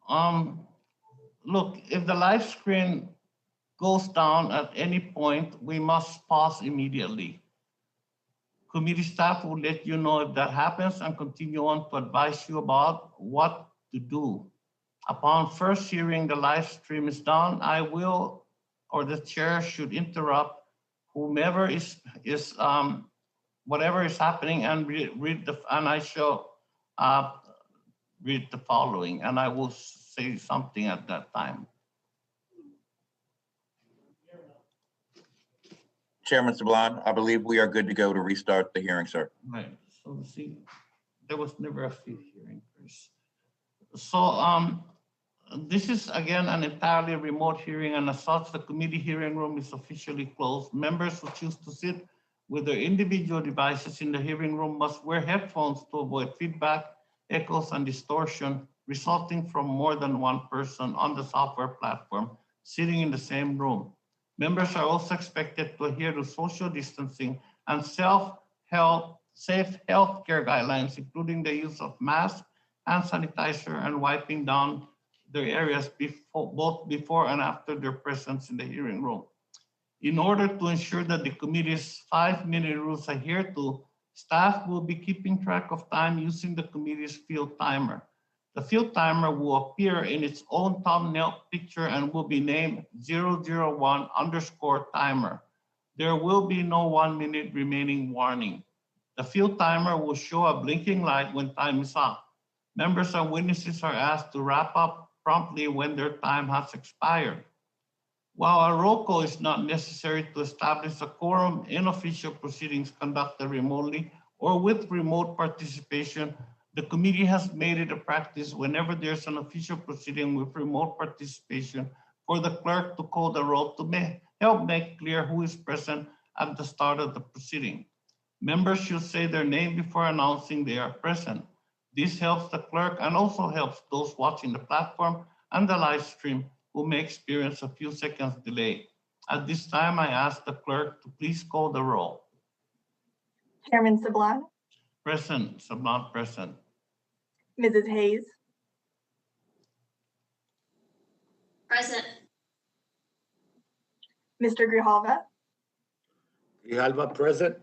Look, if the live screen goes down at any point, we must pause immediately. Committee staff will let you know if that happens and continue on to advise you about what to do. Upon first hearing the live stream is down, I will, or the chair should interrupt whomever is whatever is happening and I shall read the following, and I will say something at that time. Chairman Sablan, I believe we are good to go to restart the hearing, sir. Right. So see, there was never a fifth hearing, Chris. So this is again an entirely remote hearing, and as such, the committee hearing room is officially closed. Members who choose to sit with their individual devices in the hearing room must wear headphones to avoid feedback, echoes, and distortion resulting from more than one person on the software platform sitting in the same room. Members are also expected to adhere to social distancing and safe healthcare guidelines, including the use of masks, hand sanitizer, and wiping down their areas both before and after their presence in the hearing room. In order to ensure that the committee's 5-minute rules are adhered to, staff will be keeping track of time using the committee's field timer. The field timer will appear in its own thumbnail picture and will be named 001_timer. There will be no 1-minute remaining warning. The field timer will show a blinking light when time is up. Members and witnesses are asked to wrap up promptly when their time has expired. While a roll call is not necessary to establish a quorum in official proceedings conducted remotely or with remote participation, the committee has made it a practice whenever there's an official proceeding with remote participation for the clerk to call the roll to help make clear who is present at the start of the proceeding. Members should say their name before announcing they are present. This helps the clerk and also helps those watching the platform and the live stream who may experience a few seconds delay. At this time, I ask the clerk to please call the roll. Chairman Sablan. Present, Sablan present. Mrs. Hayes. Present. Mr. Grijalva. Grijalva present.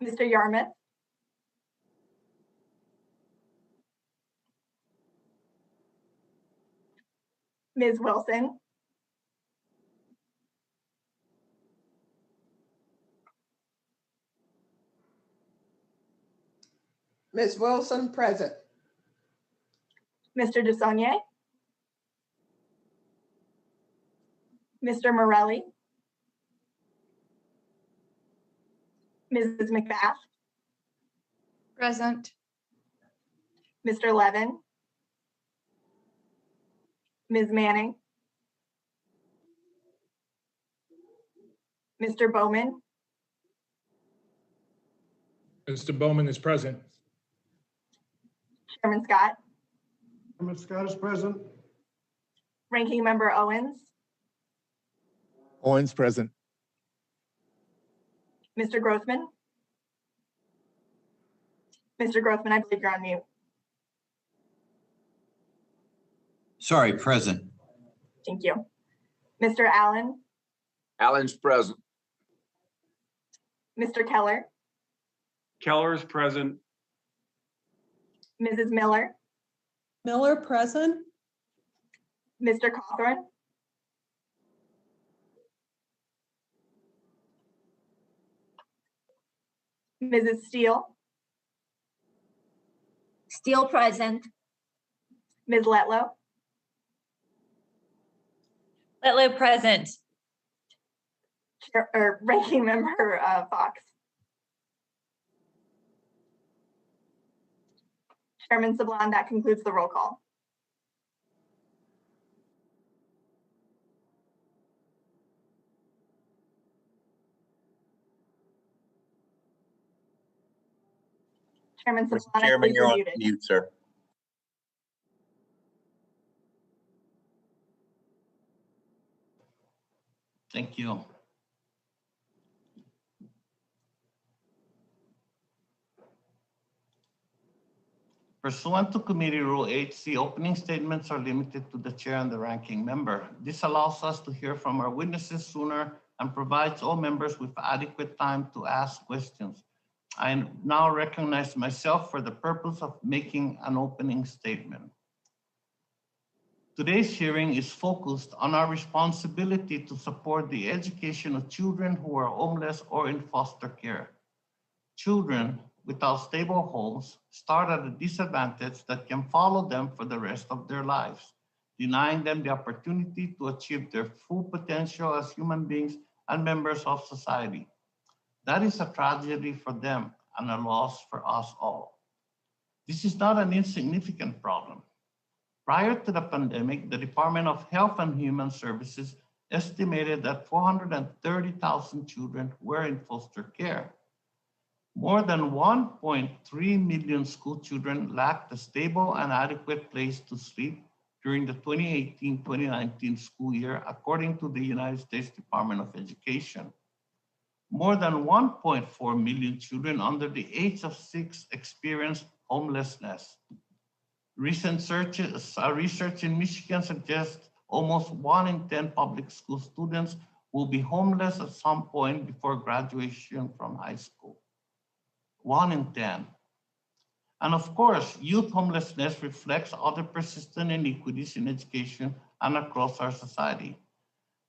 Mr. Yarmouth. Ms. Wilson. Ms. Wilson, present. Mr. DeSaulnier. Mr. Morelli. Mrs. McBath. Present. Mr. Levin. Ms. Manning. Mr. Bowman. Mr. Bowman is present. Chairman Scott. Chairman Scott is present. Ranking Member Owens. Owens present. Mr. Grossman. Mr. Grossman, I believe you're on mute. Sorry, present. Thank you. Mr. Allen. Allen's present. Mr. Keller. Keller is present. Mrs. Miller. Miller, present. Mr. Cawthorn. Mrs. Steele. Steele present. Ms. Letlow. Letlow present. Ranking Member Fox. Chairman Sablan, that concludes the roll call. Chairman Sablan, Mr. Chairman, you're on muted. mute, sir. Thank you. Pursuant to Committee Rule 8C, opening statements are limited to the chair and the ranking member. This allows us to hear from our witnesses sooner and provides all members with adequate time to ask questions. I now recognize myself for the purpose of making an opening statement. Today's hearing is focused on our responsibility to support the education of children who are homeless or in foster care. Children without stable homes start at a disadvantage that can follow them for the rest of their lives, denying them the opportunity to achieve their full potential as human beings and members of society. That is a tragedy for them and a loss for us all. This is not an insignificant problem. Prior to the pandemic, the Department of Health and Human Services estimated that 430,000 children were in foster care. More than 1.3 million school children lacked a stable and adequate place to sleep during the 2018-2019 school year, according to the United States Department of Education. More than 1.4 million children under the age of 6 experienced homelessness. Recent research in Michigan suggests almost 1 in 10 public school students will be homeless at some point before graduation from high school. 1 in 10. And of course, youth homelessness reflects other persistent inequities in education and across our society.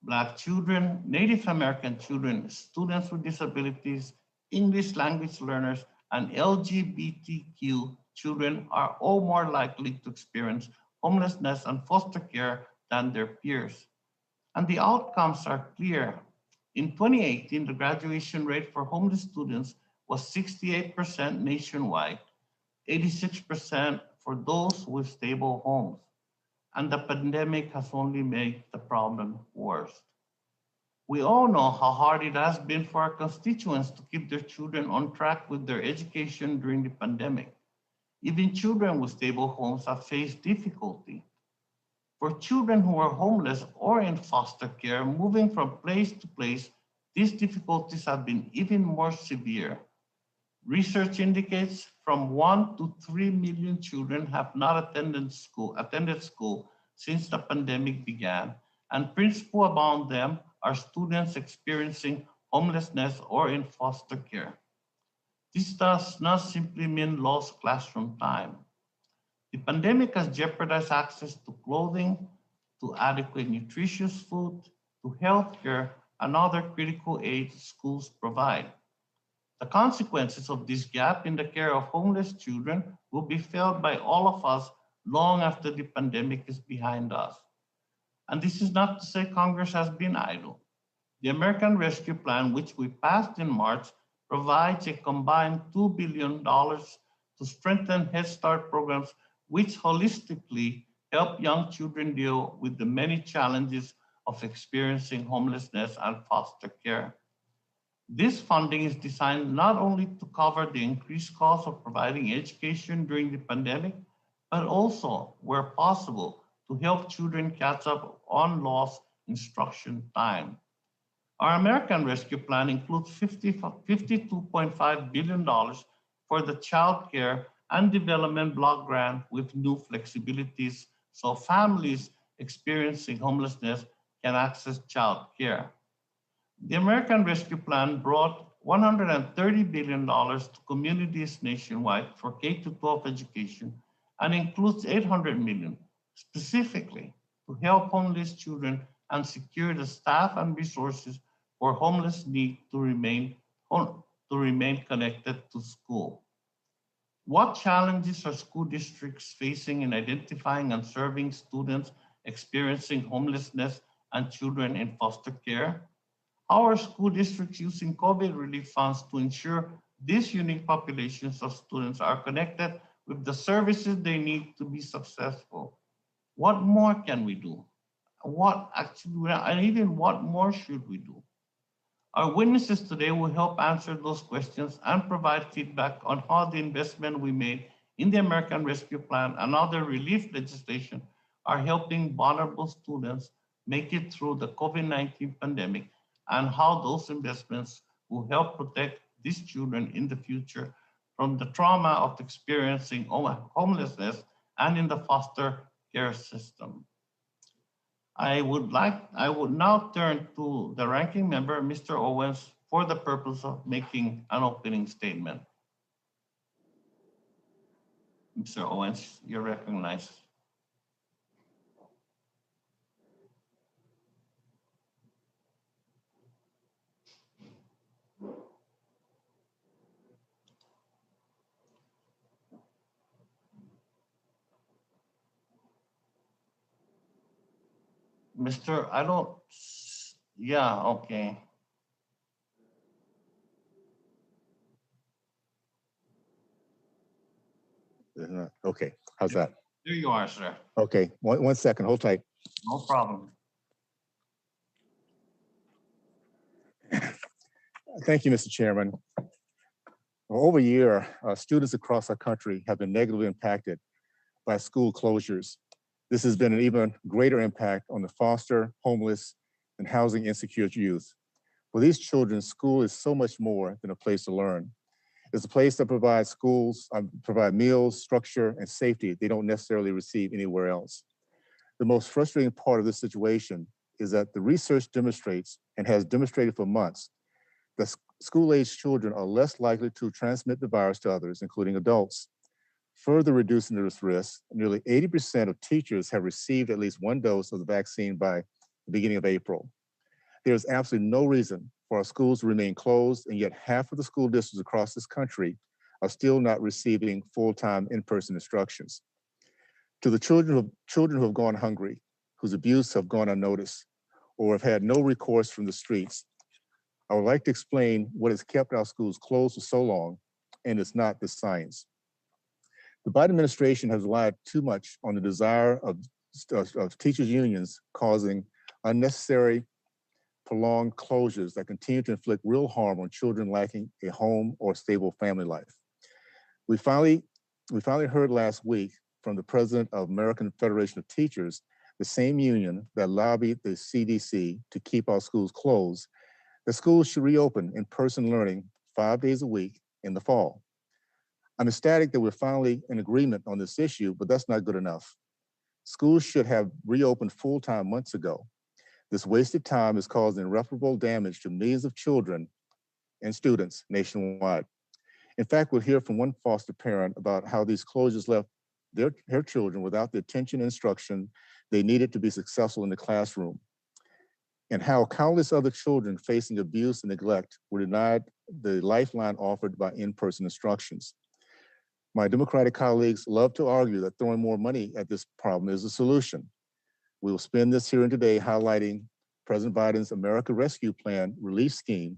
Black children, Native American children, students with disabilities, English language learners, and LGBTQ children are all more likely to experience homelessness and foster care than their peers. And the outcomes are clear. In 2018, the graduation rate for homeless students was 68% nationwide, 86% for those with stable homes. And the pandemic has only made the problem worse. We all know how hard it has been for our constituents to keep their children on track with their education during the pandemic. Even children with stable homes have faced difficulty. For children who are homeless or in foster care, moving from place to place, these difficulties have been even more severe. Research indicates from 1 to 3 million children have not attended school since the pandemic began, and principal among them are students experiencing homelessness or in foster care. This does not simply mean lost classroom time. The pandemic has jeopardized access to clothing, to adequate nutritious food, to healthcare, and other critical aid schools provide. The consequences of this gap in the care of homeless children will be felt by all of us long after the pandemic is behind us. And this is not to say Congress has been idle. The American Rescue Plan, which we passed in March, provides a combined $2 billion to strengthen Head Start programs, which holistically help young children deal with the many challenges of experiencing homelessness and foster care. This funding is designed not only to cover the increased cost of providing education during the pandemic, but also, where possible, to help children catch up on lost instruction time. Our American Rescue Plan includes $52.5 billion for the Child Care and Development Block Grant with new flexibilities so families experiencing homelessness can access child care. The American Rescue Plan brought $130 billion to communities nationwide for K-12 education and includes $800 million specifically to help homeless children and secure the staff and resources for homeless need to remain connected to school. What challenges are school districts facing in identifying and serving students experiencing homelessness and children in foster care? How are school districts using COVID relief funds to ensure these unique populations of students are connected with the services they need to be successful? What more can we do? What more should we do? Our witnesses today will help answer those questions and provide feedback on how the investment we made in the American Rescue Plan and other relief legislation are helping vulnerable students make it through the COVID-19 pandemic, and how those investments will help protect these children in the future from the trauma of experiencing homelessness and in the foster care system. I would now turn to the ranking member, Mr. Owens, for the purpose of making an opening statement. Mr. Owens, you're recognized. Yeah, okay. Okay, how's that? There you are, sir. Okay, one second, hold tight. No problem. Thank you, Mr. Chairman. For over a year, students across our country have been negatively impacted by school closures. This has been an even greater impact on the foster, homeless, and housing insecure youth. For these children, school is so much more than a place to learn. It's a place that provides provide meals, structure, and safety they don't necessarily receive anywhere else. The most frustrating part of this situation is that the research demonstrates, and has demonstrated for months, that school-age children are less likely to transmit the virus to others, including adults. Further reducing this risk, nearly 80% of teachers have received at least one dose of the vaccine by the beginning of April. There is absolutely no reason for our schools to remain closed, and yet half of the school districts across this country are still not receiving full-time in-person instructions. To the children who have gone hungry, whose abuse have gone unnoticed, or have had no recourse from the streets, I would like to explain what has kept our schools closed for so long, and it's not the science. The Biden administration has relied too much on the desire of teachers' unions, causing unnecessary, prolonged closures that continue to inflict real harm on children lacking a home or stable family life. We finally heard last week from the president of American Federation of Teachers, the same union that lobbied the CDC to keep our schools closed, that schools should reopen in-person learning 5 days a week in the fall. I'm ecstatic that we're finally in agreement on this issue, but that's not good enough. Schools should have reopened full-time months ago. This wasted time has caused irreparable damage to millions of children and students nationwide. In fact, we'll hear from one foster parent about how these closures left her children without the attention and instruction they needed to be successful in the classroom, and how countless other children facing abuse and neglect were denied the lifeline offered by in-person instructions. My Democratic colleagues love to argue that throwing more money at this problem is a solution. We will spend this hearing today highlighting President Biden's America Rescue Plan relief scheme,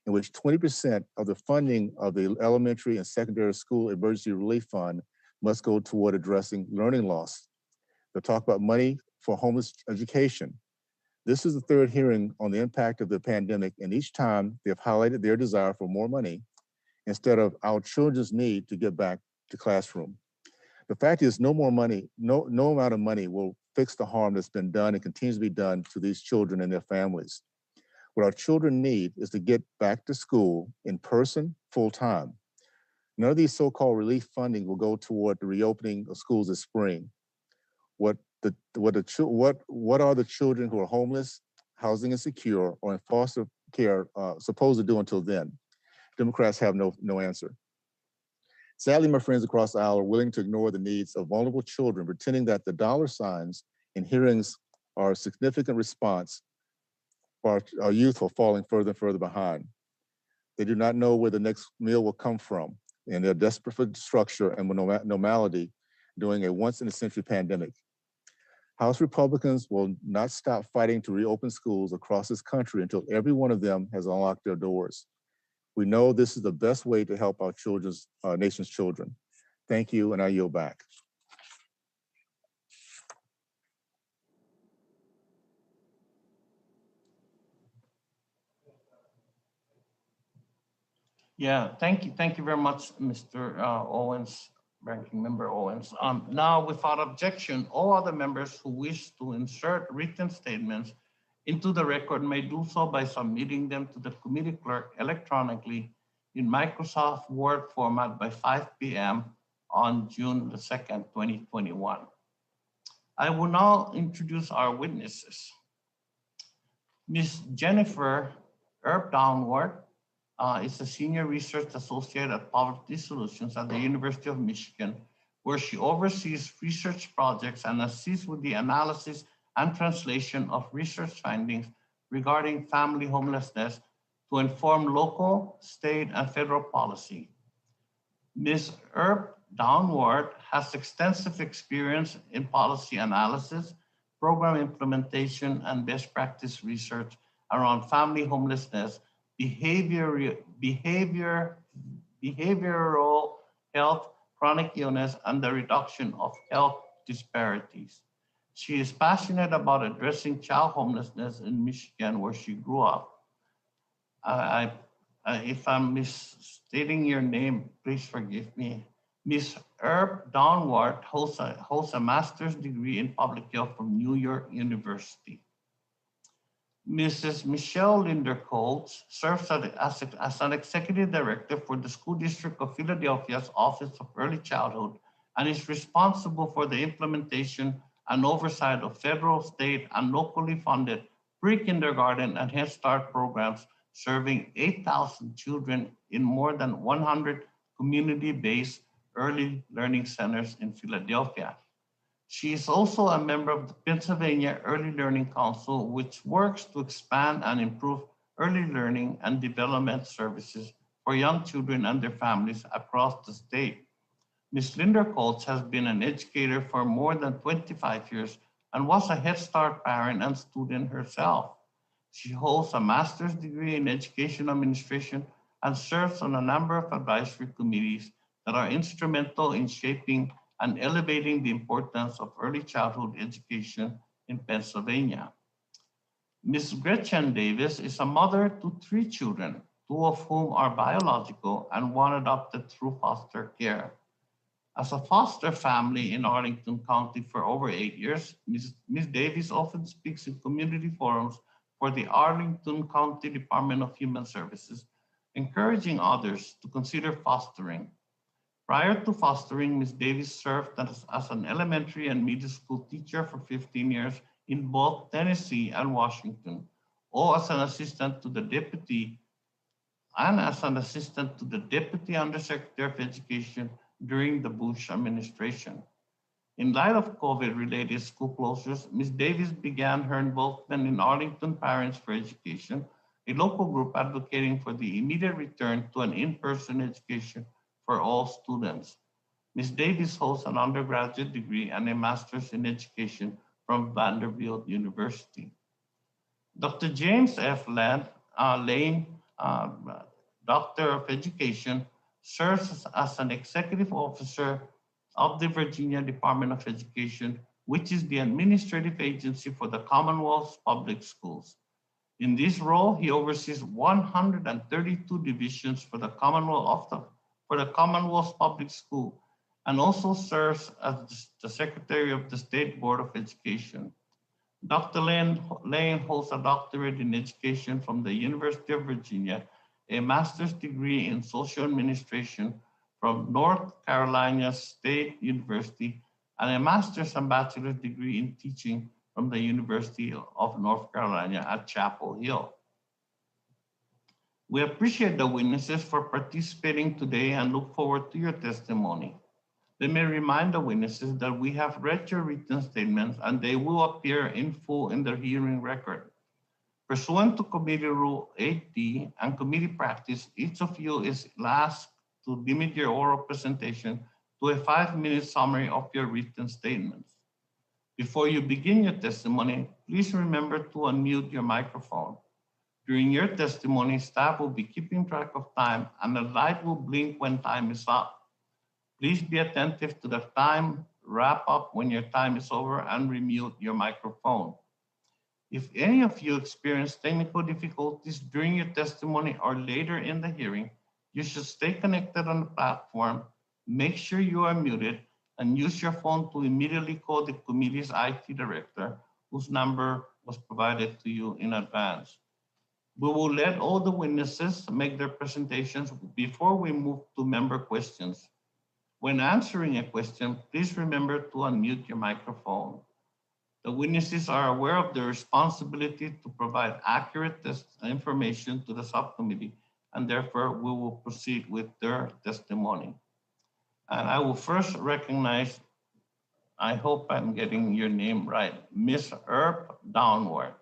in which 20% of the funding of the elementary and secondary school emergency relief fund must go toward addressing learning loss. They'll talk about money for homeless education. This is the third hearing on the impact of the pandemic, and each time they've highlighted their desire for more money instead of our children's need to get back to classroom. The fact is, no more money, no amount of money will fix the harm that's been done and continues to be done to these children and their families. What our children need is to get back to school in person, full time. None of these so-called relief funding will go toward the reopening of schools this spring. What are the children who are homeless, housing insecure, or in foster care supposed to do until then? Democrats have no answer. Sadly, my friends across the aisle are willing to ignore the needs of vulnerable children, pretending that the dollar signs in hearings are a significant response for our youth who are falling further and further behind. They do not know where the next meal will come from, and they're desperate for structure and normality during a once-in-a-century pandemic. House Republicans will not stop fighting to reopen schools across this country until every one of them has unlocked their doors. We know this is the best way to help our nation's children. Thank you, and I yield back. Yeah, thank you very much, Mr. Owens, Ranking Member Owens. Now, without objection, all other members who wish to insert written statements into the record may do so by submitting them to the committee clerk electronically in Microsoft Word format by 5 p.m. on June the 2nd, 2021. I will now introduce our witnesses. Ms. Jennifer Erb-Downward is a senior research associate at Poverty Solutions at the University of Michigan, where she oversees research projects and assists with the analysis and translation of research findings regarding family homelessness to inform local, state, and federal policy. Ms. Erb-Downward has extensive experience in policy analysis, program implementation, and best practice research around family homelessness, behavioral health, chronic illness, and the reduction of health disparities. She is passionate about addressing child homelessness in Michigan, where she grew up. If I'm misstating your name, please forgive me. Ms. Erb-Downward holds a master's degree in public health from New York University. Mrs. Michelle Linderkotz serves as an executive director for the School District of Philadelphia's Office of Early Childhood and is responsible for the implementation and oversight of federal, state, and locally funded pre-kindergarten and Head Start programs serving 8,000 children in more than 100 community-based early learning centers in Philadelphia. She is also a member of the Pennsylvania Early Learning Council, which works to expand and improve early learning and development services for young children and their families across the state. Ms. Linderkotz has been an educator for more than 25 years and was a Head Start parent and student herself. She holds a master's degree in education administration and serves on a number of advisory committees that are instrumental in shaping and elevating the importance of early childhood education in Pennsylvania. Ms. Gretchen Davis is a mother to 3 children, 2 of whom are biological and 1 adopted through foster care. As a foster family in Arlington County for over 8 years, Ms. Davis often speaks in community forums for the Arlington County Department of Human Services, encouraging others to consider fostering. Prior to fostering, Ms. Davis served as an elementary and middle school teacher for 15 years in both Tennessee and Washington, or as an assistant to the Deputy Undersecretary of Education during the Bush administration. In light of COVID-related school closures, Ms. Davis began her involvement in Arlington Parents for Education, a local group advocating for the immediate return to an in-person education for all students. Ms. Davis holds an undergraduate degree and a master's in education from Vanderbilt University. Dr. James F. Lane, Doctor of Education, serves as an executive officer of the Virginia Department of Education, which is the administrative agency for the Commonwealth's public schools. In this role, he oversees 132 divisions for the Commonwealth's public school, and also serves as the Secretary of the State Board of Education. Dr. Lane holds a doctorate in education from the University of Virginia, a master's degree in social administration from North Carolina State University, and a master's and bachelor's degree in teaching from the University of North Carolina at Chapel Hill. We appreciate the witnesses for participating today and look forward to your testimony. Let me remind the witnesses that we have read your written statements and they will appear in full in the hearing record. Pursuant to Committee Rule 8D and committee practice, each of you is asked to limit your oral presentation to a 5-minute summary of your written statements. Before you begin your testimony, please remember to unmute your microphone. During your testimony, staff will be keeping track of time and the light will blink when time is up. Please be attentive to the time wrap up when your time is over and remute your microphone. If any of you experience technical difficulties during your testimony or later in the hearing, you should stay connected on the platform, make sure you are muted, and use your phone to immediately call the committee's IT director, whose number was provided to you in advance. We will let all the witnesses make their presentations before we move to member questions. When answering a question, please remember to unmute your microphone. The witnesses are aware of their responsibility to provide accurate information to the subcommittee, and therefore we will proceed with their testimony. And I will first recognize, I hope I'm getting your name right, Ms. Erb-Downward.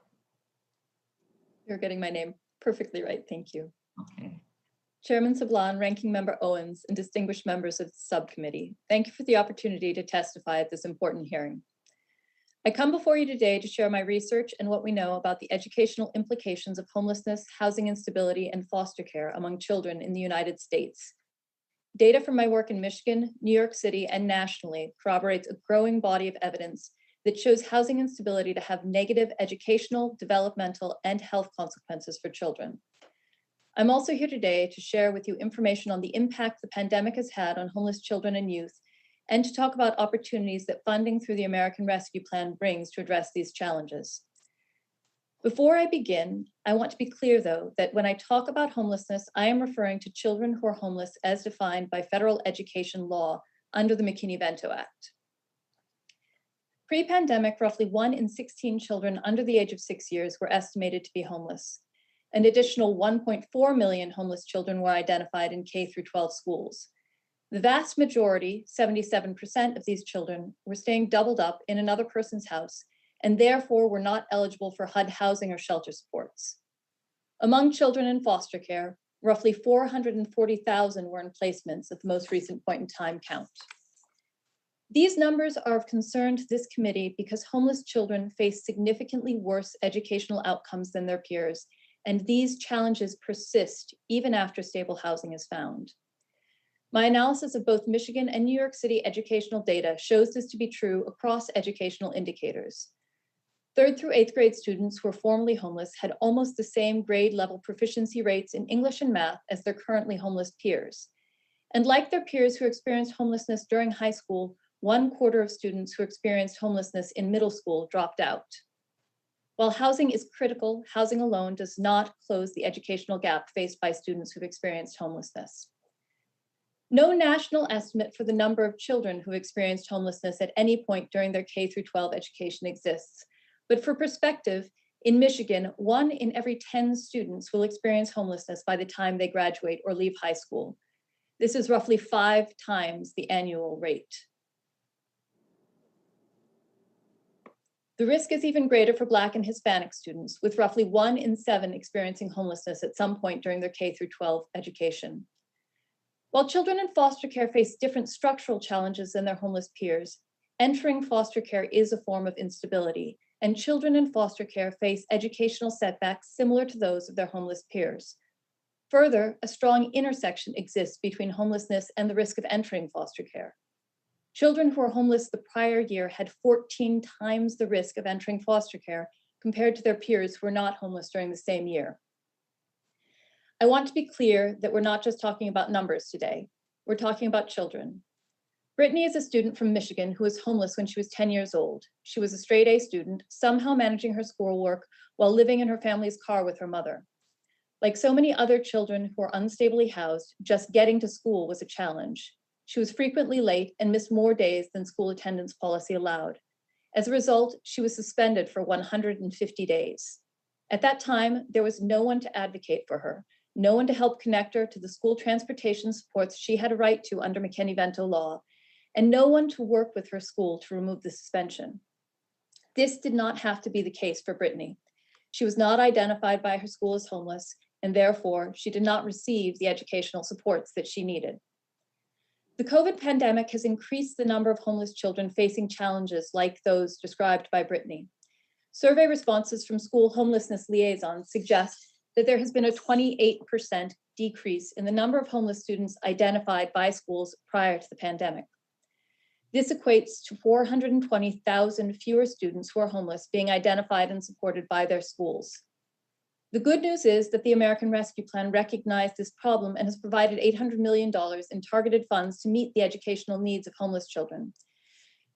You're getting my name perfectly right. Thank you. Okay. Chairman Sablan, Ranking Member Owens, and distinguished members of the subcommittee, thank you for the opportunity to testify at this important hearing. I come before you today to share my research and what we know about the educational implications of homelessness, housing instability, and foster care among children in the United States. Data from my work in Michigan, New York City, and nationally corroborates a growing body of evidence that shows housing instability to have negative educational, developmental, and health consequences for children. I'm also here today to share with you information on the impact the pandemic has had on homeless children and youth, and to talk about opportunities that funding through the American Rescue Plan brings to address these challenges. Before I begin, I want to be clear, though, that when I talk about homelessness, I am referring to children who are homeless as defined by federal education law under the McKinney-Vento Act. Pre-pandemic, roughly 1 in 16 children under the age of 6 years were estimated to be homeless. An additional 1.4 million homeless children were identified in K-12 schools. The vast majority, 77% of these children, were staying doubled up in another person's house and therefore were not eligible for HUD housing or shelter supports. Among children in foster care, roughly 440,000 were in placements at the most recent point in time count. These numbers are of concern to this committee because homeless children face significantly worse educational outcomes than their peers, and these challenges persist even after stable housing is found. My analysis of both Michigan and New York City educational data shows this to be true across educational indicators. 3rd through 8th grade students who were formerly homeless had almost the same grade level proficiency rates in English and math as their currently homeless peers. And like their peers who experienced homelessness during high school, 1/4 of students who experienced homelessness in middle school dropped out. While housing is critical, housing alone does not close the educational gap faced by students who've experienced homelessness. No national estimate for the number of children who experienced homelessness at any point during their K-12 education exists. But for perspective, in Michigan, 1 in every 10 students will experience homelessness by the time they graduate or leave high school. This is roughly 5 times the annual rate. The risk is even greater for Black and Hispanic students, with roughly 1 in 7 experiencing homelessness at some point during their K-12 education. While children in foster care face different structural challenges than their homeless peers, entering foster care is a form of instability, and children in foster care face educational setbacks similar to those of their homeless peers. Further, a strong intersection exists between homelessness and the risk of entering foster care. Children who were homeless the prior year had 14 times the risk of entering foster care compared to their peers who were not homeless during the same year. I want to be clear that we're not just talking about numbers today. We're talking about children. Brittany is a student from Michigan who was homeless when she was 10 years old. She was a straight A student, somehow managing her schoolwork while living in her family's car with her mother. Like so many other children who are unstably housed, just getting to school was a challenge. She was frequently late and missed more days than school attendance policy allowed. As a result, she was suspended for 150 days. At that time, there was no one to advocate for her, no one to help connect her to the school transportation supports she had a right to under McKinney-Vento law, and no one to work with her school to remove the suspension. This did not have to be the case for Brittany. She was not identified by her school as homeless, and therefore she did not receive the educational supports that she needed. The COVID pandemic has increased the number of homeless children facing challenges like those described by Brittany. Survey responses from school homelessness liaisons suggest that there has been a 28% decrease in the number of homeless students identified by schools prior to the pandemic. This equates to 420,000 fewer students who are homeless being identified and supported by their schools. The good news is that the American Rescue Plan recognized this problem and has provided $800 million in targeted funds to meet the educational needs of homeless children.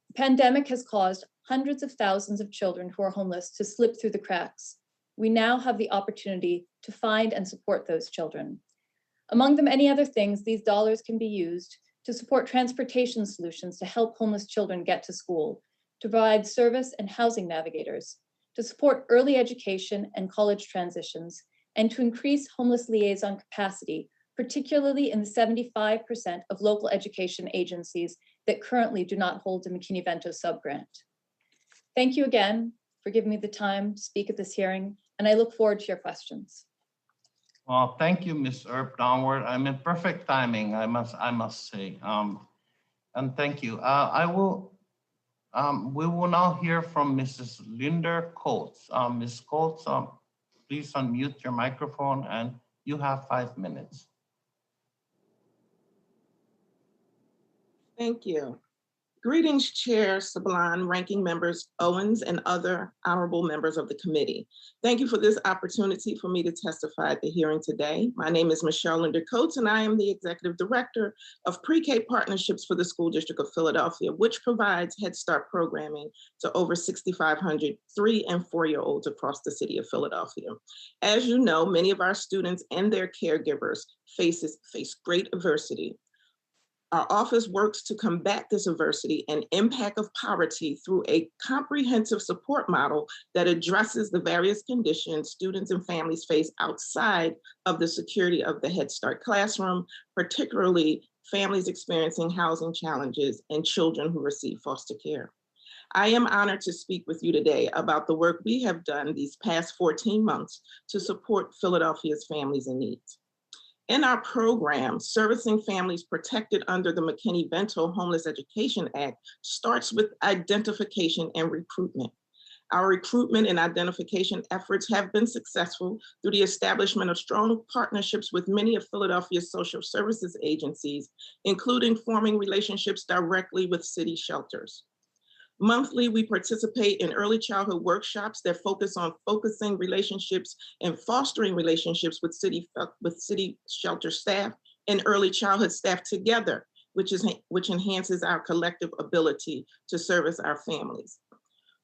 The pandemic has caused hundreds of thousands of children who are homeless to slip through the cracks. We now have the opportunity to find and support those children. Among the many other things, these dollars can be used to support transportation solutions to help homeless children get to school, to provide service and housing navigators, to support early education and college transitions, and to increase homeless liaison capacity, particularly in the 75% of local education agencies that currently do not hold a McKinney-Vento subgrant. Thank you again for giving me the time to speak at this hearing, and I look forward to your questions. Well, thank you, Ms. Erb-Downward. I'm in perfect timing, I must say. And thank you. We will now hear from Mrs. Linderkotz. Ms. Coates, please unmute your microphone and you have 5 minutes. Thank you. Greetings, Chair Sablan, Ranking Members Owens, and other honorable members of the committee. Thank you for this opportunity for me to testify at the hearing today. My name is Michelle Linderkotz, and I am the Executive Director of Pre-K Partnerships for the School District of Philadelphia, which provides Head Start programming to over 6,500 3- and 4-year-olds across the city of Philadelphia. As you know, many of our students and their caregivers face great adversity. Our office works to combat this adversity and impact of poverty through a comprehensive support model that addresses the various conditions students and families face outside of the security of the Head Start classroom, particularly families experiencing housing challenges and children who receive foster care. I am honored to speak with you today about the work we have done these past 14 months to support Philadelphia's families in need. In our program, Servicing Families Protected under the McKinney-Vento Homeless Education Act starts with identification and recruitment. Our recruitment and identification efforts have been successful through the establishment of strong partnerships with many of Philadelphia's social services agencies, including forming relationships directly with city shelters. Monthly, we participate in early childhood workshops that focus on focusing relationships and fostering relationships with city shelter staff and early childhood staff together, which enhances our collective ability to service our families.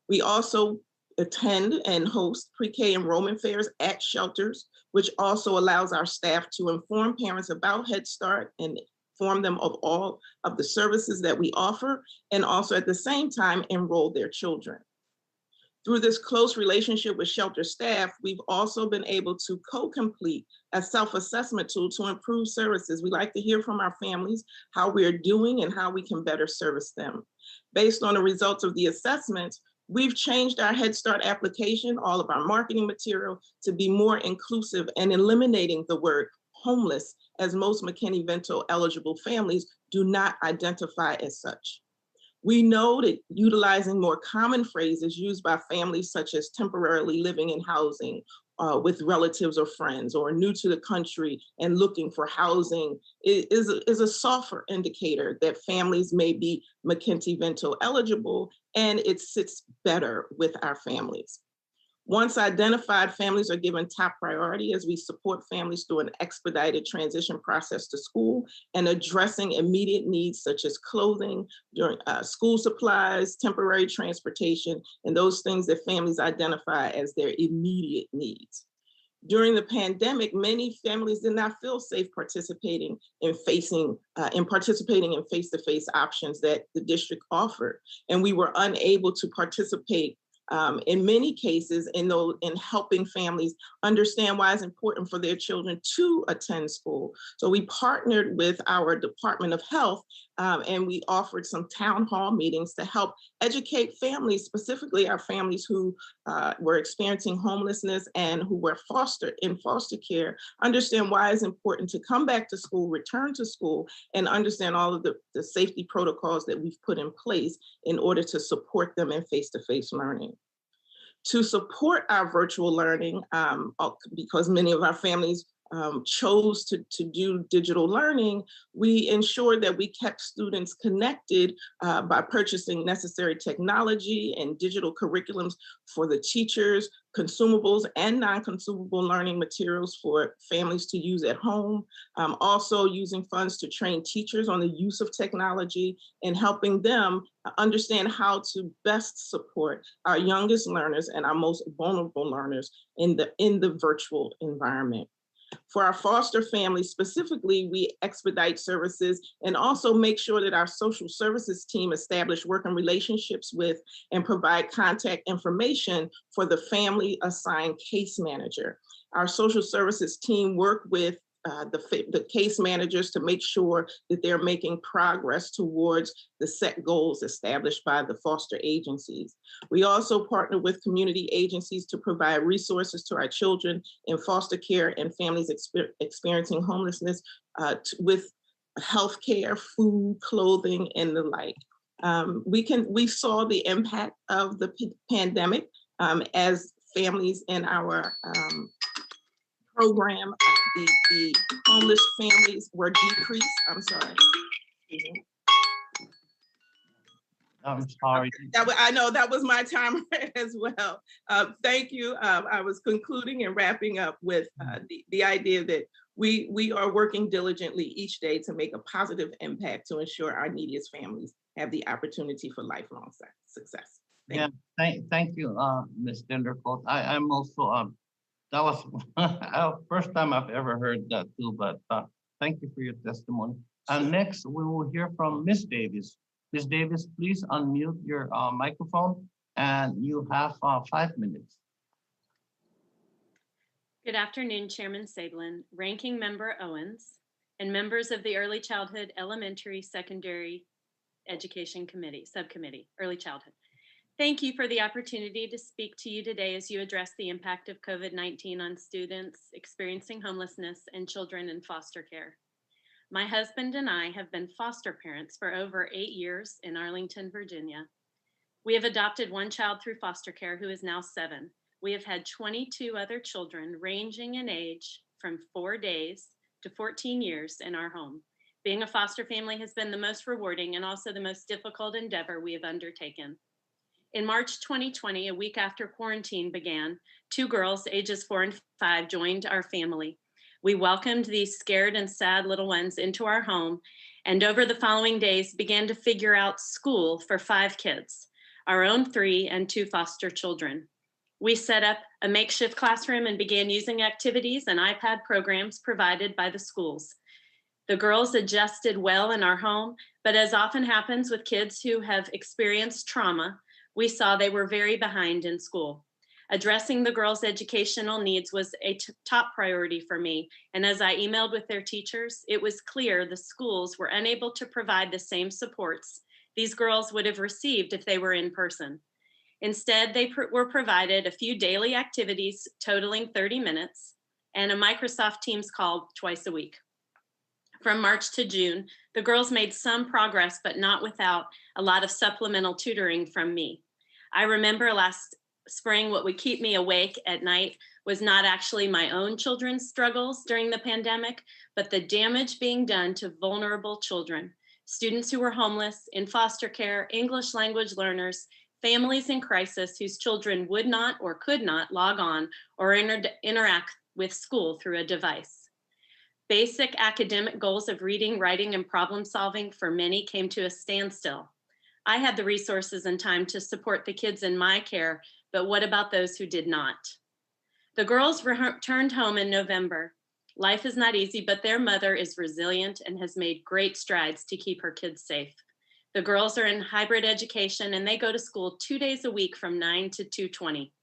We also attend and host pre-K enrollment fairs at shelters, which also allows our staff to inform parents about Head Start and inform them of all of the services that we offer, and also at the same time enroll their children. Through this close relationship with shelter staff, we've also been able to co-complete a self-assessment tool to improve services. We like to hear from our families how we're doing and how we can better service them. Based on the results of the assessments, we've changed our Head Start application, all of our marketing material, to be more inclusive and eliminating the word homeless, as most McKinney-Vento eligible families do not identify as such. We know that utilizing more common phrases used by families such as temporarily living in housing with relatives or friends, or new to the country and looking for housing is a softer indicator that families may be McKinney-Vento eligible, and it sits better with our families. Once identified, families are given top priority as we support families through an expedited transition process to school and addressing immediate needs such as clothing, during school supplies, temporary transportation, and those things that families identify as their immediate needs. During the pandemic, many families did not feel safe participating in participating in face-to-face options that the district offered, and we were unable to participate in many cases in helping families understand why it's important for their children to attend school. So we partnered with our Department of Health and we offered some town hall meetings to help educate families, specifically our families who were experiencing homelessness and who were in foster care, understand why it's important to come back to school, return to school, and understand all of the safety protocols that we've put in place in order to support them in face-to-face learning. To support our virtual learning, because many of our families chose to do digital learning, we ensured that we kept students connected by purchasing necessary technology and digital curriculums for the teachers, consumables and non-consumable learning materials for families to use at home. Also using funds to train teachers on the use of technology and helping them understand how to best support our youngest learners and our most vulnerable learners in the virtual environment. For our foster families specifically, we expedite services and also make sure that our social services team establish working relationships with and provide contact information for the family assigned case manager. Our social services team work with the case managers to make sure that they're making progress towards the set goals established by the foster agencies. We also partner with community agencies to provide resources to our children in foster care and families experiencing homelessness with healthcare, food, clothing, and the like. We saw the impact of the pandemic as families in our program, the homeless families were decreased. I'm sorry. I'm sorry. I know that was my timer as well. Thank you. I was concluding and wrapping up with the idea that we are working diligently each day to make a positive impact to ensure our neediest families have the opportunity for lifelong success. Thank you, Ms. Linderkotz. I'm also that was first time I've ever heard that too, but thank you for your testimony. And next, we will hear from Ms. Davis. Ms. Davis, please unmute your microphone and you have 5 minutes. Good afternoon, Chairman Sablin, Ranking Member Owens, and members of the Early Childhood Elementary Secondary Education Committee, Subcommittee, Early Childhood. Thank you for the opportunity to speak to you today as you address the impact of COVID-19 on students experiencing homelessness and children in foster care. My husband and I have been foster parents for over 8 years in Arlington, Virginia. We have adopted one child through foster care who is now 7. We have had 22 other children ranging in age from 4 days to 14 years in our home. Being a foster family has been the most rewarding and also the most difficult endeavor we have undertaken. In March 2020, a week after quarantine began, 2 girls, ages 4 and 5, joined our family. We welcomed these scared and sad little ones into our home, and over the following days began to figure out school for 5 kids, our own 3 and 2 foster children. We set up a makeshift classroom and began using activities and iPad programs provided by the schools. The girls adjusted well in our home, but as often happens with kids who have experienced trauma, we saw they were very behind in school. Addressing the girls' educational needs was a top priority for me, and as I emailed with their teachers, it was clear the schools were unable to provide the same supports these girls would have received if they were in person. Instead, they were provided a few daily activities totaling 30 minutes and a Microsoft Teams call twice a week. From March to June, the girls made some progress, but not without a lot of supplemental tutoring from me. I remember last spring, what would keep me awake at night was not actually my own children's struggles during the pandemic, but the damage being done to vulnerable children, students who were homeless, in foster care, English language learners, families in crisis whose children would not or could not log on or interact with school through a device. Basic academic goals of reading, writing, and problem solving for many came to a standstill. I had the resources and time to support the kids in my care, but what about those who did not? The girls returned home in November. Life is not easy, but their mother is resilient and has made great strides to keep her kids safe. The girls are in hybrid education and they go to school 2 days a week from 9 to 2:20.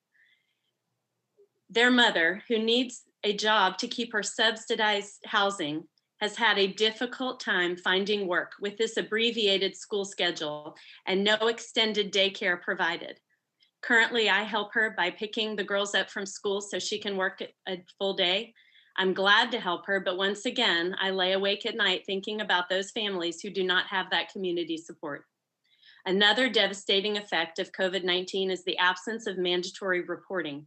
Their mother, who needs a job to keep her subsidized housing, has had a difficult time finding work with this abbreviated school schedule and no extended daycare provided. Currently, I help her by picking the girls up from school so she can work a full day. I'm glad to help her, but once again, I lay awake at night thinking about those families who do not have that community support. Another devastating effect of COVID-19 is the absence of mandatory reporting.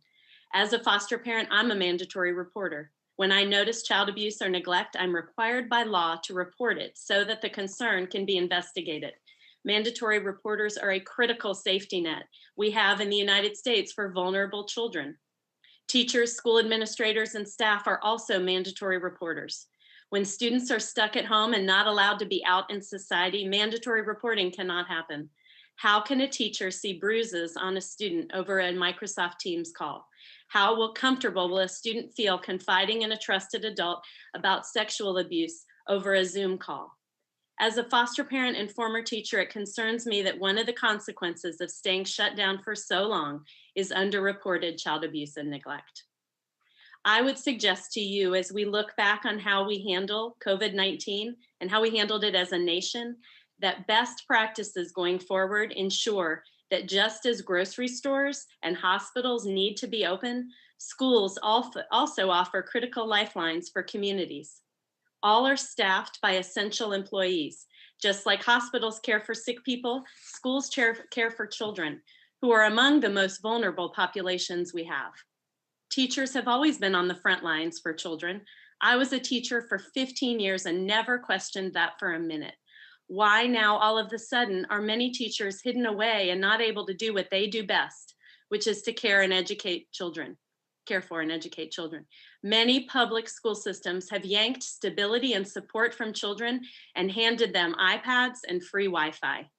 As a foster parent, I'm a mandatory reporter. When I notice child abuse or neglect, I'm required by law to report it so that the concern can be investigated. Mandatory reporters are a critical safety net we have in the United States for vulnerable children. Teachers, school administrators, and staff are also mandatory reporters. When students are stuck at home and not allowed to be out in society, mandatory reporting cannot happen. How can a teacher see bruises on a student over a Microsoft Teams call? How comfortable will a student feel confiding in a trusted adult about sexual abuse over a Zoom call? As a foster parent and former teacher, it concerns me that one of the consequences of staying shut down for so long is underreported child abuse and neglect. I would suggest to you, as we look back on how we handle COVID-19 and how we handled it as a nation, that best practices going forward ensure that just as grocery stores and hospitals need to be open, schools also offer critical lifelines for communities. All are staffed by essential employees. Just like hospitals care for sick people, schools care for children, who are among the most vulnerable populations we have. Teachers have always been on the front lines for children. I was a teacher for 15 years and never questioned that for a minute. Why now all of a sudden are many teachers hidden away and not able to do what they do best, which is to care for and educate children? Many public school systems have yanked stability and support from children and handed them iPads and free Wi-Fi.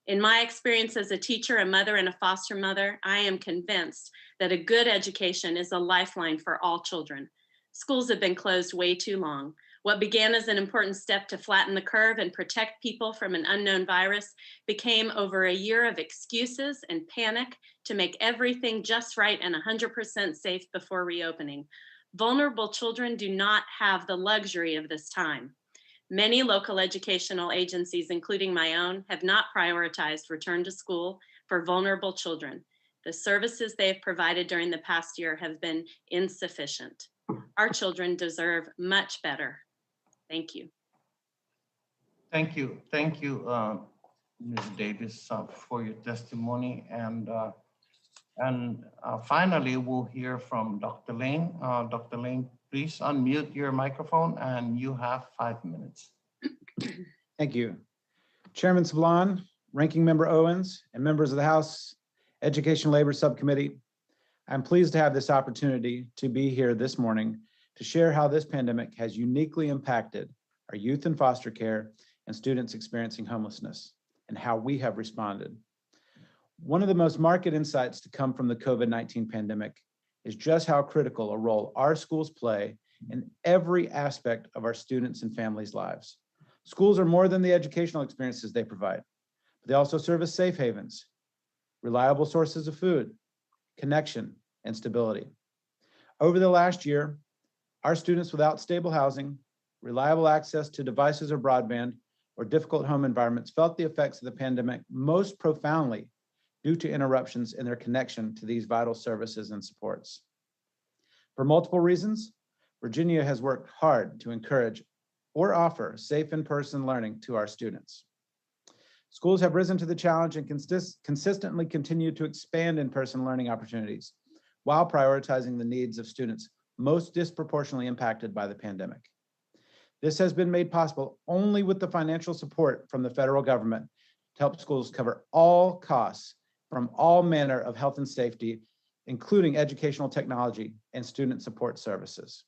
In my experience as a teacher, a mother, and a foster mother, I am convinced that a good education is a lifeline for all children. Schools have been closed way too long. What began as an important step to flatten the curve and protect people from an unknown virus became over a year of excuses and panic to make everything just right and 100% safe before reopening. Vulnerable children do not have the luxury of this time. Many local educational agencies, including my own, have not prioritized return to school for vulnerable children. The services they have provided during the past year have been insufficient. Our children deserve much better. Thank you. Thank you, Ms. Davis, for your testimony. And finally, we'll hear from Dr. Lane. Dr. Lane, please unmute your microphone and you have 5 minutes. Thank you. Chairman Sablon, Ranking Member Owens, and members of the House Education Labor Subcommittee, I'm pleased to have this opportunity to be here this morning to share how this pandemic has uniquely impacted our youth in foster care and students experiencing homelessness, and how we have responded. One of the most marked insights to come from the COVID-19 pandemic is just how critical a role our schools play in every aspect of our students' and families' lives. Schools are more than the educational experiences they provide, but they also serve as safe havens, reliable sources of food, connection, and stability. Over the last year, our students without stable housing, reliable access to devices or broadband, or difficult home environments felt the effects of the pandemic most profoundly due to interruptions in their connection to these vital services and supports. For multiple reasons, Virginia has worked hard to encourage or offer safe in-person learning to our students. Schools have risen to the challenge and consistently continue to expand in-person learning opportunities while prioritizing the needs of students most disproportionately impacted by the pandemic. This has been made possible only with the financial support from the federal government to help schools cover all costs from all manner of health and safety, including educational technology and student support services.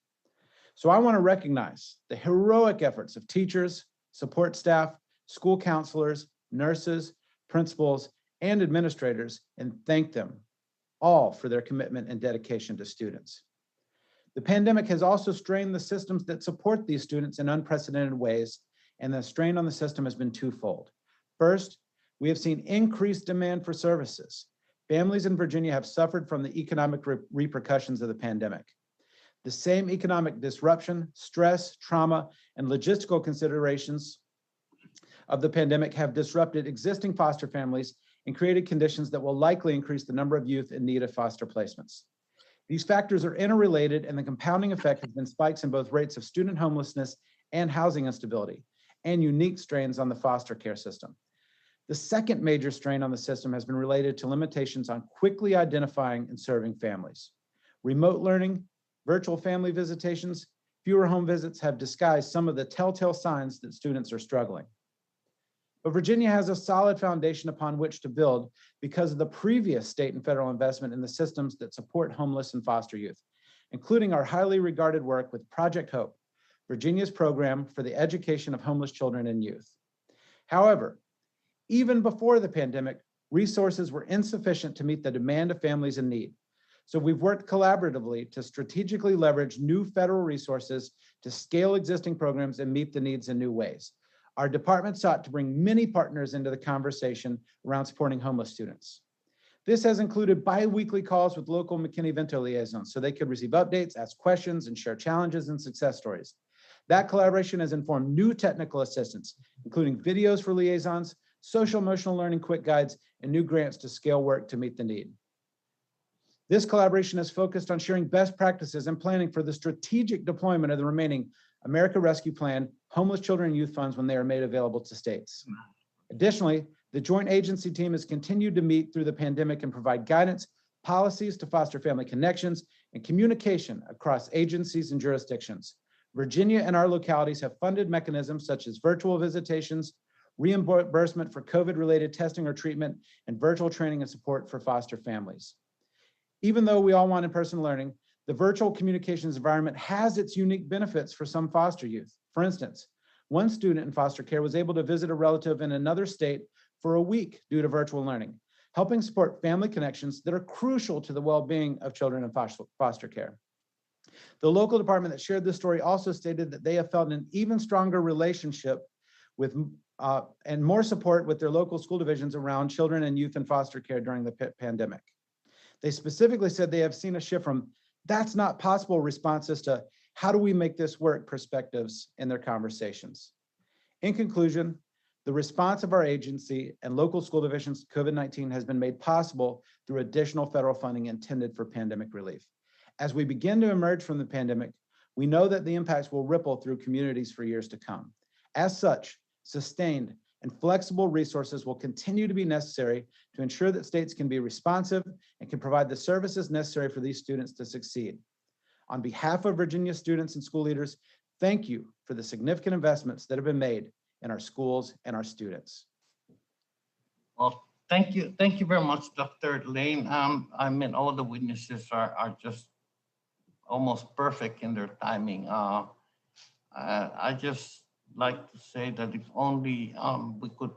So I want to recognize the heroic efforts of teachers, support staff, school counselors, nurses, principals, and administrators, and thank them all for their commitment and dedication to students. The pandemic has also strained the systems that support these students in unprecedented ways, and the strain on the system has been twofold. First, we have seen increased demand for services. Families in Virginia have suffered from the economic repercussions of the pandemic. The same economic disruption, stress, trauma, and logistical considerations of the pandemic have disrupted existing foster families and created conditions that will likely increase the number of youth in need of foster placements. These factors are interrelated, and the compounding effect has been spikes in both rates of student homelessness and housing instability, and unique strains on the foster care system. The second major strain on the system has been related to limitations on quickly identifying and serving families. Remote learning, virtual family visitations, fewer home visits have disguised some of the telltale signs that students are struggling. But Virginia has a solid foundation upon which to build because of the previous state and federal investment in the systems that support homeless and foster youth, including our highly regarded work with Project Hope, Virginia's program for the education of homeless children and youth. However, even before the pandemic, resources were insufficient to meet the demand of families in need. So we've worked collaboratively to strategically leverage new federal resources to scale existing programs and meet the needs in new ways. Our department sought to bring many partners into the conversation around supporting homeless students. This has included bi-weekly calls with local McKinney-Vento liaisons so they could receive updates, ask questions, and share challenges and success stories. That collaboration has informed new technical assistance, including videos for liaisons, social emotional learning quick guides, and new grants to scale work to meet the need. This collaboration is focused on sharing best practices and planning for the strategic deployment of the remaining America Rescue Plan, homeless children and youth funds when they are made available to states. Additionally, the joint agency team has continued to meet through the pandemic and provide guidance, policies to foster family connections, and communication across agencies and jurisdictions. Virginia and our localities have funded mechanisms such as virtual visitations, reimbursement for COVID-related testing or treatment, and virtual training and support for foster families. Even though we all want in-person learning, the virtual communications environment has its unique benefits for some foster youth. For instance, one student in foster care was able to visit a relative in another state for a week due to virtual learning, helping support family connections that are crucial to the well-being of children in foster care. The local department that shared this story also stated that they have felt an even stronger relationship with and more support with their local school divisions around children and youth in foster care during the pandemic. They specifically said they have seen a shift from "that's not possible" responses to "how do we make this work" perspectives in their conversations. In conclusion, the response of our agency and local school divisions to COVID-19 has been made possible through additional federal funding intended for pandemic relief. As we begin to emerge from the pandemic, we know that the impacts will ripple through communities for years to come. As such, sustained and flexible resources will continue to be necessary to ensure that states can be responsive and can provide the services necessary for these students to succeed. On behalf of Virginia students and school leaders, thank you for the significant investments that have been made in our schools and our students. Well, thank you very much, Dr. Lane. I mean, all the witnesses are just almost perfect in their timing. I just like to say that if only we could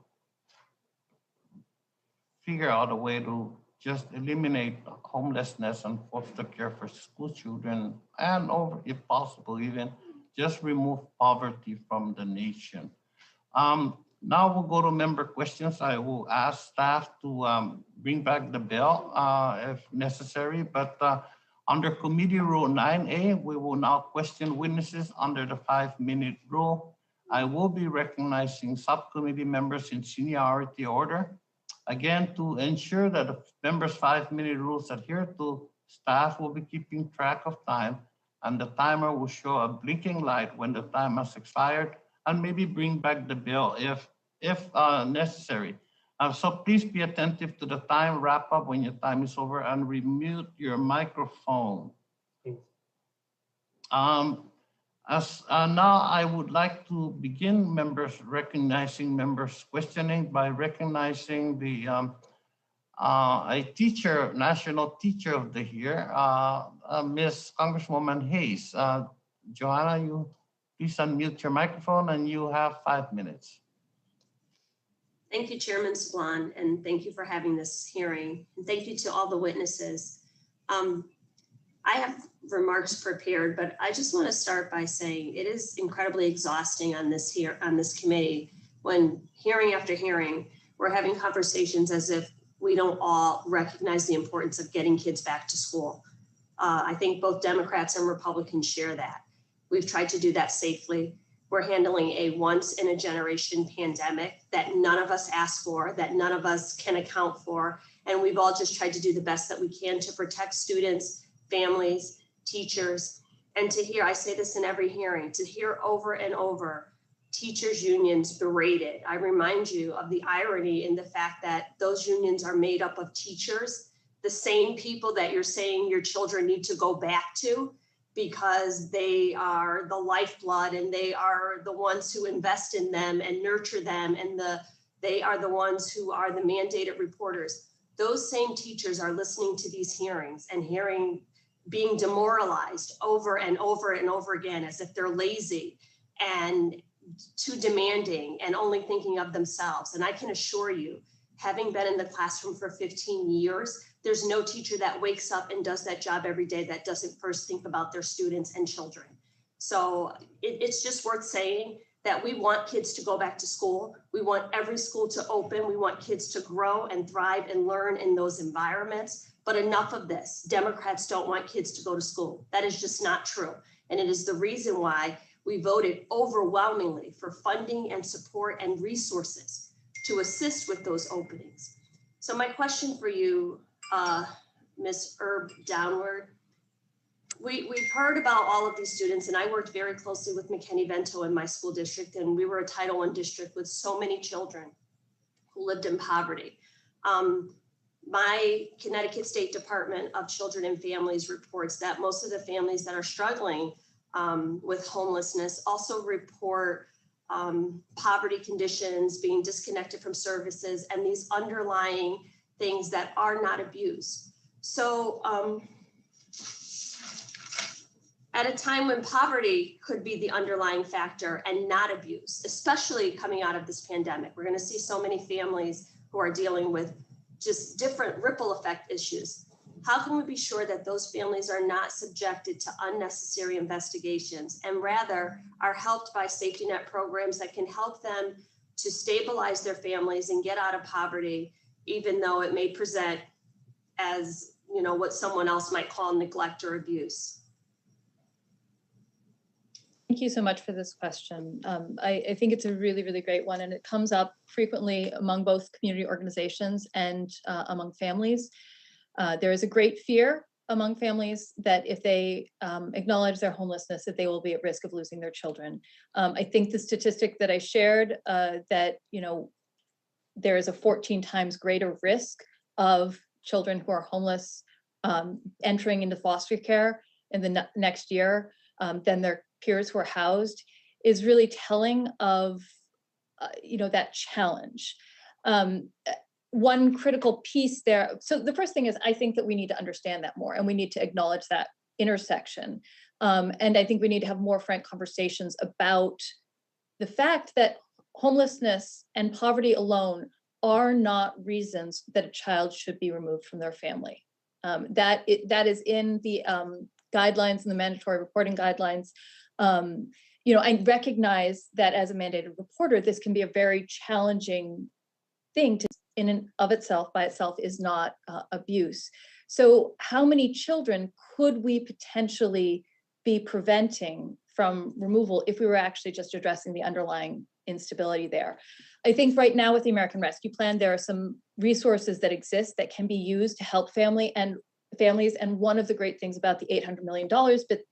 figure out a way to just eliminate homelessness and foster care for school children, and if possible, even just remove poverty from the nation. Now we'll go to member questions. I will ask staff to bring back the bell if necessary, but under committee rule 9A, we will now question witnesses under the 5-minute rule. I will be recognizing subcommittee members in seniority order. Again, to ensure that the members' 5-minute rules adhere to, staff will be keeping track of time, and the timer will show a blinking light when the time has expired, and maybe bring back the bell if necessary. So please be attentive to the time wrap up when your time is over, and remute your microphone. Now I would like to begin recognizing members questioning by recognizing the a teacher, National Teacher of the Year, Miss Congresswoman Hayes. Joanna, you please unmute your microphone and you have 5 minutes. Thank you, Chairman Sablan, and thank you for having this hearing. And thank you to all the witnesses. I have remarks prepared, but I just want to start by saying it is incredibly exhausting on this committee when hearing after hearing, we're having conversations as if we don't all recognize the importance of getting kids back to school. I think both Democrats and Republicans share that. We've tried to do that safely. We're handling a once-in-a-generation pandemic that none of us asked for, that none of us can account for, and we've all just tried to do the best that we can to protect students, families, teachers, and to hear, I say this in every hearing, to hear over and over teachers' unions berated. I remind you of the irony in the fact that those unions are made up of teachers, the same people that you're saying your children need to go back to. because they are the lifeblood and they are the ones who invest in them and nurture them, and they are the ones who are the mandated reporters. Those same teachers are listening to these hearings and being demoralized over and over and over again as if they're lazy and too demanding and only thinking of themselves. And I can assure you, having been in the classroom for 15 years, there's no teacher that wakes up and does that job every day that doesn't first think about their students and children. So it's just worth saying that we want kids to go back to school. We want every school to open. We want kids to grow and thrive and learn in those environments. But enough of this. Democrats don't want kids to go to school. That is just not true. And it is the reason why we voted overwhelmingly for funding and support and resources to assist with those openings. So my question for you, Ms. Erb-Downward, we've heard about all of these students, and I worked very closely with McKinney-Vento in my school district, and we were a Title I district with so many children who lived in poverty. My Connecticut State Department of Children and Families reports that most of the families that are struggling with homelessness also report poverty conditions, being disconnected from services, and these underlying things that are not abuse. So at a time when poverty could be the underlying factor and not abuse, especially coming out of this pandemic, we're going to see so many families who are dealing with just different ripple effect issues. How can we be sure that those families are not subjected to unnecessary investigations and rather are helped by safety net programs that can help them to stabilize their families and get out of poverty, even though it may present as, you know, what someone else might call neglect or abuse? Thank you so much for this question. I think it's a really, really great one, and it comes up frequently among both community organizations and among families. There is a great fear among families that if they acknowledge their homelessness, that they will be at risk of losing their children. I think the statistic that I shared that, you know, there is a 14 times greater risk of children who are homeless entering into foster care in the next year than their peers who are housed is really telling of, you know, that challenge. One critical piece there. So the first thing is, I think that we need to understand that more, and we need to acknowledge that intersection. And I think we need to have more frank conversations about the fact that homelessness and poverty alone are not reasons that a child should be removed from their family. That is in the guidelines and the mandatory reporting guidelines. You know, I recognize that as a mandated reporter, this can be a very challenging thing to, in and of itself, by itself, is not abuse. So how many children could we potentially be preventing from removal if we were actually just addressing the underlying instability there? I think right now with the American Rescue Plan, there are some resources that exist that can be used to help families. And one of the great things about the $800 million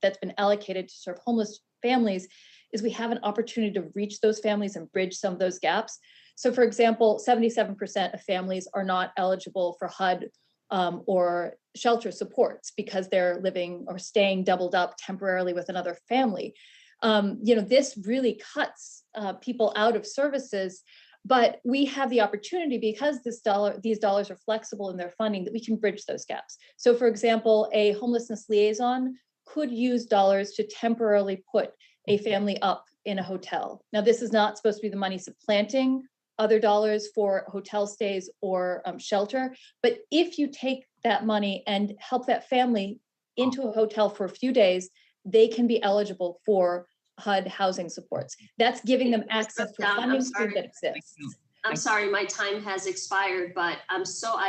that's been allocated to serve homeless families is we have an opportunity to reach those families and bridge some of those gaps. So for example, 77% of families are not eligible for HUD or shelter supports because they're living or staying doubled up temporarily with another family. You know, this really cuts people out of services, but we have the opportunity, because these dollars are flexible in their funding, that we can bridge those gaps. So for example, a homelessness liaison could use dollars to temporarily put a family up in a hotel. Now, this is not supposed to be the money supplanting other dollars for hotel stays or shelter, but if you take that money and help that family into a hotel for a few days, they can be eligible for HUD housing supports. That's giving them access to a funding stream that exists. I'm sorry, my time has expired, but I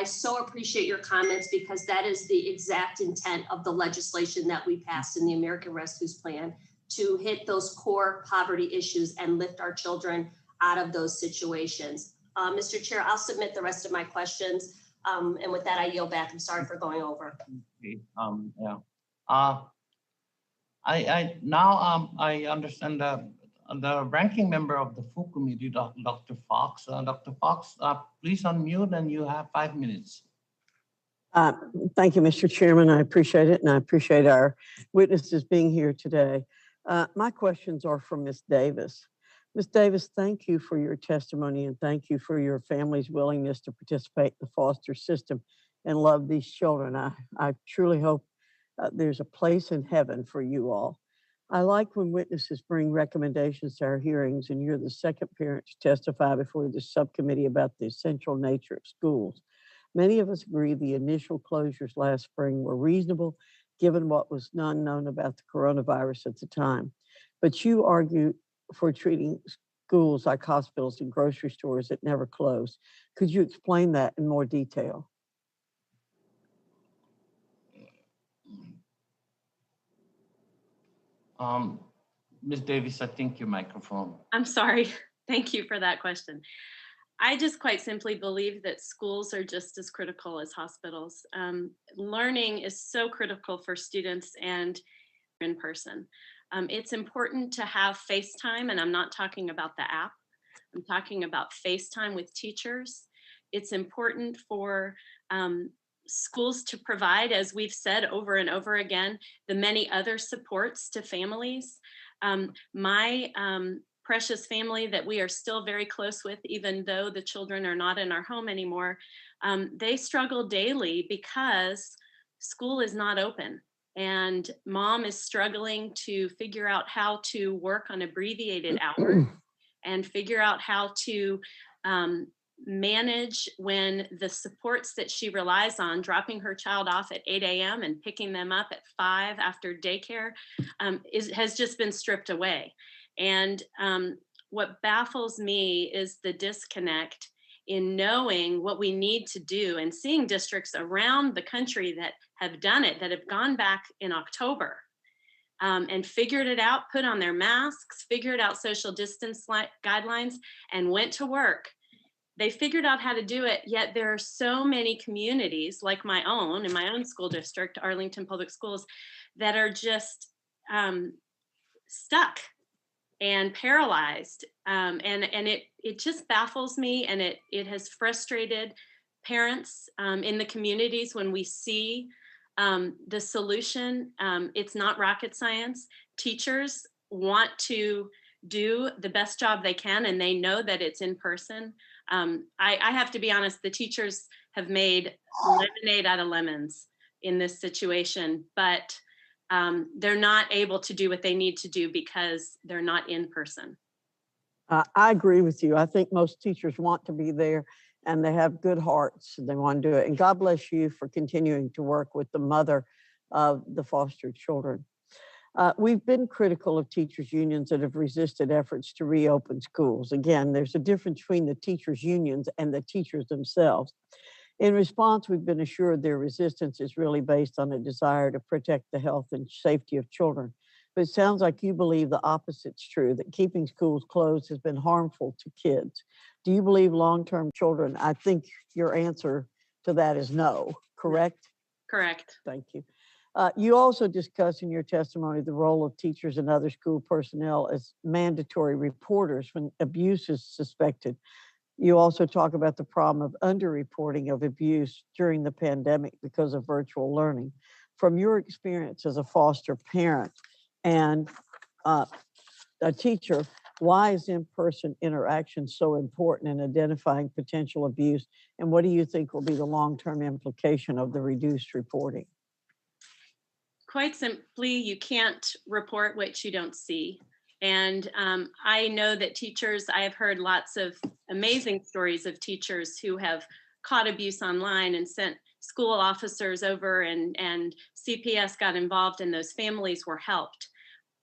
so appreciate your comments, because that is the exact intent of the legislation that we passed in the American Rescue's Plan, to hit those core poverty issues and lift our children out of those situations. Mr. Chair, I'll submit the rest of my questions. And with that, I yield back. I'm sorry for going over. Yeah. I understand the ranking member of the full committee, Dr. Fox. Dr. Fox, please unmute, and you have 5 minutes. Thank you, Mr. Chairman. I appreciate it, and I appreciate our witnesses being here today. My questions are for Ms. Davis. Ms. Davis, thank you for your testimony, and thank you for your family's willingness to participate in the foster system and love these children. I truly hope there's a place in heaven for you all. I like when witnesses bring recommendations to our hearings, and you're the second parent to testify before the subcommittee about the essential nature of schools. Many of us agree the initial closures last spring were reasonable, given what was unknown about the coronavirus at the time. But you argue for treating schools like hospitals and grocery stores that never close. Could you explain that in more detail? Ms. Davis, I think your microphone. I'm sorry. Thank you for that question. I just quite simply believe that schools are just as critical as hospitals. Learning is so critical for students and in person. It's important to have FaceTime, and I'm not talking about the app. I'm talking about FaceTime with teachers. It's important for schools to provide, as we've said over and over again, the many other supports to families. My precious family that we are still very close with, even though the children are not in our home anymore, they struggle daily because school is not open. And mom is struggling to figure out how to work on abbreviated hours and figure out how to manage when the supports that she relies on, dropping her child off at 8 a.m. and picking them up at 5 after daycare, has just been stripped away. And what baffles me is the disconnect in knowing what we need to do and seeing districts around the country that have done it, that have gone back in October and figured it out, put on their masks, figured out social distance guidelines, and went to work. They figured out how to do it, yet there are so many communities like my own, in my own school district, Arlington Public Schools, that are just stuck and paralyzed. And it just baffles me, and it has frustrated parents in the communities when we see the solution. It's not rocket science. Teachers want to do the best job they can, and they know that it's in person. I have to be honest, the teachers have made lemonade out of lemons in this situation, but they're not able to do what they need to do because they're not in person. I agree with you. I think most teachers want to be there, and they have good hearts, and they want to do it. And God bless you for continuing to work with the mother of the foster children. We've been critical of teachers' unions that have resisted efforts to reopen schools. Again, there's a difference between the teachers' unions and the teachers themselves. In response, we've been assured their resistance is really based on a desire to protect the health and safety of children. But it sounds like you believe the opposite's true, that keeping schools closed has been harmful to kids. Do you believe long-term children? I think your answer to that is no, correct? Correct. Thank you. You also discuss in your testimony the role of teachers and other school personnel as mandatory reporters when abuse is suspected. You also talk about the problem of underreporting of abuse during the pandemic because of virtual learning. From your experience as a foster parent and a teacher, why is in-person interaction so important in identifying potential abuse? And what do you think will be the long-term implication of the reduced reporting? Quite simply, you can't report what you don't see. And I know that teachers, I have heard lots of amazing stories of teachers who have caught abuse online and sent school officers over, and CPS got involved and those families were helped.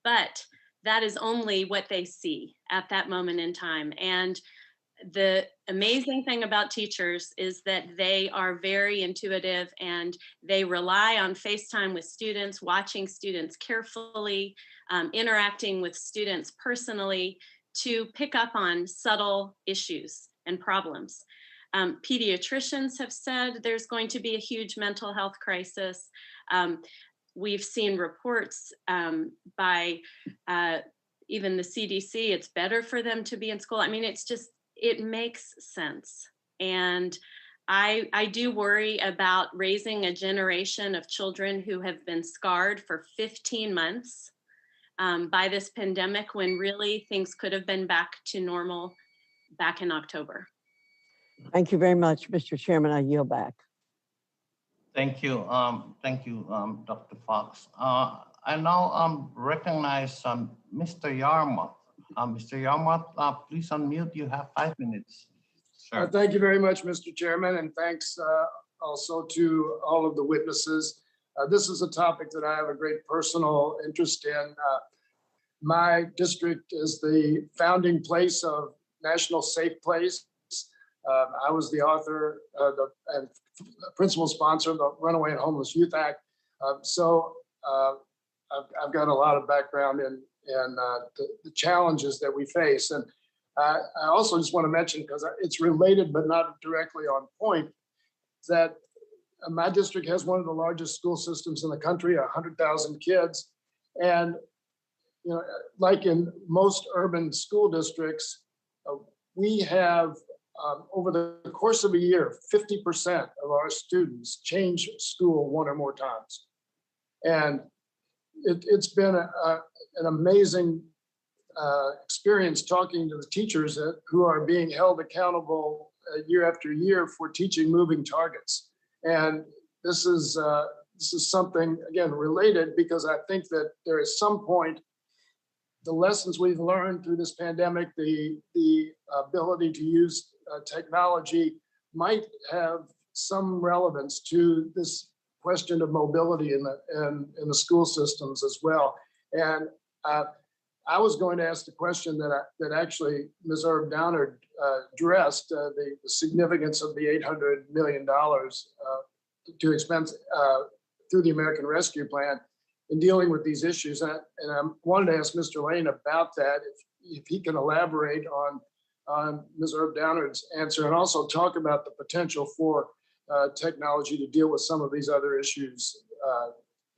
But that is only what they see at that moment in time. And the amazing thing about teachers is that they are very intuitive, and they rely on FaceTime with students, watching students carefully, interacting with students personally to pick up on subtle issues and problems. Pediatricians have said there's going to be a huge mental health crisis. We've seen reports by even the CDC, it's better for them to be in school. I mean, it's just, it makes sense. And I do worry about raising a generation of children who have been scarred for 15 months by this pandemic, when really things could have been back to normal back in October. Thank you very much, Mr. Chairman. I yield back. Thank you, Dr. Fox. I now recognize Mr. Yarmouth. Mr. Yarmouth, please unmute. You have 5 minutes, sir. Thank you very much, Mr. Chairman, and thanks also to all of the witnesses. This is a topic that I have a great personal interest in. My district is the founding place of National Safe Place. I was the author and principal sponsor of the Runaway and Homeless Youth Act. So I've got a lot of background in the challenges that we face. And I also just want to mention, because it's related but not directly on point, that my district has one of the largest school systems in the country, 100,000 kids. And you know, like in most urban school districts, we have over the course of a year, 50% of our students change school one or more times. And it's been an amazing experience talking to the teachers who are being held accountable year after year for teaching moving targets. And this is something, again, related, because I think that there is some point, the lessons we've learned through this pandemic, the ability to use technology might have some relevance to this question of mobility in the school systems as well. And I was going to ask the question that actually Ms. Erb-Downward addressed, the significance of the $800 million to expense through the American Rescue Plan in dealing with these issues. And I wanted to ask Mr. Lane about that, if he can elaborate on Ms. Erb-Downward's answer, and also talk about the potential for technology to deal with some of these other issues,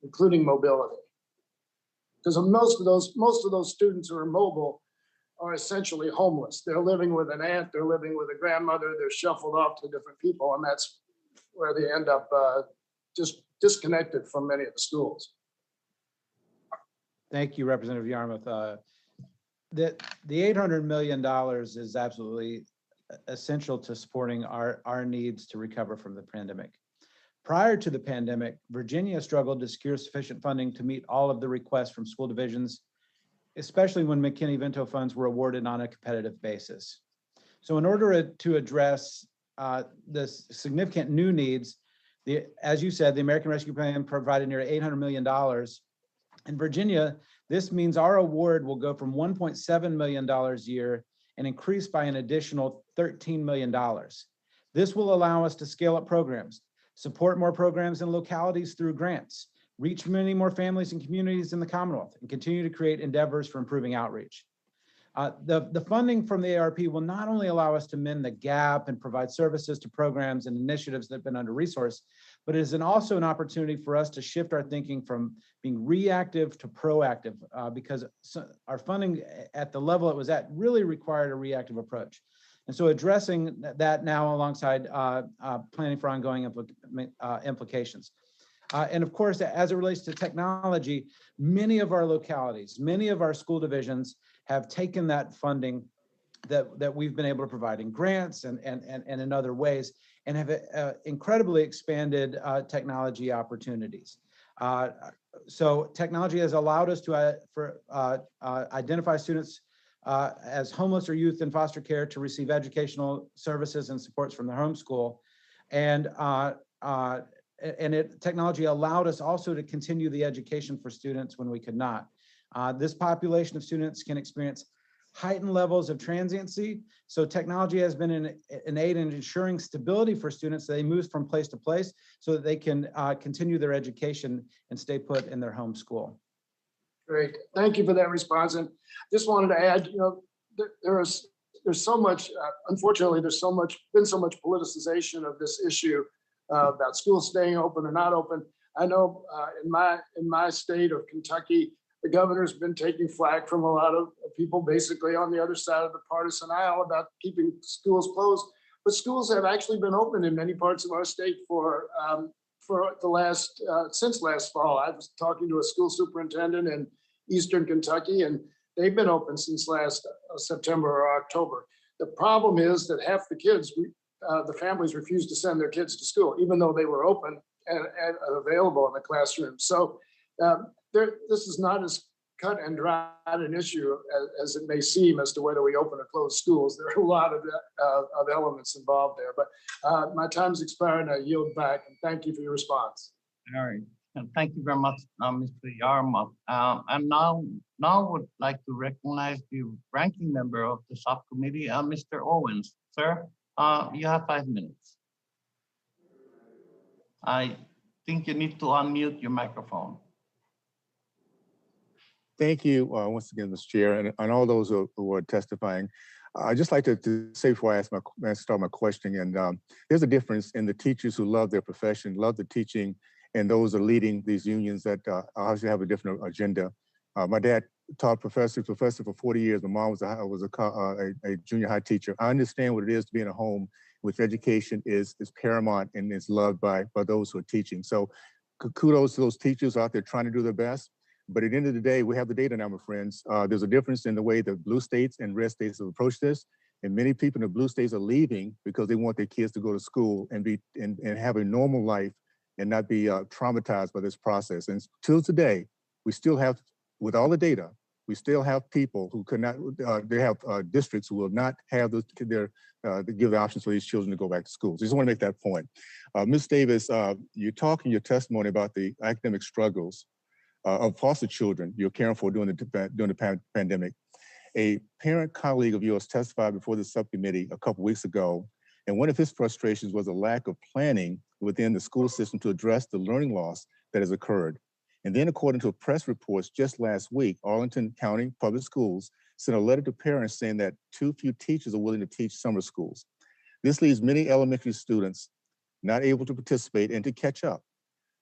including mobility. Because most of those students who are mobile are essentially homeless. They're living with an aunt, they're living with a grandmother, they're shuffled off to different people, and that's where they end up just disconnected from many of the schools. Thank you, Representative Yarmouth. The $800 million is absolutely essential to supporting our needs to recover from the pandemic. Prior to the pandemic, Virginia struggled to secure sufficient funding to meet all of the requests from school divisions, especially when McKinney-Vento funds were awarded on a competitive basis. So in order to address the significant new needs, as you said, the American Rescue Plan provided nearly $800 million. In Virginia, this means our award will go from $1.7 million a year and increase by an additional $13 million. This will allow us to scale up programs, support more programs in localities through grants, reach many more families and communities in the Commonwealth, and continue to create endeavors for improving outreach. The funding from the ARP will not only allow us to mend the gap and provide services to programs and initiatives that have been under-resourced, but it is also an opportunity for us to shift our thinking from being reactive to proactive, because our funding at the level it was at really required a reactive approach. And so addressing that now alongside planning for ongoing implications. And of course, as it relates to technology, many of our localities, many of our school divisions have taken that funding that we've been able to provide in grants and in other ways, and have incredibly expanded technology opportunities. So technology has allowed us to identify students as homeless or youth in foster care to receive educational services and supports from their home school. And technology allowed us also to continue the education for students when we could not. This population of students can experience heightened levels of transiency. So technology has been an aid in ensuring stability for students so they move from place to place so that they can continue their education and stay put in their home school. Great, thank you for that response. And just wanted to add, you know, there's so much, unfortunately, there's been so much politicization of this issue about schools staying open or not open. I know in my state of Kentucky, the governor's been taking flack from a lot of people basically on the other side of the partisan aisle about keeping schools closed. but schools have actually been open in many parts of our state for the last, since last fall. I was talking to a school superintendent in Eastern Kentucky, and they've been open since last September or October. The problem is that half the kids, the families refuse to send their kids to school, even though they were open and available in the classroom. So this is not as cut and dried an issue as it may seem as to whether we open or close schools. There are a lot of elements involved there, but my time's expired and I yield back, and thank you for your response. All right, and thank you very much, Mr. Yarmouth. And now would like to recognize the ranking member of the subcommittee, Mr. Owens. Sir, you have 5 minutes. I think you need to unmute your microphone. Thank you once again, Mr. Chair, and all those who are testifying. I'd just like to say before I start my questioning, and there's a difference in the teachers who love their profession, love the teaching, and those are leading these unions that obviously have a different agenda. My dad taught professor for 40 years. My mom was a junior high teacher. I understand what it is to be in a home which education is paramount and is loved by those who are teaching. So kudos to those teachers out there trying to do their best. But at the end of the day, we have the data now, my friends. There's a difference in the way the blue states and red states have approached this. And many people in the blue states are leaving because they want their kids to go to school and have a normal life and not be traumatized by this process. And till today, we still have, with all the data, we still have people who could not, they have districts who will not have give the options for these children to go back to school. So I just want to make that point. Ms. Davis, you talk in your testimony about the academic struggles of foster children you're caring for during the pandemic. A parent colleague of yours testified before the subcommittee a couple weeks ago, and one of his frustrations was a lack of planning within the school system to address the learning loss that has occurred. And then according to press reports just last week, Arlington County Public Schools sent a letter to parents saying that too few teachers are willing to teach summer schools. This leaves many elementary students not able to participate and to catch up.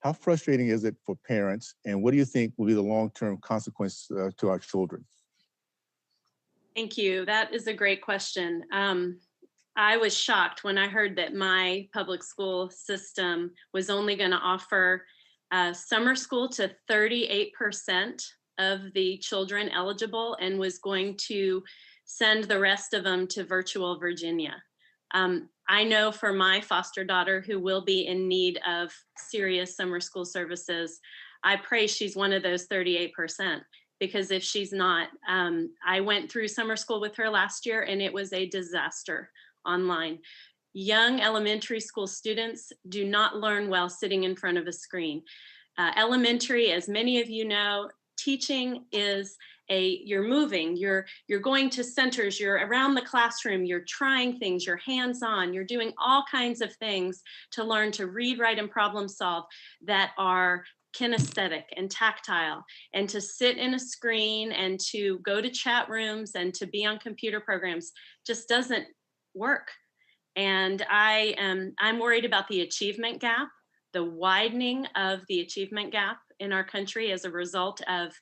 How frustrating is it for parents, and what do you think will be the long-term consequence to our children? Thank you. That is a great question. I was shocked when I heard that my public school system was only going to offer summer school to 38% of the children eligible and was going to send the rest of them to virtual Virginia. I know for my foster daughter who will be in need of serious summer school services, I pray she's one of those 38%, because if she's not, I went through summer school with her last year and it was a disaster online. Young elementary school students do not learn well sitting in front of a screen. Elementary, as many of you know, teaching is you're moving, you're going to centers, you're around the classroom, you're trying things, you're hands-on, you're doing all kinds of things to learn to read, write, and problem solve that are kinesthetic and tactile, and to sit in a screen and to go to chat rooms and to be on computer programs just doesn't work. And I'm worried about the achievement gap, the widening of the achievement gap in our country as a result of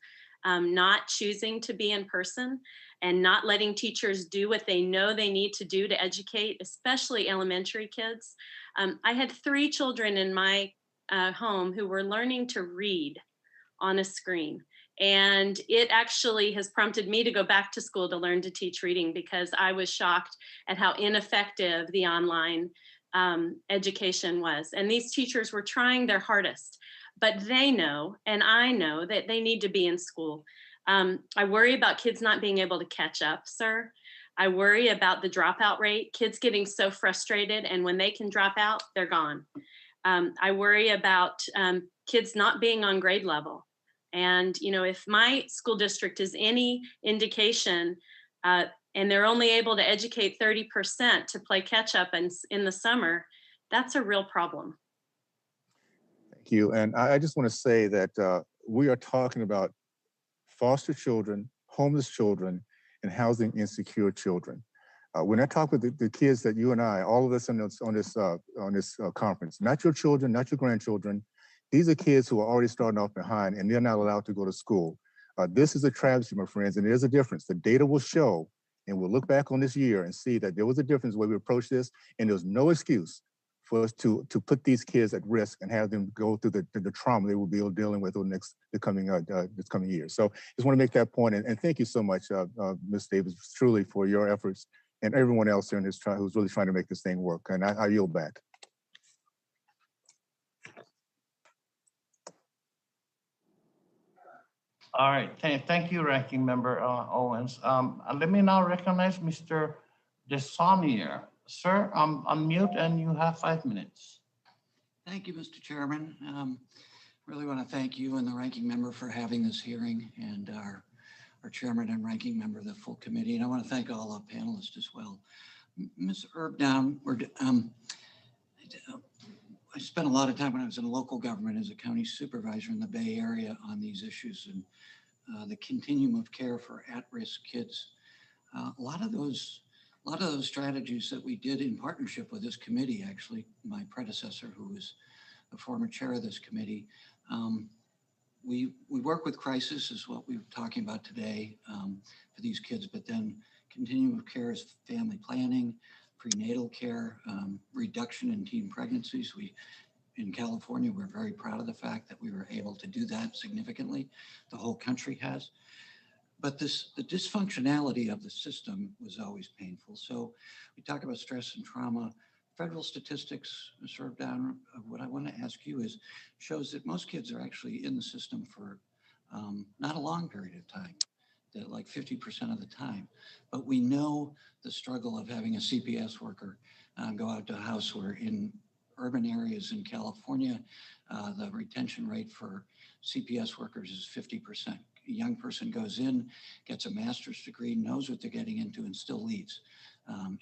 not choosing to be in person and not letting teachers do what they know they need to do to educate, especially elementary kids. I had 3 children in my home who were learning to read on a screen. And it actually has prompted me to go back to school to learn to teach reading, because I was shocked at how ineffective the online education was. And these teachers were trying their hardest, but they know, and I know, that they need to be in school. I worry about kids not being able to catch up, sir. I worry about the dropout rate, kids getting so frustrated, and when they can drop out, they're gone. I worry about kids not being on grade level. And, you know, if my school district is any indication, and they're only able to educate 30% to play catch up in the summer, that's a real problem. Thank you. And I just want to say that we are talking about foster children, homeless children, and housing insecure children. When I talk with the kids that you and I, all of us on this conference, not your children, not your grandchildren, these are kids who are already starting off behind and they're not allowed to go to school. This is a travesty, my friends, and there's a difference. The data will show And we'll look back on this year and see that there was a difference the way we approached this, and there's no excuse for us to put these kids at risk and have them go through the trauma they will be dealing with over this coming year. So just want to make that point, and thank you so much, Ms. Davis, truly for your efforts and everyone else here in this trial who's really trying to make this thing work. And I yield back. All right, thank you, Ranking Member Owens. Let me now recognize Mr. Desaunier. Sir, unmute and you have 5 minutes. Thank you, Mr. Chairman. Really want to thank you and the ranking member for having this hearing, and our chairman and ranking member of the full committee. And I want to thank all our panelists as well. Ms. Erb-Downward, I spent a lot of time when I was in local government as a county supervisor in the Bay Area on these issues and the continuum of care for at-risk kids. A lot of those strategies that we did in partnership with this committee, actually, my predecessor, who was the former chair of this committee, we work with crisis is what we were talking about today for these kids, but then continuum of care is family planning, prenatal care, reduction in teen pregnancies. In California, we're very proud of the fact that we were able to do that significantly. The whole country has. But the dysfunctionality of the system was always painful. So we talk about stress and trauma. Federal statistics, Ms. Erb-Downward, what I want to ask you is, shows that most kids are actually in the system for not a long period of time, that like 50% of the time. But we know the struggle of having a CPS worker go out to a house where in urban areas in California, the retention rate for CPS workers is 50%. A young person goes in, gets a master's degree, knows what they're getting into, and still leaves. And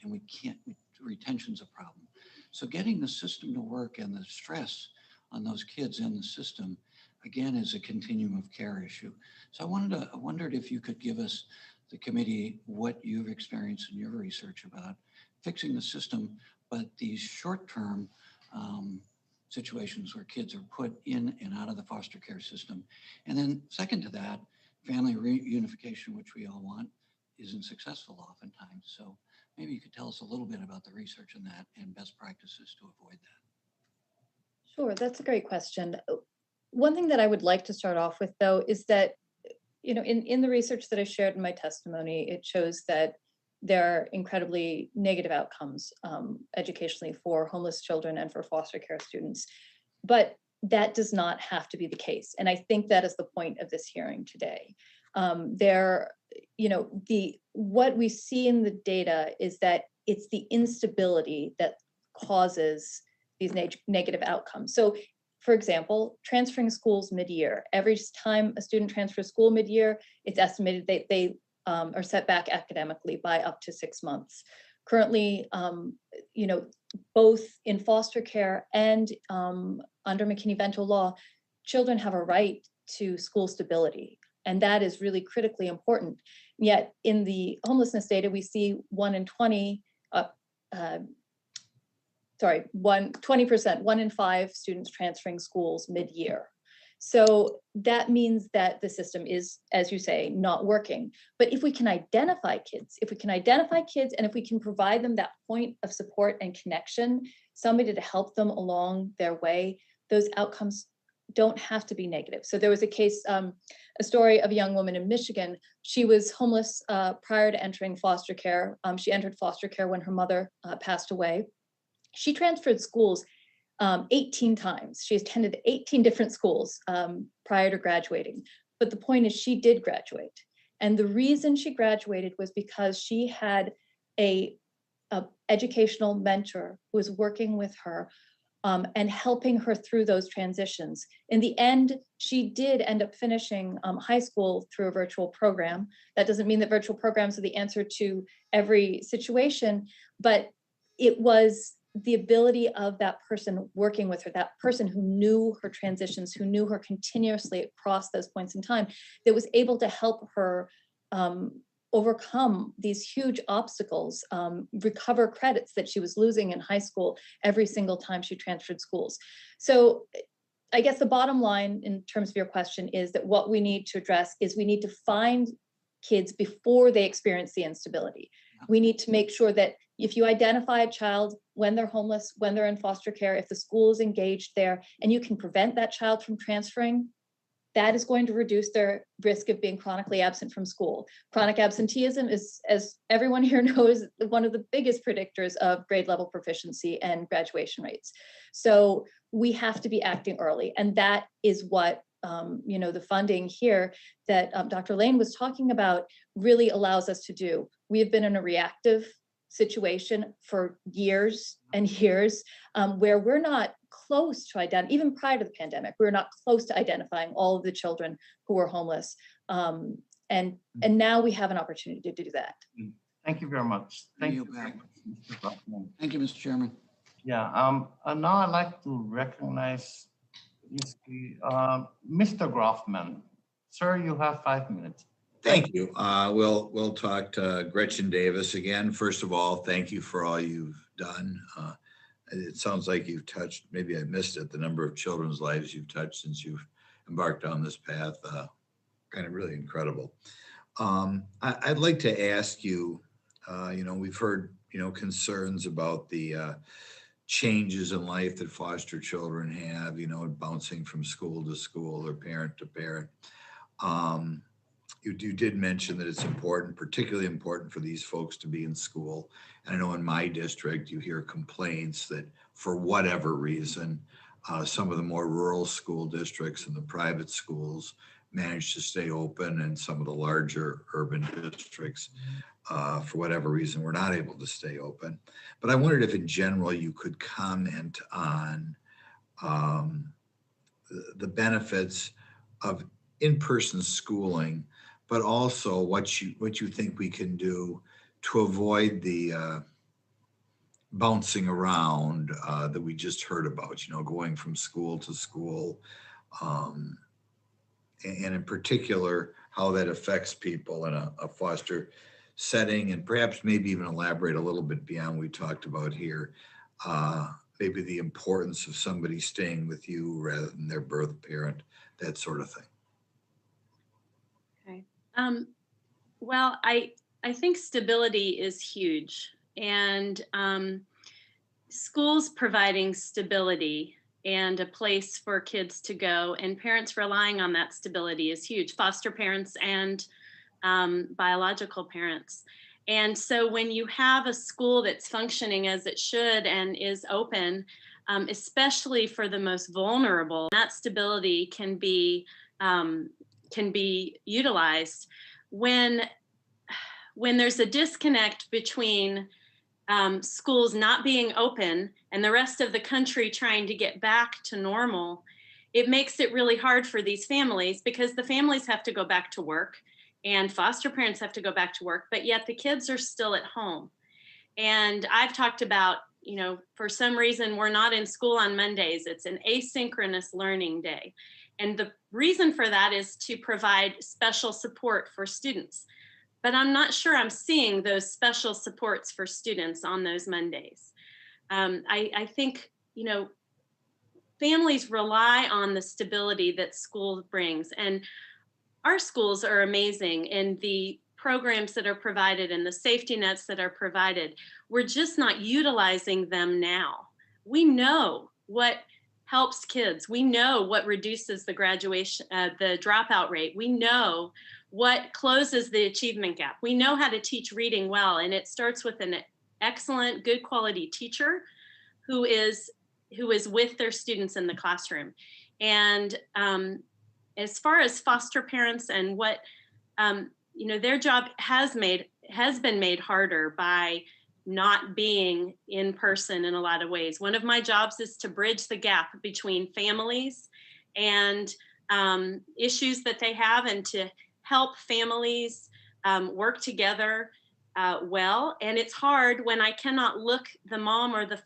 retention's a problem. So getting the system to work and the stress on those kids in the system, again, is a continuum of care issue. So I wondered if you could give us, the committee, what you've experienced in your research about fixing the system, but these short-term situations where kids are put in and out of the foster care system. And then second to that, family reunification, which we all want, isn't successful oftentimes. So maybe you could tell us a little bit about the research on that and best practices to avoid that. Sure, that's a great question. One thing that I would like to start off with, though, is that, in the research that I shared in my testimony, it shows that there are incredibly negative outcomes educationally for homeless children and for foster care students. But that does not have to be the case. And I think that is the point of this hearing today. What we see in the data is that it's the instability that causes these negative outcomes. So, for example, transferring schools mid-year. Every time a student transfers school mid-year, it's estimated that they are set back academically by up to 6 months. Currently, both in foster care and under McKinney-Vento law, children have a right to school stability, and that is really critically important. Yet in the homelessness data, we see 20%, 1 in 5 students transferring schools mid-year. So that means that the system is, as you say, not working. But if we can identify kids, and if we can provide them that point of support and connection, somebody to help them along their way, those outcomes don't have to be negative. So there was a case, a story of a young woman in Michigan. She was homeless prior to entering foster care. She entered foster care when her mother passed away. She transferred schools 18 times. She attended 18 different schools prior to graduating. But the point is, she did graduate. And the reason she graduated was because she had a educational mentor who was working with her and helping her through those transitions. In the end, she did end up finishing high school through a virtual program. That doesn't mean that virtual programs are the answer to every situation, but it was the ability of that person working with her, that person who knew her transitions, who knew her continuously across those points in time, that was able to help her overcome these huge obstacles, recover credits that she was losing in high school every single time she transferred schools. So I guess the bottom line in terms of your question is that what we need to address is we need to find kids before they experience the instability. We need to make sure that if you identify a child when they're homeless, when they're in foster care, if the school is engaged there, and you can prevent that child from transferring, that is going to reduce their risk of being chronically absent from school. Chronic absenteeism is, as everyone here knows, one of the biggest predictors of grade level proficiency and graduation rates. So we have to be acting early. And that is what, the funding here that Dr. Lane was talking about really allows us to do. We have been in a reactive situation for years and years where we're not close to even prior to the pandemic, we're not close to identifying all of the children who are homeless. And now we have an opportunity to do that. Thank you very much. Thank you. Thank you, Mr. Chairman. Yeah, and now I'd like to recognize Mr. Groffman. Sir, you have 5 minutes. Thank you. We'll talk to Gretchen Davis again. First of all, thank you for all you've done. It sounds like you've touched, maybe I missed it, the number of children's lives you've touched since you've embarked on this path. Kind of really incredible. I'd like to ask you, we've heard, concerns about the changes in life that foster children have, bouncing from school to school or parent to parent. You did mention that it's important, particularly important for these folks to be in school. And I know in my district, you hear complaints that for whatever reason, some of the more rural school districts and the private schools manage to stay open, and some of the larger urban districts, for whatever reason, were not able to stay open. But I wondered if in general you could comment on the benefits of in-person schooling, but also what you think we can do to avoid the bouncing around that we just heard about, going from school to school, and in particular, how that affects people in a foster setting, and perhaps maybe even elaborate a little bit beyond what we talked about here, maybe the importance of somebody staying with you rather than their birth parent, that sort of thing. Okay. Well, I think stability is huge, and schools providing stability and a place for kids to go, and parents relying on that stability is huge, foster parents and biological parents. And so when you have a school that's functioning as it should and is open, especially for the most vulnerable, that stability can be utilized. When there's a disconnect between schools not being open and the rest of the country trying to get back to normal, it makes it really hard for these families, because the families have to go back to work and foster parents have to go back to work, but yet the kids are still at home. And I've talked about, for some reason, we're not in school on Mondays. It's an asynchronous learning day. And the reason for that is to provide special support for students. But I'm not sure I'm seeing those special supports for students on those Mondays. I think, families rely on the stability that school brings. And our schools are amazing in the programs that are provided and the safety nets that are provided. We're just not utilizing them now. We know what helps kids. We know what reduces the the dropout rate. We know what closes the achievement gap. We know how to teach reading well, and it starts with an excellent, good quality teacher who is with their students in the classroom. And as far as foster parents and what, their job has been made harder by not being in person in a lot of ways. One of my jobs is to bridge the gap between families and issues that they have, and to help families work together well. And it's hard when I cannot look the mom or the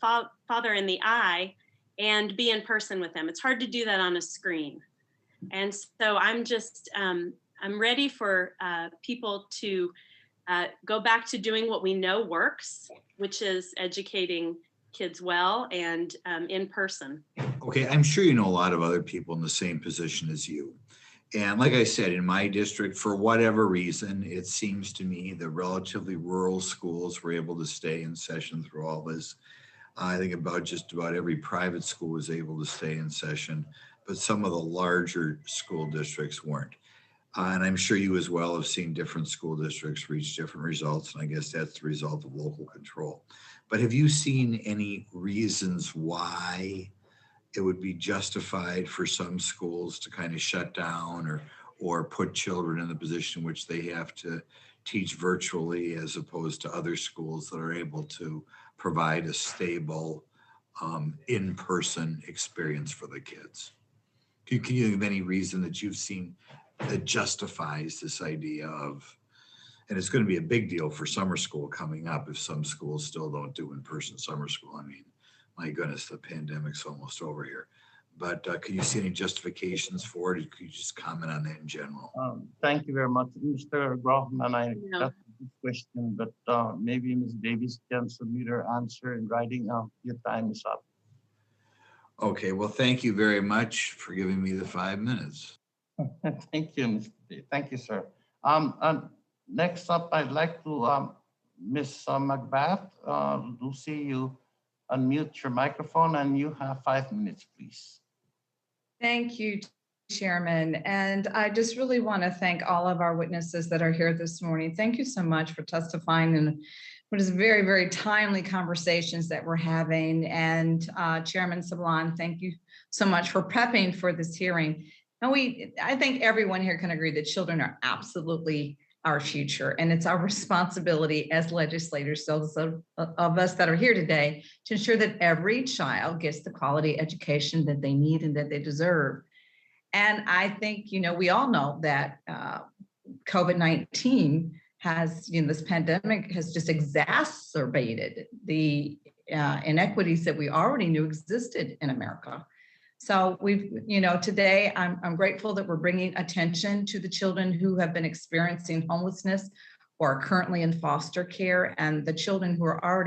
father in the eye and be in person with them. It's hard to do that on a screen. And so I'm just, I'm ready for people to go back to doing what we know works, which is educating kids well and in person. Okay, I'm sure you know a lot of other people in the same position as you. And like I said, in my district, for whatever reason, it seems to me the relatively rural schools were able to stay in session through all this. I think just about every private school was able to stay in session, but some of the larger school districts weren't. And I'm sure you as well have seen different school districts reach different results, and I guess that's the result of local control. But have you seen any reasons why it would be justified for some schools to kind of shut down or put children in the position in which they have to teach virtually, as opposed to other schools that are able to provide a stable in-person experience for the kids? Can you give any reason that you've seen that justifies this idea of, and it's going to be a big deal for summer school coming up if some schools still don't do in-person summer school. I mean, my goodness, the pandemic's almost over here. But can you see any justifications for it? Could you just comment on that in general? Thank you very much, Mr. Groffman. I No. got a good question, but maybe Ms. Davis can submit her answer in writing. Your time is up. Okay, well, thank you very much for giving me the 5 minutes. Thank you, Mr. Day. Thank you, sir. Next up, I'd like to Ms. McBath. Lucy, you unmute your microphone and you have 5 minutes, please. Thank you, Chairman. And I just really want to thank all of our witnesses that are here this morning. Thank you so much for testifying in what is very, very timely conversations that we're having. And Chairman Sablan, thank you so much for prepping for this hearing. And I think everyone here can agree that children are absolutely our future, and it's our responsibility as legislators, those of us that are here today, to ensure that every child gets the quality education that they need and that they deserve. And I think, we all know that COVID-19 has, this pandemic has just exacerbated the inequities that we already knew existed in America. So today I'm grateful that we're bringing attention to the children who have been experiencing homelessness or are currently in foster care, and the children who are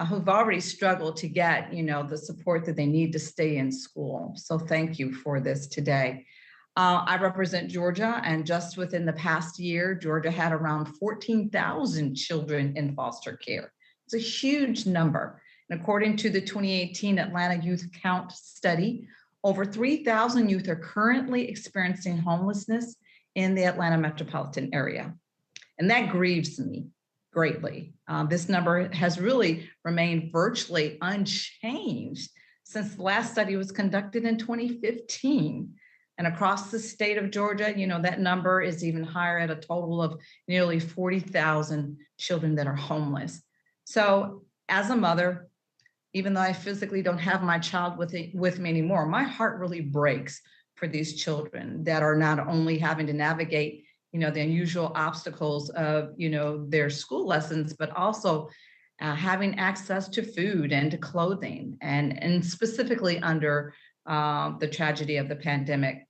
who've already struggled to get, the support that they need to stay in school. So thank you for this today. I represent Georgia, and just within the past year, Georgia had around 14,000 children in foster care. It's a huge number. And according to the 2018 Atlanta Youth Count study, over 3,000 youth are currently experiencing homelessness in the Atlanta metropolitan area. And that grieves me greatly. This number has really remained virtually unchanged since the last study was conducted in 2015. And across the state of Georgia, that number is even higher at a total of nearly 40,000 children that are homeless. So as a mother, even though I physically don't have my child with me anymore, my heart really breaks for these children that are not only having to navigate, the unusual obstacles of, their school lessons, but also having access to food and to clothing, and specifically under the tragedy of the pandemic.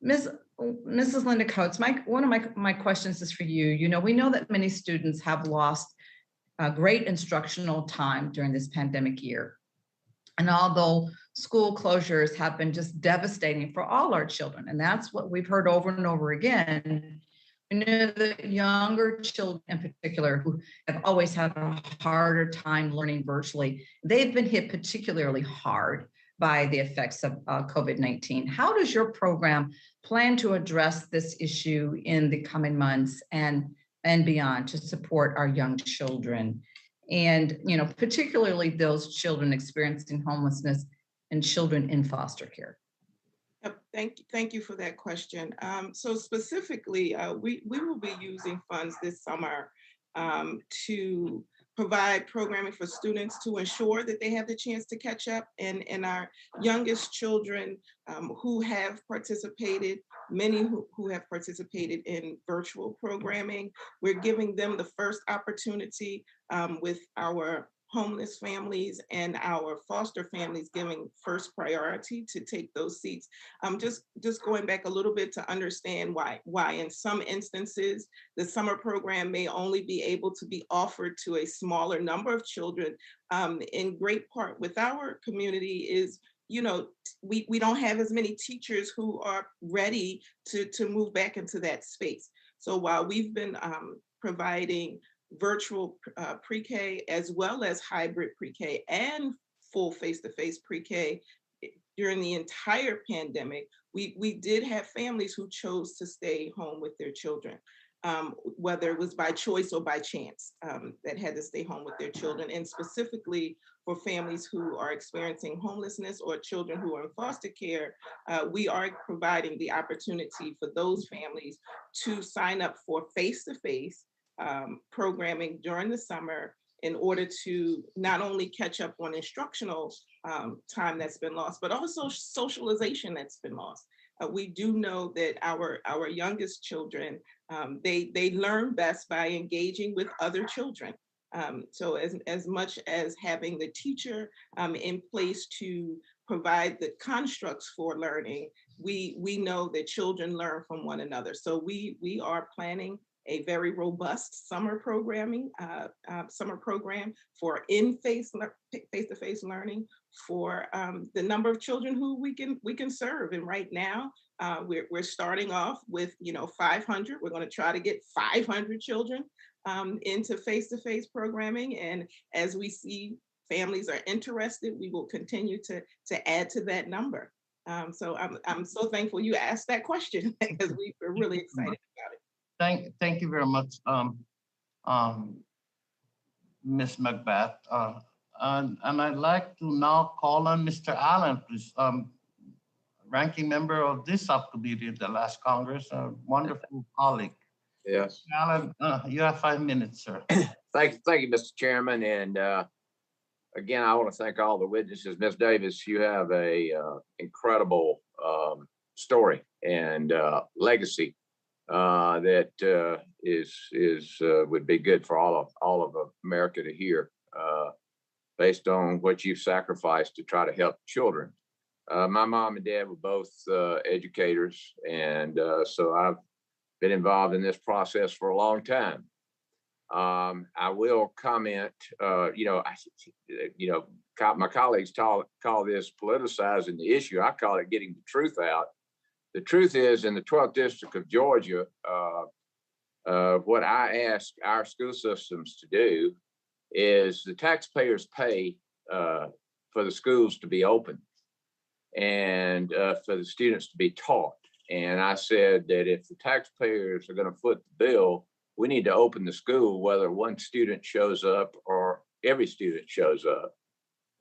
Mrs. Linderkotz, one of my questions is for you. We know that many students have lost great instructional time during this pandemic year. And although school closures have been just devastating for all our children, and that's what we've heard over and over again, the younger children in particular who have always had a harder time learning virtually, they've been hit particularly hard by the effects of COVID-19. How does your program plan to address this issue in the coming months and beyond to support our young children, and particularly those children experiencing homelessness and children in foster care? Thank you for that question. So specifically, we will be using funds this summer to provide programming for students to ensure that they have the chance to catch up. And our youngest children who have participated, many who have participated in virtual programming, we're giving them the first opportunity with our homeless families and our foster families giving first priority to take those seats. Just going back a little bit to understand why in some instances the summer program may only be able to be offered to a smaller number of children, in great part with our community is we don't have as many teachers who are ready to move back into that space. So while we've been providing virtual pre-K as well as hybrid pre-K and full face-to-face pre-K during the entire pandemic, we did have families who chose to stay home with their children, whether it was by choice or by chance, that had to stay home with their children. And specifically for families who are experiencing homelessness or children who are in foster care, we are providing the opportunity for those families to sign up for face-to-face programming during the summer in order to not only catch up on instructional time that's been lost, but also socialization that's been lost. We do know that our youngest children, they learn best by engaging with other children. So as much as having the teacher in place to provide the constructs for learning, we know that children learn from one another. So we are planning a very robust summer program for face-to-face learning for the number of children who we can serve. And right now, we're starting off with 500. We're going to try to get 500 children into face-to-face programming. And as we see families are interested, we will continue to add to that number. So I'm so thankful you asked that question because we're really excited about it. Thank you very much, Ms. Macbeth. And I'd like to now call on Mr. Allen, please. Ranking member of this subcommittee at the last Congress, a wonderful colleague. Yes. Allen, you have 5 minutes, sir. Thank you, Mr. Chairman. And again, I want to thank all the witnesses. Ms. Davis, you have a incredible story and legacy that would be good for all of America to hear, based on what you've sacrificed to try to help children. My mom and dad were both educators, and so I've been involved in this process for a long time. I will comment. My colleagues call this politicizing the issue. I call it getting the truth out. The truth is, in the 12th District of Georgia, what I ask our school systems to do is the taxpayers pay for the schools to be open and for the students to be taught. And I said that if the taxpayers are going to foot the bill, we need to open the school, whether one student shows up or every student shows up.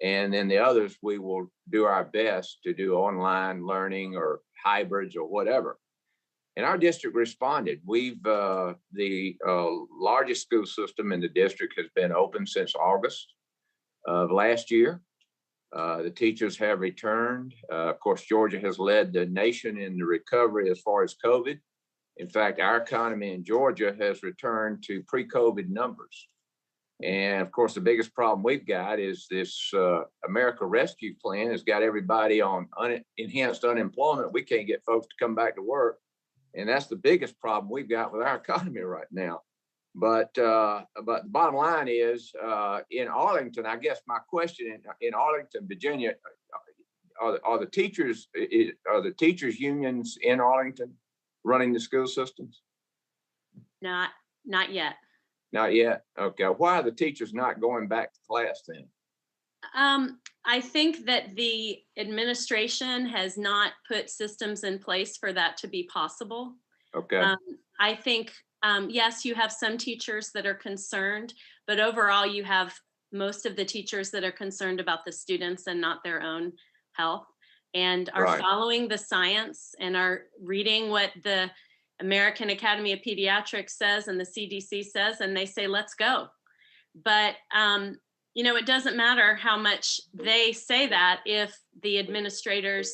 And then the others, we will do our best to do online learning or hybrids or whatever. And our district responded. The largest school system in the district has been open since August of last year. The teachers have returned. Of course, Georgia has led the nation in the recovery as far as COVID. In fact, our economy in Georgia has returned to pre-COVID numbers. And of course, the biggest problem we've got is this America Rescue Plan has got everybody on enhanced unemployment. We can't get folks to come back to work. And that's the biggest problem we've got with our economy right now. But the bottom line is, in Arlington, I guess my question in Arlington, Virginia, are the teachers unions in Arlington running the school systems? Not yet. Not yet. Okay. Why are the teachers not going back to class then? I think that the administration has not put systems in place for that to be possible. Okay. I think, yes, you have some teachers that are concerned, but overall you have most of the teachers that are concerned about the students and not their own health, and are following the science and are reading what the American Academy of Pediatrics says and the CDC says, and they say, let's go. But, it doesn't matter how much they say that if the administrators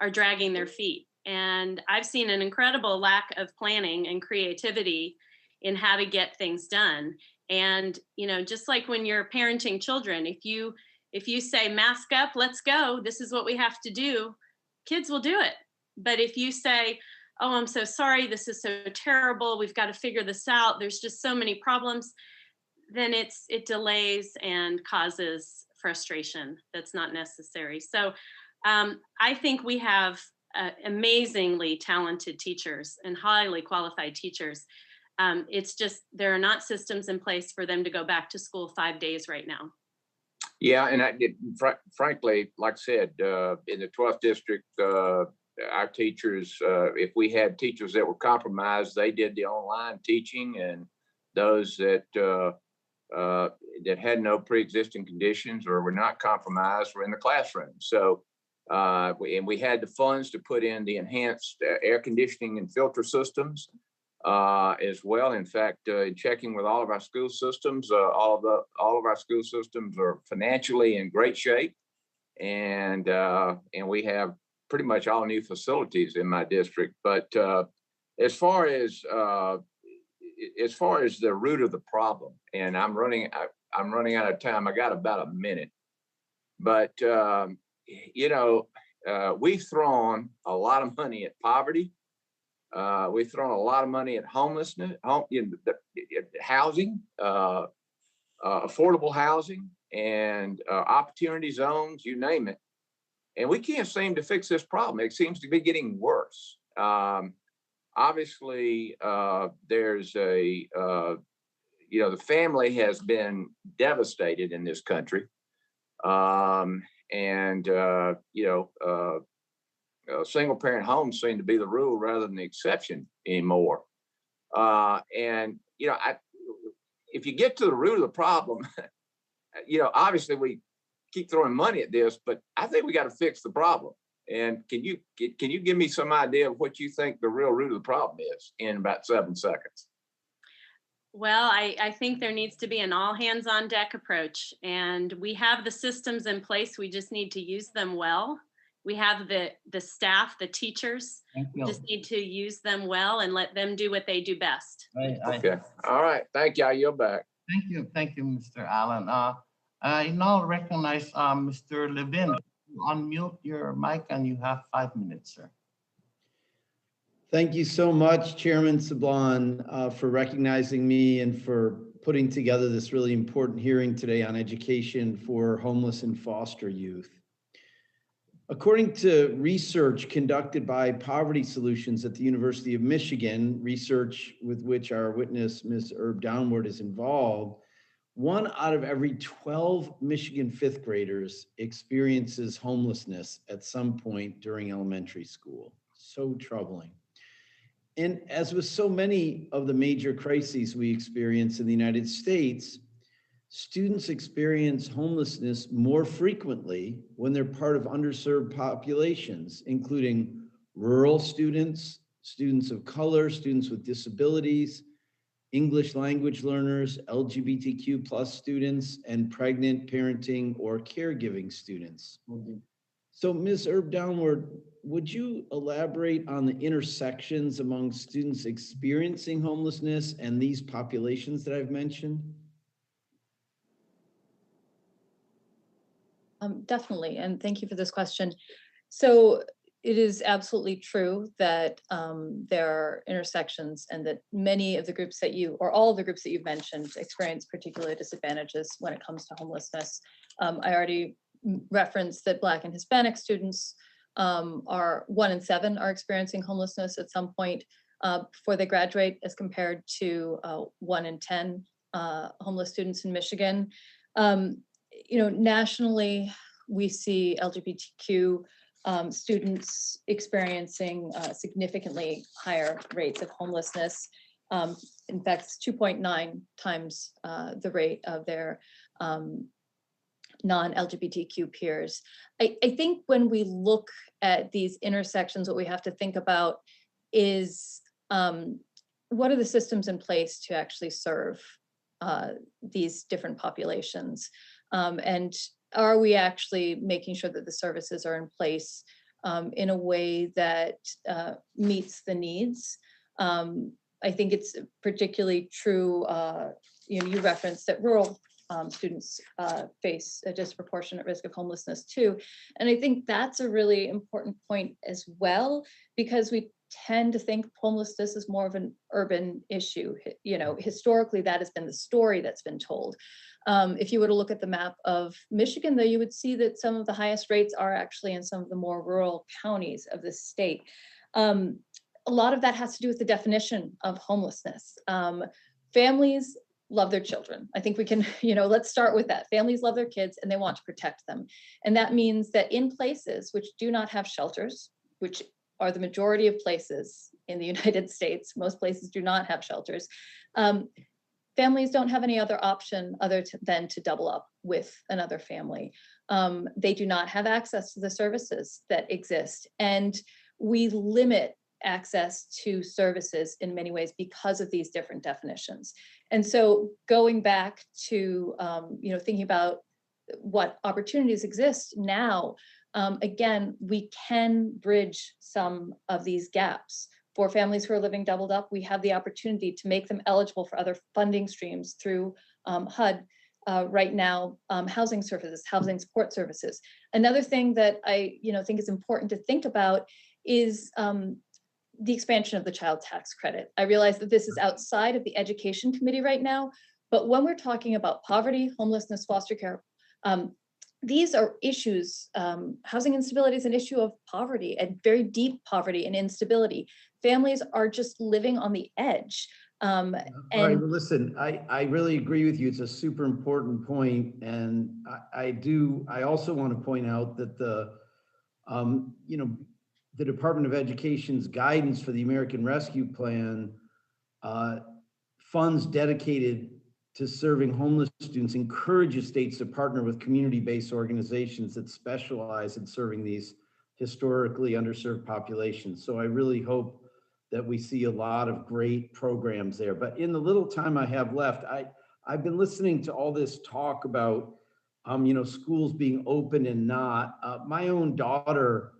are dragging their feet. And I've seen an incredible lack of planning and creativity in how to get things done. And, just like when you're parenting children, if you say mask up, let's go, this is what we have to do, kids will do it. But if you say, oh, I'm so sorry, this is so terrible, we've got to figure this out, there's just so many problems, then it delays and causes frustration that's not necessary. So I think we have amazingly talented teachers and highly qualified teachers. It's just, there are not systems in place for them to go back to school 5 days right now. Yeah, and frankly, like I said, in the 12th district, our teachers, if we had teachers that were compromised, they did the online teaching, and those that that had no pre-existing conditions or were not compromised were in the classroom. So, and we had the funds to put in the enhanced air conditioning and filter systems as well. In fact, in checking with all of our school systems, all of our school systems are financially in great shape, and we have pretty much all new facilities in my district. But as far as the root of the problem, and I'm running out of time. I got about a minute, but we've thrown a lot of money at poverty. We've thrown a lot of money at homelessness, housing, affordable housing, and opportunity zones, you name it. And we can't seem to fix this problem. It seems to be getting worse. Obviously, there's the family has been devastated in this country. Single parent homes seem to be the rule rather than the exception anymore. If you get to the root of the problem, obviously we keep throwing money at this, but I think we got to fix the problem. And can you give me some idea of what you think the real root of the problem is in about 7 seconds? Well, I think there needs to be an all hands on deck approach, and we have the systems in place. We just need to use them well. We have the staff, the teachers. We just need to use them well and let them do what they do best. Okay. All right. Thank you. I yield back. Thank you, Mr. Allen. I now recognize Mr. Levin. Unmute your mic and you have 5 minutes, sir. Thank you so much, Chairman Sablon, for recognizing me and for putting together this really important hearing today on education for homeless and foster youth. According to research conducted by Poverty Solutions at the University of Michigan, research with which our witness, Ms. Erb-Downward, is involved, 1 out of every 12 Michigan 5th graders experiences homelessness at some point during elementary school. So troubling. And as with so many of the major crises we experience in the United States, students experience homelessness more frequently when they're part of underserved populations, including rural students, students of color, students with disabilities, English language learners, LGBTQ+ students, and pregnant, parenting, or caregiving students. So Ms. Erb-Downward, would you elaborate on the intersections among students experiencing homelessness and these populations that I've mentioned? Definitely, and thank you for this question. So it is absolutely true that there are intersections and that many of the groups that or all of the groups that you've mentioned experience particular disadvantages when it comes to homelessness. I already referenced that Black and Hispanic students are 1 in 7 are experiencing homelessness at some point before they graduate, as compared to 1 in 10 homeless students in Michigan. Nationally, we see LGBTQ students experiencing significantly higher rates of homelessness. In fact, it's 2.9 times the rate of their non-LGBTQ peers. I think when we look at these intersections, what we have to think about is what are the systems in place to actually serve these different populations? And are we actually making sure that the services are in place in a way that meets the needs? I think it's particularly true, you referenced that rural students face a disproportionate risk of homelessness too. And I think that's a really important point as well, because we tend to think homelessness is more of an urban issue. You know, historically, that has been the story that's been told. If you were to look at the map of Michigan, though, you would see that some of the highest rates are actually in some of the more rural counties of this state. A lot of that has to do with the definition of homelessness. Families love their children. I think we can, you know, let's start with that. Families love their kids and they want to protect them. And that means that in places which do not have shelters, which are the majority of places in the United States, most places do not have shelters, families don't have any other option than to double up with another family. They do not have access to the services that exist. And we limit access to services in many ways because of these different definitions. And so going back to, you know, thinking about what opportunities exist now, again, we can bridge some of these gaps. For families who are living doubled up, we have the opportunity to make them eligible for other funding streams through HUD. Right now, housing services, housing support services. Another thing that I, you know, think is important to think about is the expansion of the child tax credit. I realize that this is outside of the Education Committee right now, but when we're talking about poverty, homelessness, foster care, these are issues. Housing instability is an issue of poverty, and very deep poverty and instability. Families are just living on the edge. All right, well, listen, I really agree with you. It's a super important point. And I also want to point out that you know, the Department of Education's guidance for the American Rescue Plan funds dedicated to serving homeless students encourages states to partner with community-based organizations that specialize in serving these historically underserved populations. So I really hope that we see a lot of great programs there. But in the little time I have left, I've been listening to all this talk about you know, schools being open and not. My own daughter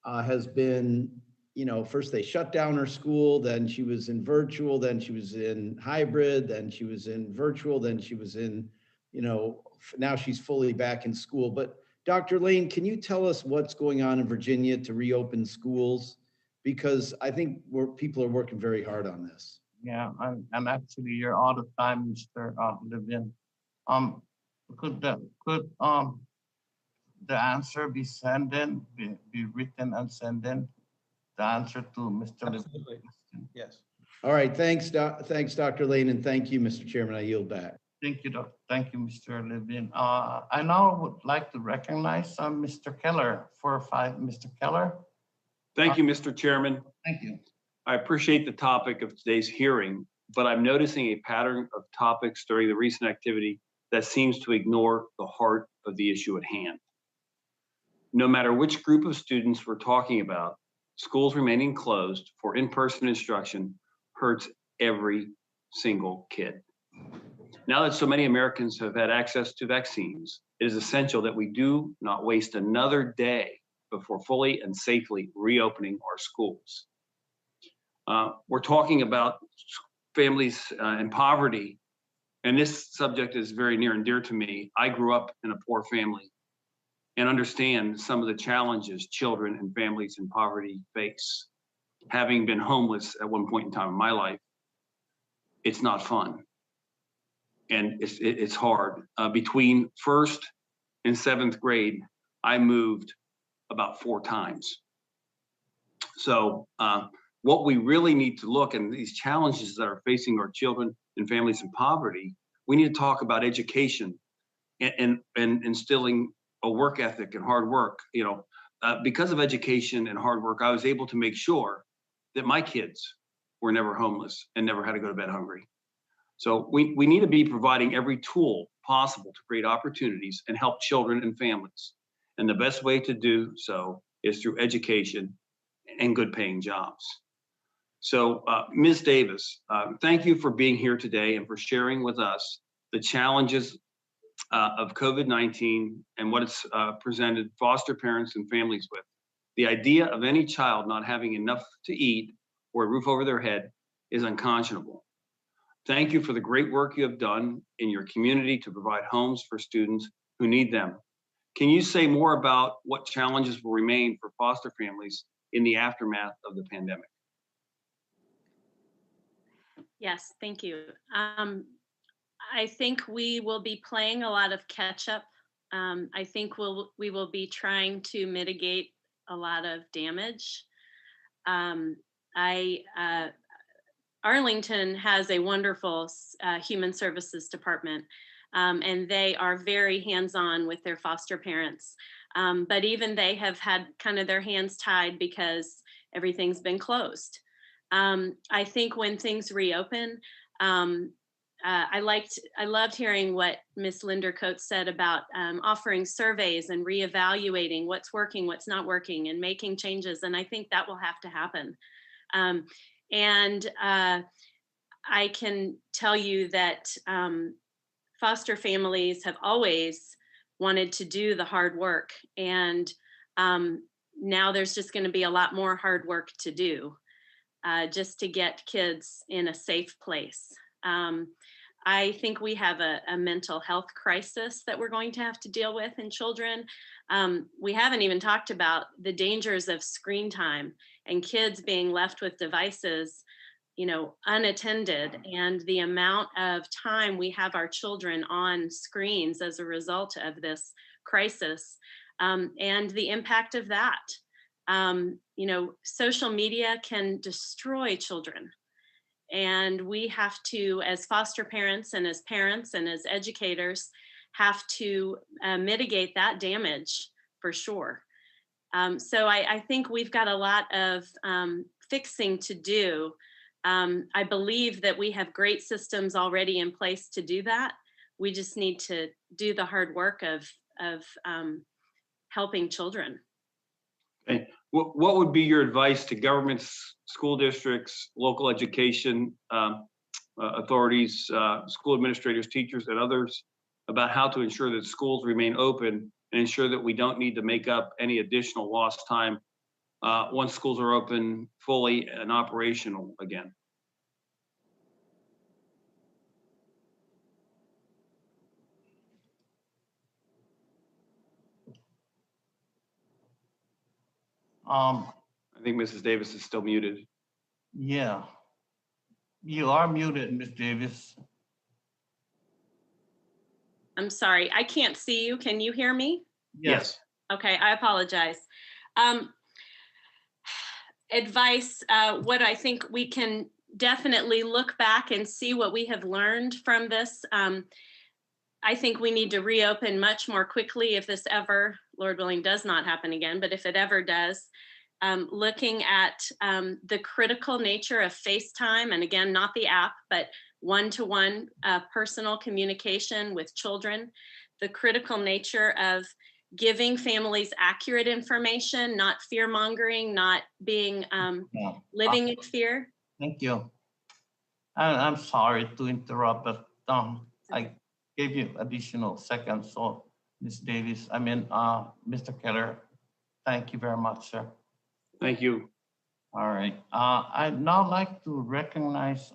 has been, you know, first they shut down her school, then she was in virtual, then she was in hybrid, then she was in virtual, then she was in, you know, now she's fully back in school. But Dr. Lane, can you tell us what's going on in Virginia to reopen schools? Because I think people are working very hard on this. Yeah, and actually you're out of time, Mr. Levin. Could the answer be sent in, be written and sent in? The answer to Mr. Absolutely. Levin. Yes. All right, thanks, Dr. Lane, and thank you, Mr. Chairman. I yield back. Thank you, Doctor. Thank you, Mr. Levin. I now would like to recognize Mr. Keller for 5. Mr. Keller. Thank you, Mr. Chairman. Thank you. I appreciate the topic of today's hearing, but I'm noticing a pattern of topics during the recent activity that seems to ignore the heart of the issue at hand. No matter which group of students we're talking about, schools remaining closed for in-person instruction hurts every single kid. Now that so many Americans have had access to vaccines, it is essential that we do not waste another day before fully and safely reopening our schools. We're talking about families in poverty, and this subject is very near and dear to me. I grew up in a poor family and understand some of the challenges children and families in poverty face. Having been homeless at one point in time in my life, it's not fun. And it's hard. Between 1st and 7th grade, I moved about 4 times. So what we really need to look at these challenges that are facing our children and families in poverty, we need to talk about education and instilling a work ethic and hard work. You know, because of education and hard work, I was able to make sure that my kids were never homeless and never had to go to bed hungry. So we need to be providing every tool possible to create opportunities and help children and families. And the best way to do so is through education and good paying jobs. So Ms. Davis, thank you for being here today and for sharing with us the challenges of COVID-19 and what it's presented foster parents and families with. The idea of any child not having enough to eat or a roof over their head is unconscionable. Thank you for the great work you have done in your community to provide homes for students who need them. Can you say more about what challenges will remain for foster families in the aftermath of the pandemic? Yes, thank you. I think we will be playing a lot of catch up. I think we will be trying to mitigate a lot of damage. Arlington has a wonderful human services department, and they are very hands-on with their foster parents. But even they have had kind of their hands tied because everything's been closed. I think when things reopen, I loved hearing what Ms. Linderkotz said about offering surveys and reevaluating what's working, what's not working, and making changes. And I think that will have to happen. I can tell you that foster families have always wanted to do the hard work. And now there's just going to be a lot more hard work to do just to get kids in a safe place. I think we have a mental health crisis that we're going to have to deal with in children. We haven't even talked about the dangers of screen time and kids being left with devices, unattended, and the amount of time we have our children on screens as a result of this crisis, and the impact of that. Social media can destroy children. And we have to, as foster parents and as educators, have to mitigate that damage for sure. So I think we've got a lot of fixing to do. I believe that we have great systems already in place to do that. We just need to do the hard work of helping children. Okay. What would be your advice to governments, school districts, local education authorities, school administrators, teachers, and others about how to ensure that schools remain open and ensure that we don't need to make up any additional lost time once schools are open fully and operational again? I think Mrs. Davis is still muted. Yeah. You are muted, Ms. Davis. I'm sorry, I can't see you. Can you hear me? Yes. Okay, I apologize. Advice, what I think we can definitely look back and see what we have learned from this. I think we need to reopen much more quickly if this ever, Lord willing, does not happen again, but if it ever does, looking at the critical nature of FaceTime, and again, not the app, but one-to-one personal communication with children, the critical nature of giving families accurate information, not fear-mongering, not being living in fear. Thank you. I'm sorry to interrupt, but I gave you additional seconds. So Ms. Davis, Mr. Keller, thank you very much, sir. Thank you. All right. I'd now like to recognize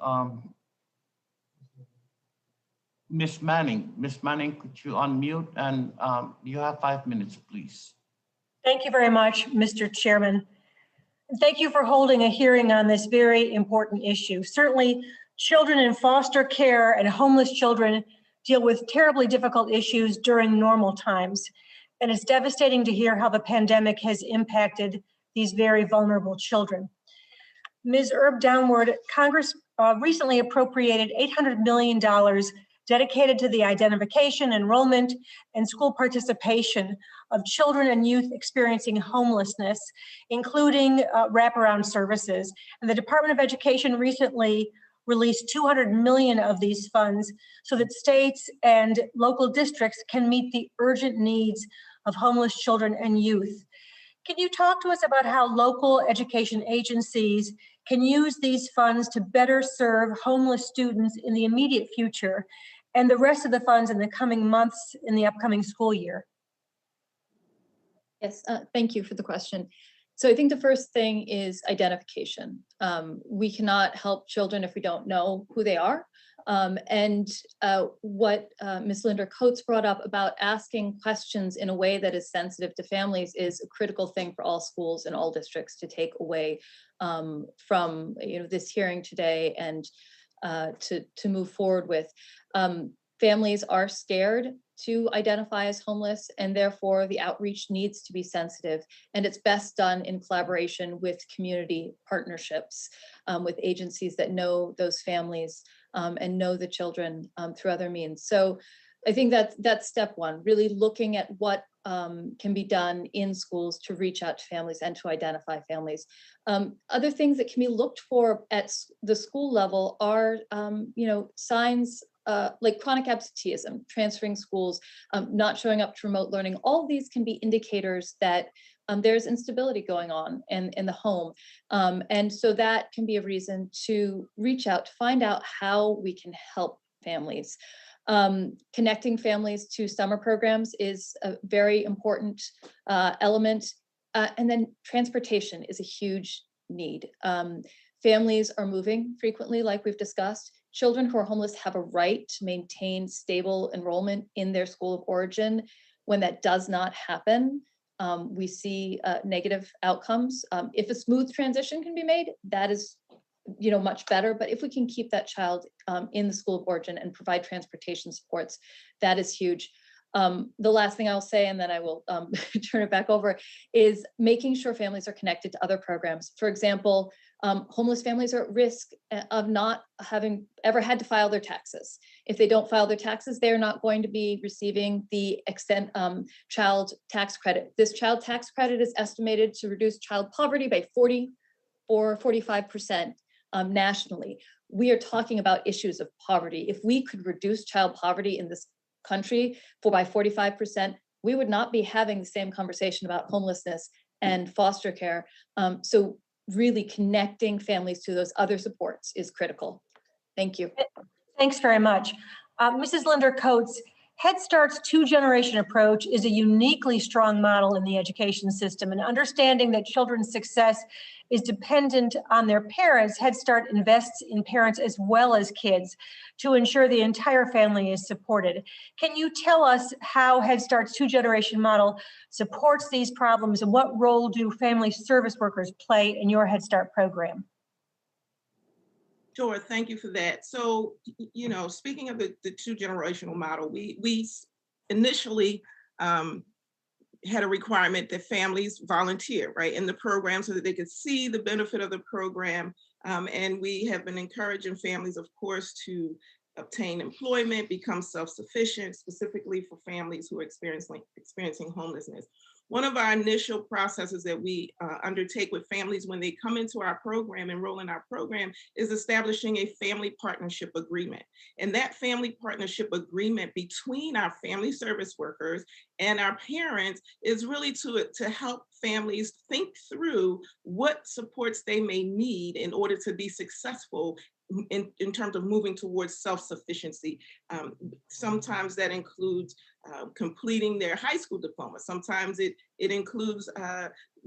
Ms. Manning. Ms. Manning, could you unmute? And you have 5 minutes, please. Thank you very much, Mr. Chairman. Thank you for holding a hearing on this very important issue. Certainly, children in foster care and homeless children deal with terribly difficult issues during normal times. And it's devastating to hear how the pandemic has impacted these very vulnerable children. Ms. Erb-Downward, Congress recently appropriated $800 million dedicated to the identification, enrollment, and school participation of children and youth experiencing homelessness, including wraparound services. And the Department of Education recently released 200 million of these funds so that states and local districts can meet the urgent needs of homeless children and youth. Can you talk to us about how local education agencies can use these funds to better serve homeless students in the immediate future and the rest of the funds in the coming months in the upcoming school year? Yes, thank you for the question. So I think the first thing is identification. We cannot help children if we don't know who they are. What Ms. Linderkotz brought up about asking questions in a way that is sensitive to families is a critical thing for all schools and all districts to take away from this hearing today and to move forward with. Families are scared to identify as homeless, and therefore the outreach needs to be sensitive, and it's best done in collaboration with community partnerships, with agencies that know those families and know the children through other means. So I think that's step one, really looking at what can be done in schools to reach out to families and to identify families. Other things that can be looked for at the school level are, signs like chronic absenteeism, transferring schools, not showing up to remote learning. All of these can be indicators that there's instability going on in the home. And so that can be a reason to reach out to find out how we can help families. Connecting families to summer programs is a very important element. And then transportation is a huge need. Families are moving frequently, like we've discussed. Children who are homeless have a right to maintain stable enrollment in their school of origin. When that does not happen, we see negative outcomes. If a smooth transition can be made, that is much better. But if we can keep that child in the school of origin and provide transportation supports, that is huge. The last thing I'll say, and then I will turn it back over, is making sure families are connected to other programs. For example, homeless families are at risk of not having ever had to file their taxes. If they don't file their taxes, they're not going to be receiving the child tax credit. This child tax credit is estimated to reduce child poverty by 40 or 45% nationally. We are talking about issues of poverty. If we could reduce child poverty in this country by 45%, we would not be having the same conversation about homelessness and foster care. So really connecting families to those other supports is critical. Thank you. Thanks very much. Mrs. Linderkotz, Head Start's two-generation approach is a uniquely strong model in the education system, and understanding that children's success is dependent on their parents, Head Start invests in parents as well as kids to ensure the entire family is supported. Can you tell us how Head Start's two-generation model supports these problems, and what role do family service workers play in your Head Start program? Sure, thank you for that. So, speaking of the two-generational model, we initially had a requirement that families volunteer, right, in the program so that they could see the benefit of the program. And we have been encouraging families, of course, to obtain employment, become self-sufficient, specifically for families who are experiencing homelessness. One of our initial processes that we undertake with families when they come into our program, enroll in our program, is establishing a family partnership agreement. And that family partnership agreement between our family service workers and our parents is really to help families think through what supports they may need in order to be successful in terms of moving towards self-sufficiency. Sometimes that includes completing their high school diploma. Sometimes it includes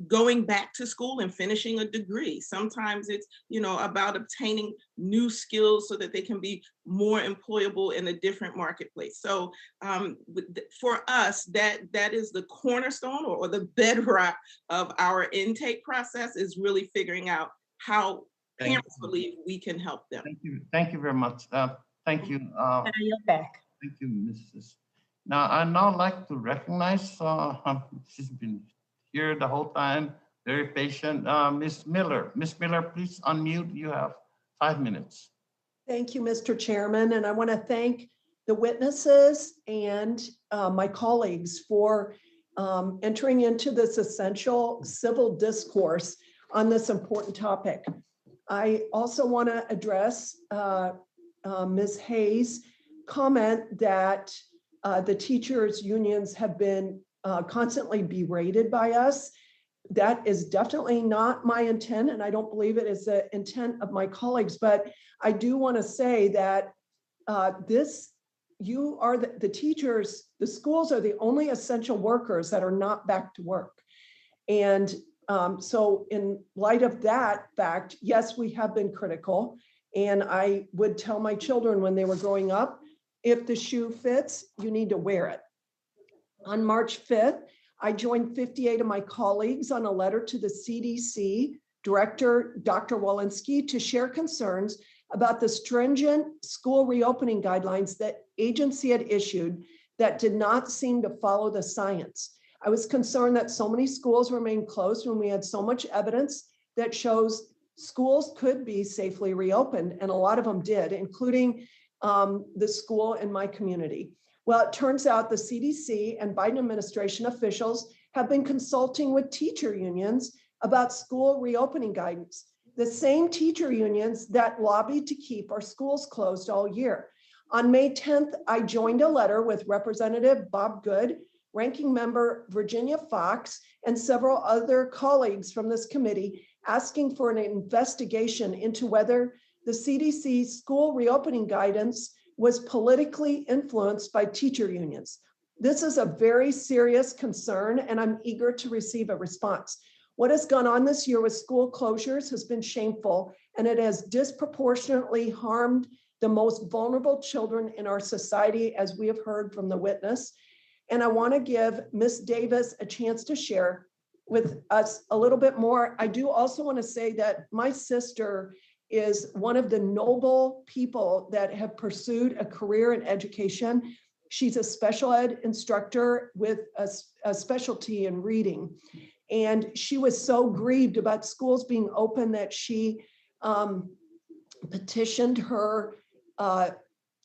going back to school and finishing a degree. Sometimes it's about obtaining new skills so that they can be more employable in a different marketplace. So for us, that is the cornerstone or the bedrock of our intake process, is really figuring out how parents believe we can help them. Thank you very much. Thank you. And I yield back. Thank you, Mrs. Now, I'd now like to recognize, she's been here the whole time, very patient, Ms. Miller. Ms. Miller, please unmute. You have 5 minutes. Thank you, Mr. Chairman. And I want to thank the witnesses and my colleagues for entering into this essential civil discourse on this important topic. I also want to address Ms. Hayes' comment that the teachers' unions have been constantly berated by us. That is definitely not my intent, and I don't believe it is the intent of my colleagues, but I do want to say that you are the teachers, the schools are the only essential workers that are not back to work. And so in light of that fact, yes, we have been critical. And I would tell my children when they were growing up, if the shoe fits, you need to wear it. On March 5th, I joined 58 of my colleagues on a letter to the CDC Director, Dr. Walensky, to share concerns about the stringent school reopening guidelines that agency had issued that did not seem to follow the science. I was concerned that so many schools remained closed when we had so much evidence that shows schools could be safely reopened, and a lot of them did, including the school in my community. Well, it turns out the CDC and Biden administration officials have been consulting with teacher unions about school reopening guidance, the same teacher unions that lobbied to keep our schools closed all year. On May 10th, I joined a letter with Representative Bob Good, Ranking Member Virginia Fox, and several other colleagues from this committee asking for an investigation into whether the CDC school reopening guidance was politically influenced by teacher unions. This is a very serious concern, and I'm eager to receive a response. What has gone on this year with school closures has been shameful, and it has disproportionately harmed the most vulnerable children in our society, as we have heard from the witness. And I want to give Ms. Davis a chance to share with us a little bit more. I do also want to say that my sister is one of the noble people that have pursued a career in education. She's a special ed instructor with a specialty in reading. And she was so grieved about schools being open that she petitioned her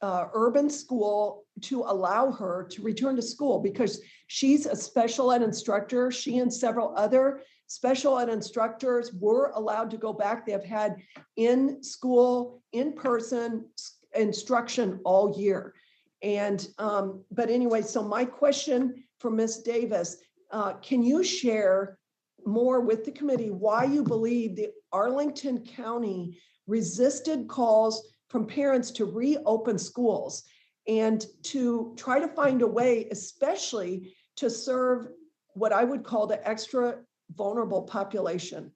urban school to allow her to return to school because she's a special ed instructor. She and several other special ed instructors were allowed to go back. They have had in school, in-person instruction all year. And, but anyway, so my question for Ms. Davis, can you share more with the committee why you believe the Arlington County resisted calls from parents to reopen schools and to try to find a way, especially to serve what I would call the extra vulnerable population?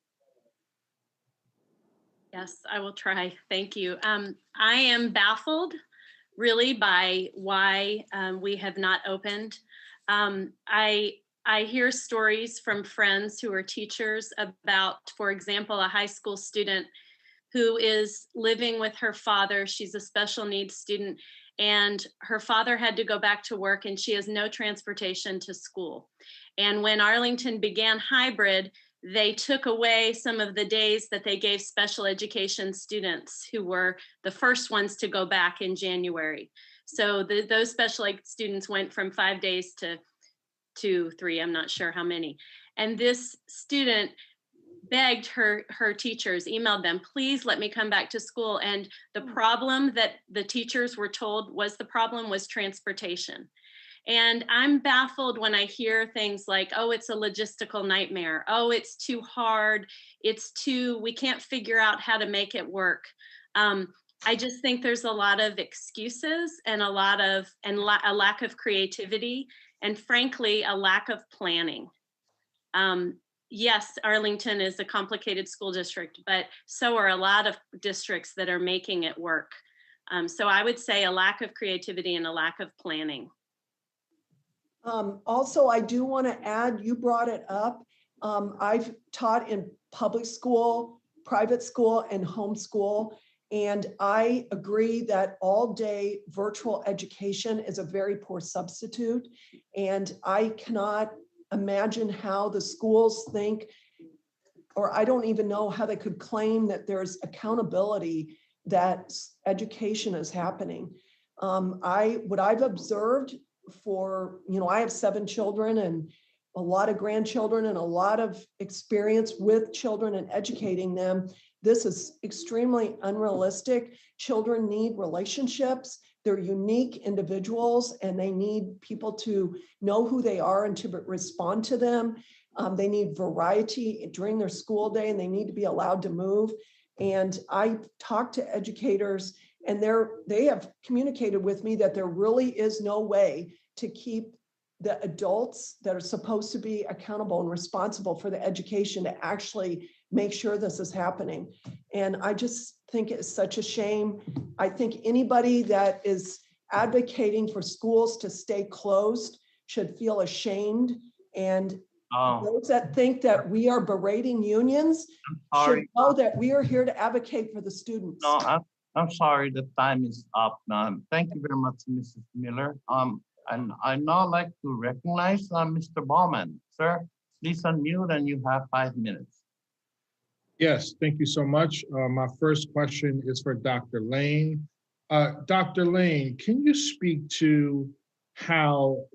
Yes, I will try. Thank you. I am baffled really by why we have not opened. I hear stories from friends who are teachers about, for example, a high school student who is living with her father. She's a special needs student, and her father had to go back to work, and she has no transportation to school. And when Arlington began hybrid, they took away some of the days that they gave special education students who were the first ones to go back in January. So those special ed students went from 5 days to 2, 3, I'm not sure how many. And this student begged her teachers, emailed them, please let me come back to school. And the problem that the teachers were told was the problem was transportation. And I'm baffled when I hear things like, oh, it's a logistical nightmare. Oh, it's too hard. We can't figure out how to make it work. I just think there's a lot of excuses and a lack of creativity, and frankly, a lack of planning. Yes, Arlington is a complicated school district, but so are a lot of districts that are making it work. So I would say a lack of creativity and a lack of planning. Also, I do want to add, you brought it up. I've taught in public school, private school, and homeschool. And I agree that all-day virtual education is a very poor substitute. And I cannot imagine how the schools think, or I don't even know how they could claim that there's accountability that education is happening. What I've observed for, I have 7 children and a lot of grandchildren and a lot of experience with children and educating them. This is extremely unrealistic. Children need relationships. They're unique individuals and they need people to know who they are and to respond to them. They need variety during their school day and they need to be allowed to move. And I talked to educators and they have communicated with me that there really is no way to keep the adults that are supposed to be accountable and responsible for the education to actually make sure this is happening. And I just think it's such a shame. I think anybody that is advocating for schools to stay closed should feel ashamed. And those that think that we are berating unions should know that we are here to advocate for the students. No, I'm sorry, the time is up now. Thank you very much, Mrs. Miller. And I now like to recognize Mr. Baumann. Sir, please unmute and you have 5 minutes. Yes, thank you so much. My first question is for Dr. Lane. Dr. Lane, can you speak to how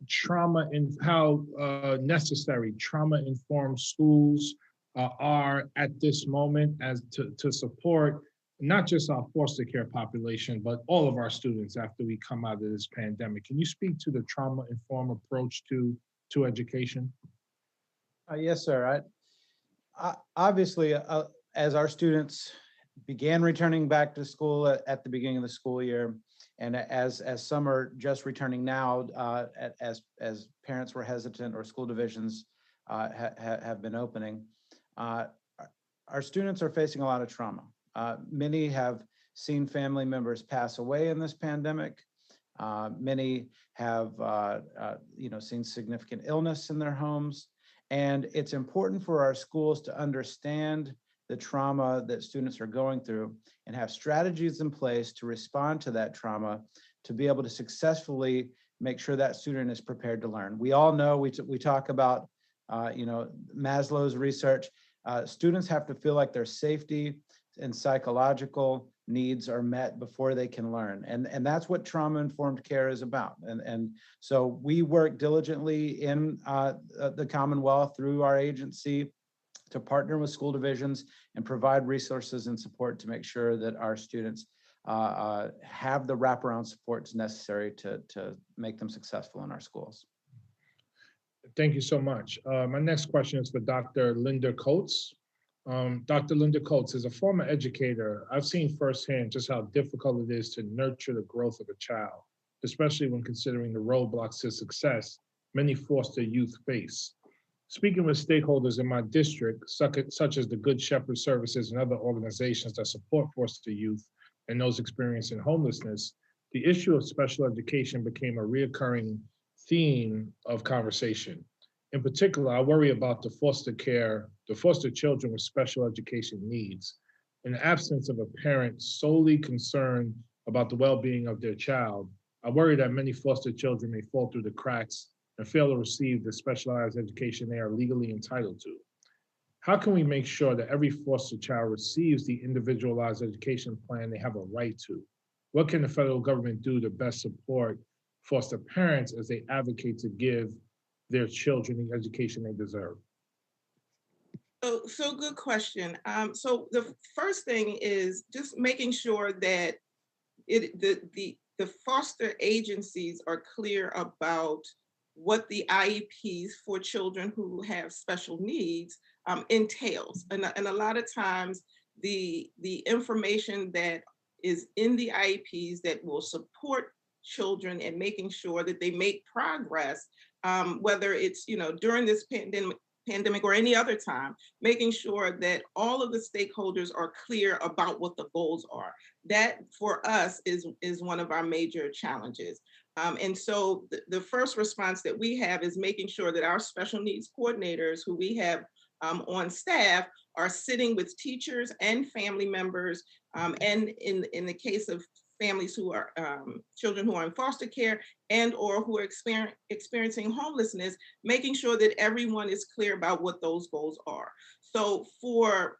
necessary trauma-informed schools are at this moment as to support not just our foster care population, but all of our students after we come out of this pandemic? Can you speak to the trauma-informed approach to education? Yes, sir. Obviously, as our students began returning back to school at the beginning of the school year, and as some are just returning now, as parents were hesitant or school divisions have been opening, our students are facing a lot of trauma. Many have seen family members pass away in this pandemic. Many have seen significant illness in their homes. And it's important for our schools to understand the trauma that students are going through and have strategies in place to respond to that trauma, to be able to successfully make sure that student is prepared to learn. We all know, we talk about, Maslow's research. Students have to feel like their safety and psychological needs are met before they can learn. And that's what trauma-informed care is about. And so we work diligently in the Commonwealth through our agency to partner with school divisions and provide resources and support to make sure that our students have the wraparound supports necessary to make them successful in our schools. Thank you so much. My next question is for Dr. Linderkotz. Dr. Linderkotz, as a former educator, I've seen firsthand just how difficult it is to nurture the growth of a child, especially when considering the roadblocks to success many foster youth face. Speaking with stakeholders in my district, such as the Good Shepherd Services and other organizations that support foster youth and those experiencing homelessness, the issue of special education became a reoccurring theme of conversation. In particular, I worry about the foster children with special education needs. In the absence of a parent solely concerned about the well-being of their child, I worry that many foster children may fall through the cracks and fail to receive the specialized education they are legally entitled to. How can we make sure that every foster child receives the individualized education plan they have a right to? What can the federal government do to best support foster parents as they advocate to give their children the education they deserve? So good question. So the first thing is just making sure that the foster agencies are clear about what the IEPs for children who have special needs entails. And a lot of times the information that is in the IEPs that will support children and making sure that they make progress, whether it's during this pandemic or any other time, making sure that all of the stakeholders are clear about what the goals are. That for us is one of our major challenges. And so the first response that we have is making sure that our special needs coordinators who we have on staff are sitting with teachers and family members. And in the case of families who are children who are in foster care and or who are experiencing homelessness, making sure that everyone is clear about what those goals are. So for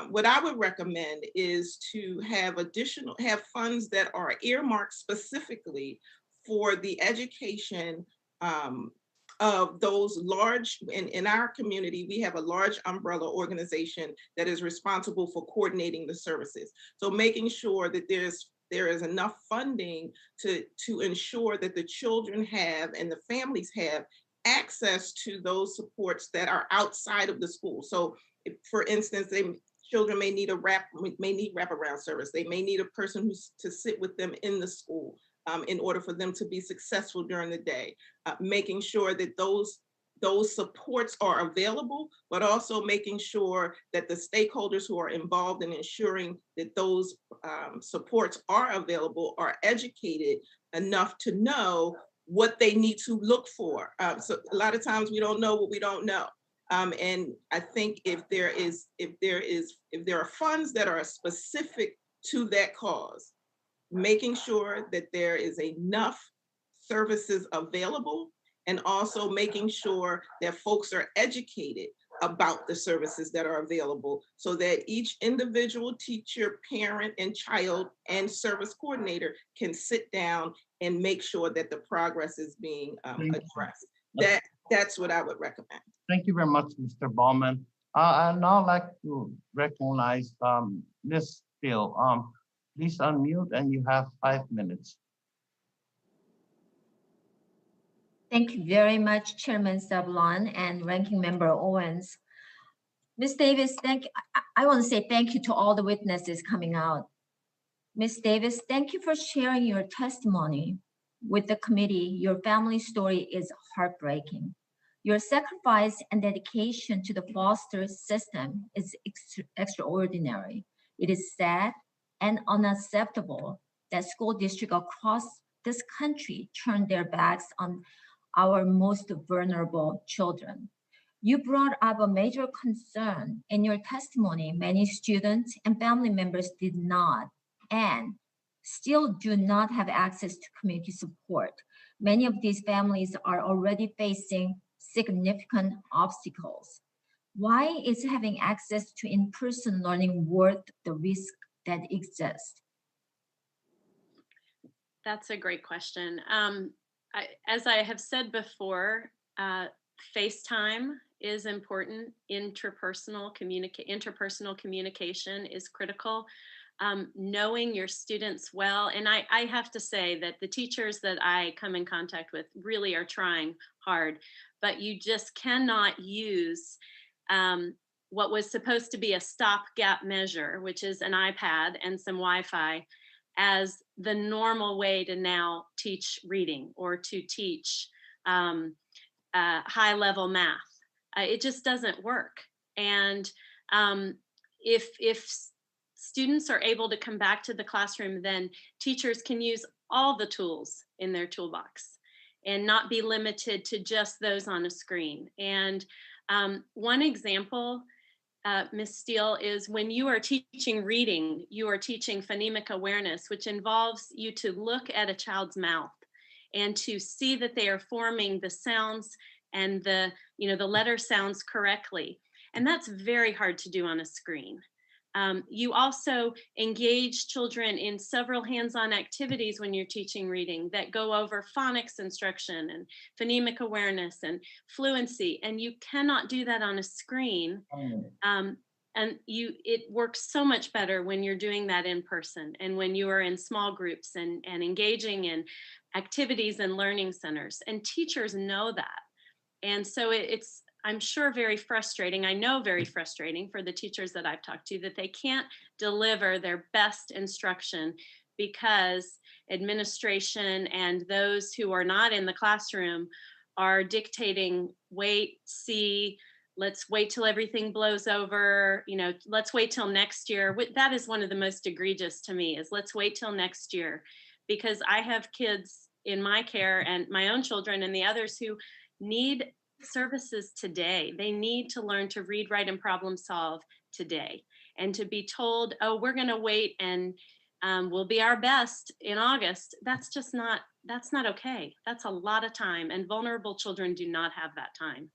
what I would recommend is to have funds that are earmarked specifically for the education of those large, in our community, we have a large umbrella organization that is responsible for coordinating the services. So making sure that there is enough funding to ensure that the children have and the families have access to those supports that are outside of the school. So if, for instance, children may need wraparound service. They may need a person to sit with them in the school in order for them to be successful during the day. Making sure that those supports are available, but also making sure that the stakeholders who are involved in ensuring that those supports are available are educated enough to know what they need to look for. So a lot of times we don't know what we don't know. And I think if there are funds that are specific to that cause, making sure that there is enough services available, and also making sure that folks are educated about the services that are available so that each individual teacher, parent, and child and service coordinator can sit down and make sure that the progress is being addressed. That's what I would recommend. Thank you very much, Mr. Bowman. I'd now like to recognize Ms. Steele. Please unmute and you have 5 minutes. Thank you very much, Chairman Sablon and Ranking Member Owens. Ms. Davis, I want to say thank you to all the witnesses coming out. Ms. Davis, thank you for sharing your testimony with the committee. Your family story is heartbreaking. Your sacrifice and dedication to the foster system is extraordinary. It is sad and unacceptable that school districts across this country turn their backs on our most vulnerable children. You brought up a major concern in your testimony. Many students and family members did not and still do not have access to community support. Many of these families are already facing significant obstacles. Why is having access to in-person learning worth the risk that exists? That's a great question. As I have said before, FaceTime is important. Interpersonal communication is critical. Knowing your students well, and I have to say that the teachers that I come in contact with really are trying hard, but you just cannot use what was supposed to be a stopgap measure, which is an iPad and some Wi-Fi, as the normal way to now teach reading or to teach high-level math. It just doesn't work. And if students are able to come back to the classroom, then teachers can use all the tools in their toolbox and not be limited to just those on a screen. And one example, Ms. Steele, is when you are teaching reading, you are teaching phonemic awareness, which involves you to look at a child's mouth and to see that they are forming the sounds and the letter sounds correctly. And that's very hard to do on a screen. You also engage children in several hands-on activities when you're teaching reading that go over phonics instruction and phonemic awareness and fluency, and you cannot do that on a screen. And it works so much better when you're doing that in person and when you are in small groups and engaging in activities and learning centers. And teachers know that. And so it's, I'm sure, very frustrating. I know very frustrating for the teachers that I've talked to that they can't deliver their best instruction because administration and those who are not in the classroom are dictating, wait, see, let's wait till everything blows over, let's wait till next year. That is one of the most egregious to me, is let's wait till next year, because I have kids in my care and my own children and the others who need services today. They need to learn to read, write, and problem solve today. And to be told, oh, we're going to wait and we'll be our best in August, that's not okay. That's a lot of time, and vulnerable children do not have that time.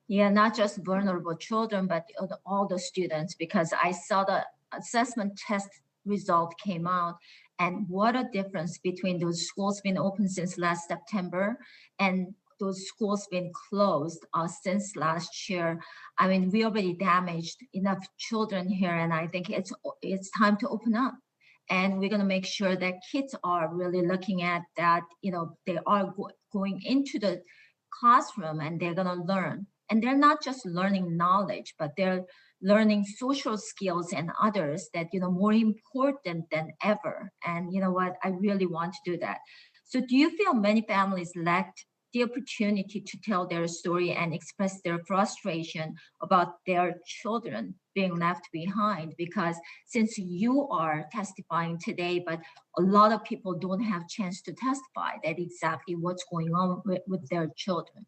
Yeah, not just vulnerable children, but all the students, because I saw the assessment test result came out, and what a difference between those schools been open since last September and those schools been closed since last year. I mean, we already damaged enough children here, and I think it's time to open up. And we're gonna make sure that kids are really looking at that, they are going into the classroom and they're gonna learn. And they're not just learning knowledge, but they're learning social skills and others that, more important than ever. And you know what, I really want to do that. So do you feel many families lacked the opportunity to tell their story and express their frustration about their children being left behind? Because since you are testifying today, but a lot of people don't have chance to testify that exactly what's going on with their children.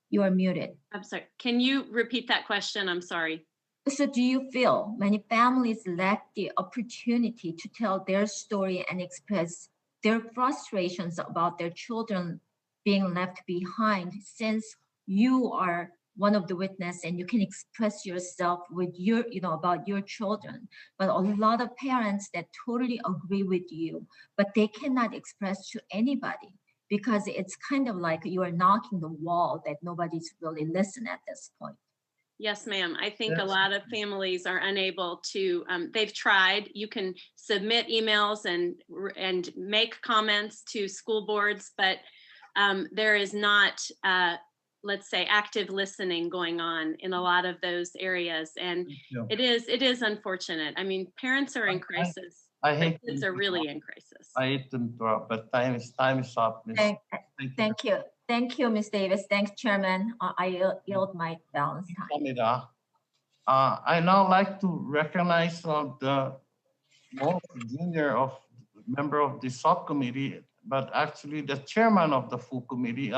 You are muted. I'm sorry. Can you repeat that question? I'm sorry. So do you feel many families lack the opportunity to tell their story and express their frustrations about their children being left behind, since you are one of the witnesses and you can express yourself with your, about your children, but a lot of parents that totally agree with you, but they cannot express to anybody because it's kind of like you are knocking the wall that nobody's really listening at this point. Yes, ma'am. I think a That's- lot of families are unable to, they've tried. You can submit emails and make comments to school boards, but there is not, let's say, active listening going on in a lot of those areas. And Yeah. it is unfortunate. I mean, parents are in crisis. I hate Kids are really in crisis. I hate to interrupt, but time is up, Miss. Thank you. Thank you, Ms. Davis. Thanks, Chairman. I yield my balance time. Kamida. I now like to recognize the most junior member of the subcommittee, but actually the chairman of the full committee.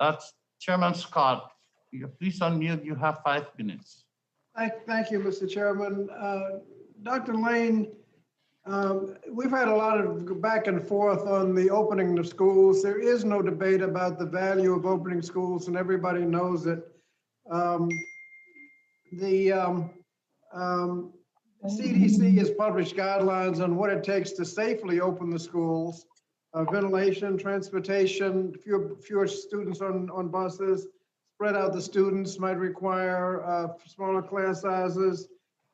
That's Chairman Scott. Please unmute. You have 5 minutes. Thank you, Mr. Chairman. Dr. Lane, we've had a lot of back and forth on the opening of schools. There is no debate about the value of opening schools, and everybody knows it. The CDC has published guidelines on what it takes to safely open the schools. Ventilation, transportation, fewer students on buses, spread out the students might require smaller class sizes,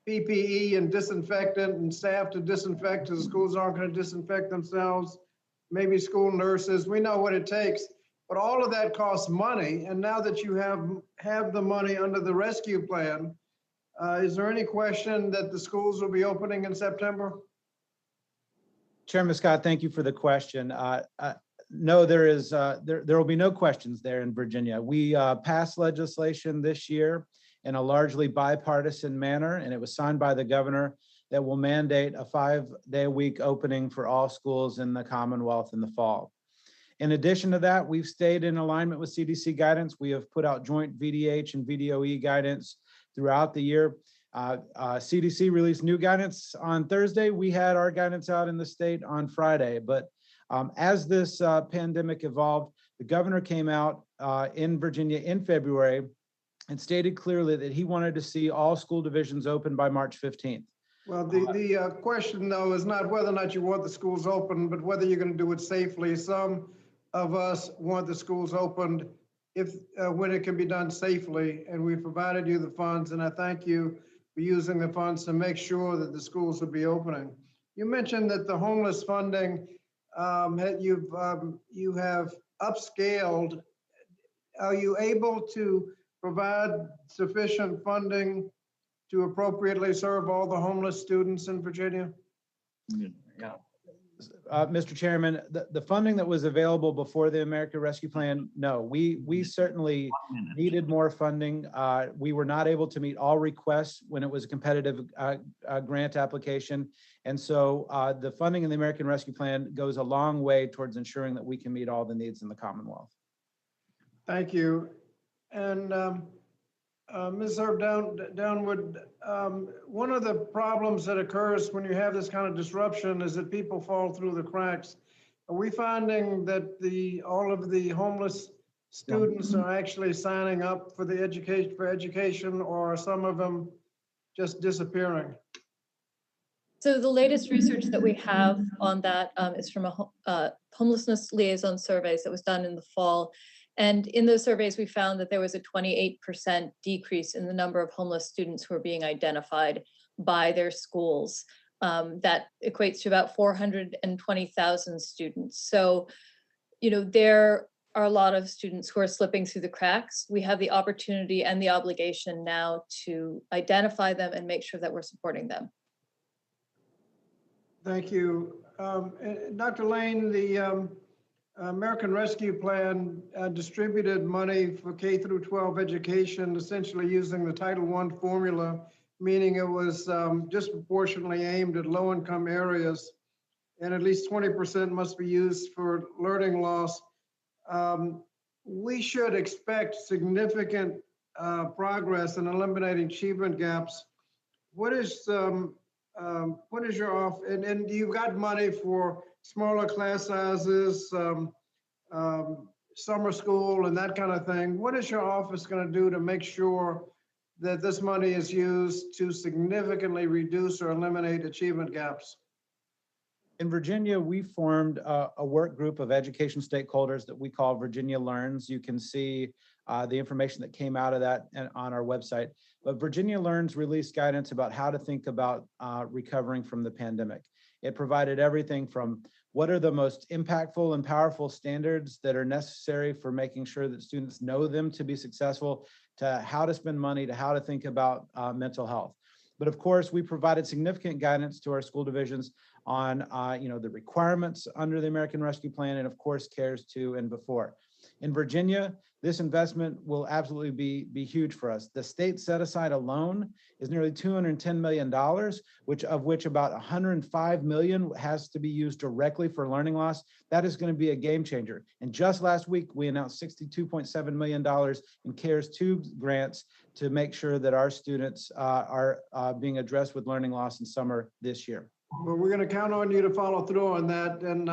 PPE and disinfectant and staff to disinfect because the schools aren't going to disinfect themselves, maybe school nurses. We know what it takes, but all of that costs money. And now that you have the money under the rescue plan, is there any question that the schools will be opening in September? Chairman Scott, thank you for the question. No, there will be no questions there in Virginia. We passed legislation this year in a largely bipartisan manner, and it was signed by the governor that will mandate a 5-day-a-week opening for all schools in the Commonwealth in the fall. In addition to that, we've stayed in alignment with CDC guidance. We have put out joint VDH and VDOE guidance throughout the year. CDC released new guidance on Thursday. We had our guidance out in the state on Friday. But as this pandemic evolved, the governor came out in Virginia in February and stated clearly that he wanted to see all school divisions open by March 15th. Well, the question, though, is not whether or not you want the schools open, but whether you're going to do it safely. Some of us want the schools opened when it can be done safely, and we've provided you the funds, and I thank you for using the funds to make sure that the schools will be opening. You mentioned that the homeless funding, you have upscaled. Are you able to provide sufficient funding to appropriately serve all the homeless students in Virginia? Yeah. Mr. Chairman, the funding that was available before the American Rescue Plan, no, we certainly needed more funding. We were not able to meet all requests when it was a competitive grant application. And so the funding in the American Rescue Plan goes a long way towards ensuring that we can meet all the needs in the Commonwealth. Thank you. And Ms. Erb-Downward, one of the problems that occurs when you have this kind of disruption is that people fall through the cracks. Are we finding that all of the homeless students are actually signing up for the education, or are some of them just disappearing? So the latest research that we have on that is from a homelessness liaison surveys that was done in the fall. And in those surveys, we found that there was a 28% decrease in the number of homeless students who are being identified by their schools. That equates to about 420,000 students. So, there are a lot of students who are slipping through the cracks. We have the opportunity and the obligation now to identify them and make sure that we're supporting them. Thank you. Dr. Lane, the American Rescue Plan distributed money for K through 12 education, essentially using the Title I formula, meaning it was disproportionately aimed at low-income areas, and at least 20% must be used for learning loss. We should expect significant progress in eliminating achievement gaps what is your off, and you've got money for smaller class sizes, summer school and that kind of thing. What is your office going to do to make sure that this money is used to significantly reduce or eliminate achievement gaps? In Virginia, we formed a work group of education stakeholders that we call Virginia Learns. You can see the information that came out of that on our website. But Virginia Learns released guidance about how to think about recovering from the pandemic. It provided everything from what are the most impactful and powerful standards that are necessary for making sure that students know them to be successful, to how to spend money, to how to think about mental health. But of course, we provided significant guidance to our school divisions on the requirements under the American Rescue Plan, and of course, CARES 2 and before. In Virginia, this investment will absolutely be huge for us. The state set aside alone is nearly $210 million, of which about $105 million has to be used directly for learning loss. That is going to be a game changer. And just last week, we announced $62.7 million in CARES 2 grants to make sure that our students are being addressed with learning loss in summer this year. Well, we're going to count on you to follow through on that, and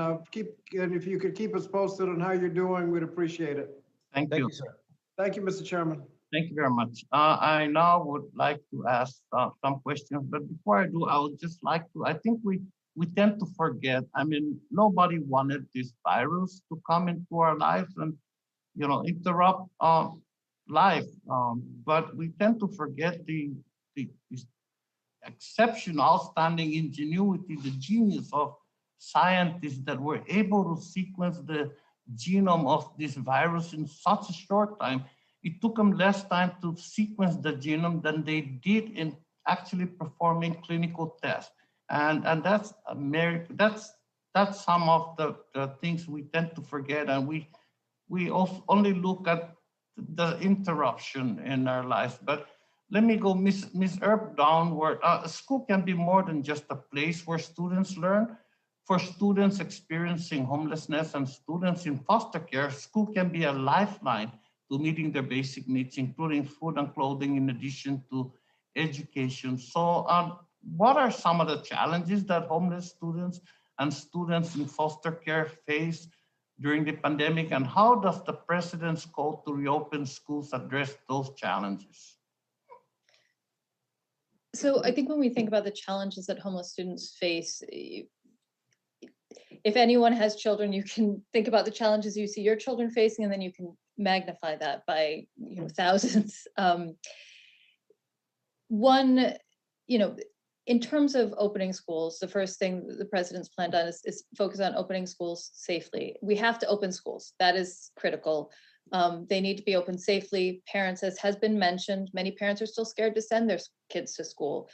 if you could keep us posted on how you're doing, we'd appreciate it. Thank you. Sir. Thank you, Mr. Chairman. Thank you very much. I now would like to ask some questions, but before I do, I would just like to, I think we tend to forget, I mean, nobody wanted this virus to come into our lives and, interrupt life. But we tend to forget the exceptional, outstanding ingenuity, the genius of scientists that were able to sequence the genome of this virus in such a short time. It took them less time to sequence the genome than they did in actually performing clinical tests. And that's some of the things we tend to forget, and we also only look at the interruption in our lives. But let me go, Ms. Erb-Downward. A school can be more than just a place where students learn. For students experiencing homelessness and students in foster care, school can be a lifeline to meeting their basic needs, including food and clothing, in addition to education. So what are some of the challenges that homeless students and students in foster care face during the pandemic, and how does the President's call to reopen schools address those challenges? So I think when we think about the challenges that homeless students face, if anyone has children, you can think about the challenges you see your children facing, and then you can magnify that by thousands. One, in terms of opening schools, the first thing the president's planned on is focus on opening schools safely. We have to open schools. That is critical. They need to be open safely. Parents, as has been mentioned, many parents are still scared to send their kids to school.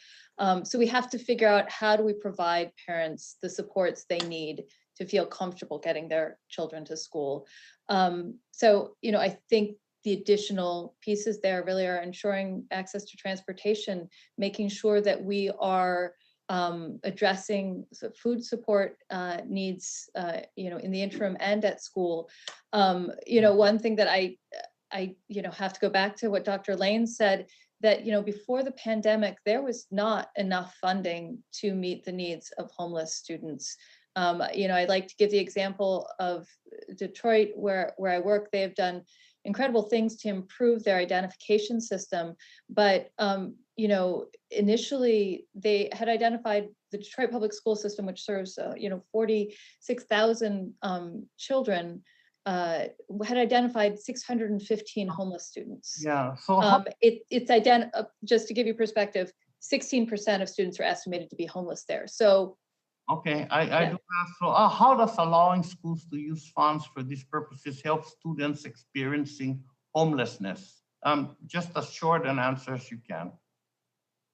So we have to figure out, how do we provide parents the supports they need to feel comfortable getting their children to school. I think the additional pieces there really are ensuring access to transportation, making sure that we are addressing food support needs, in the interim and at school. One thing that I have to go back to what Dr. Lane said, that, before the pandemic, there was not enough funding to meet the needs of homeless students. I'd like to give the example of Detroit, where I work. They have done incredible things to improve their identification system. But, initially they had identified, the Detroit public school system, which serves, 46,000 children, had identified 615 homeless students. Yeah, so just to give you perspective, 16% of students are estimated to be homeless there. So okay, I do ask, so how does allowing schools to use funds for these purposes help students experiencing homelessness? Just as short an answer as you can.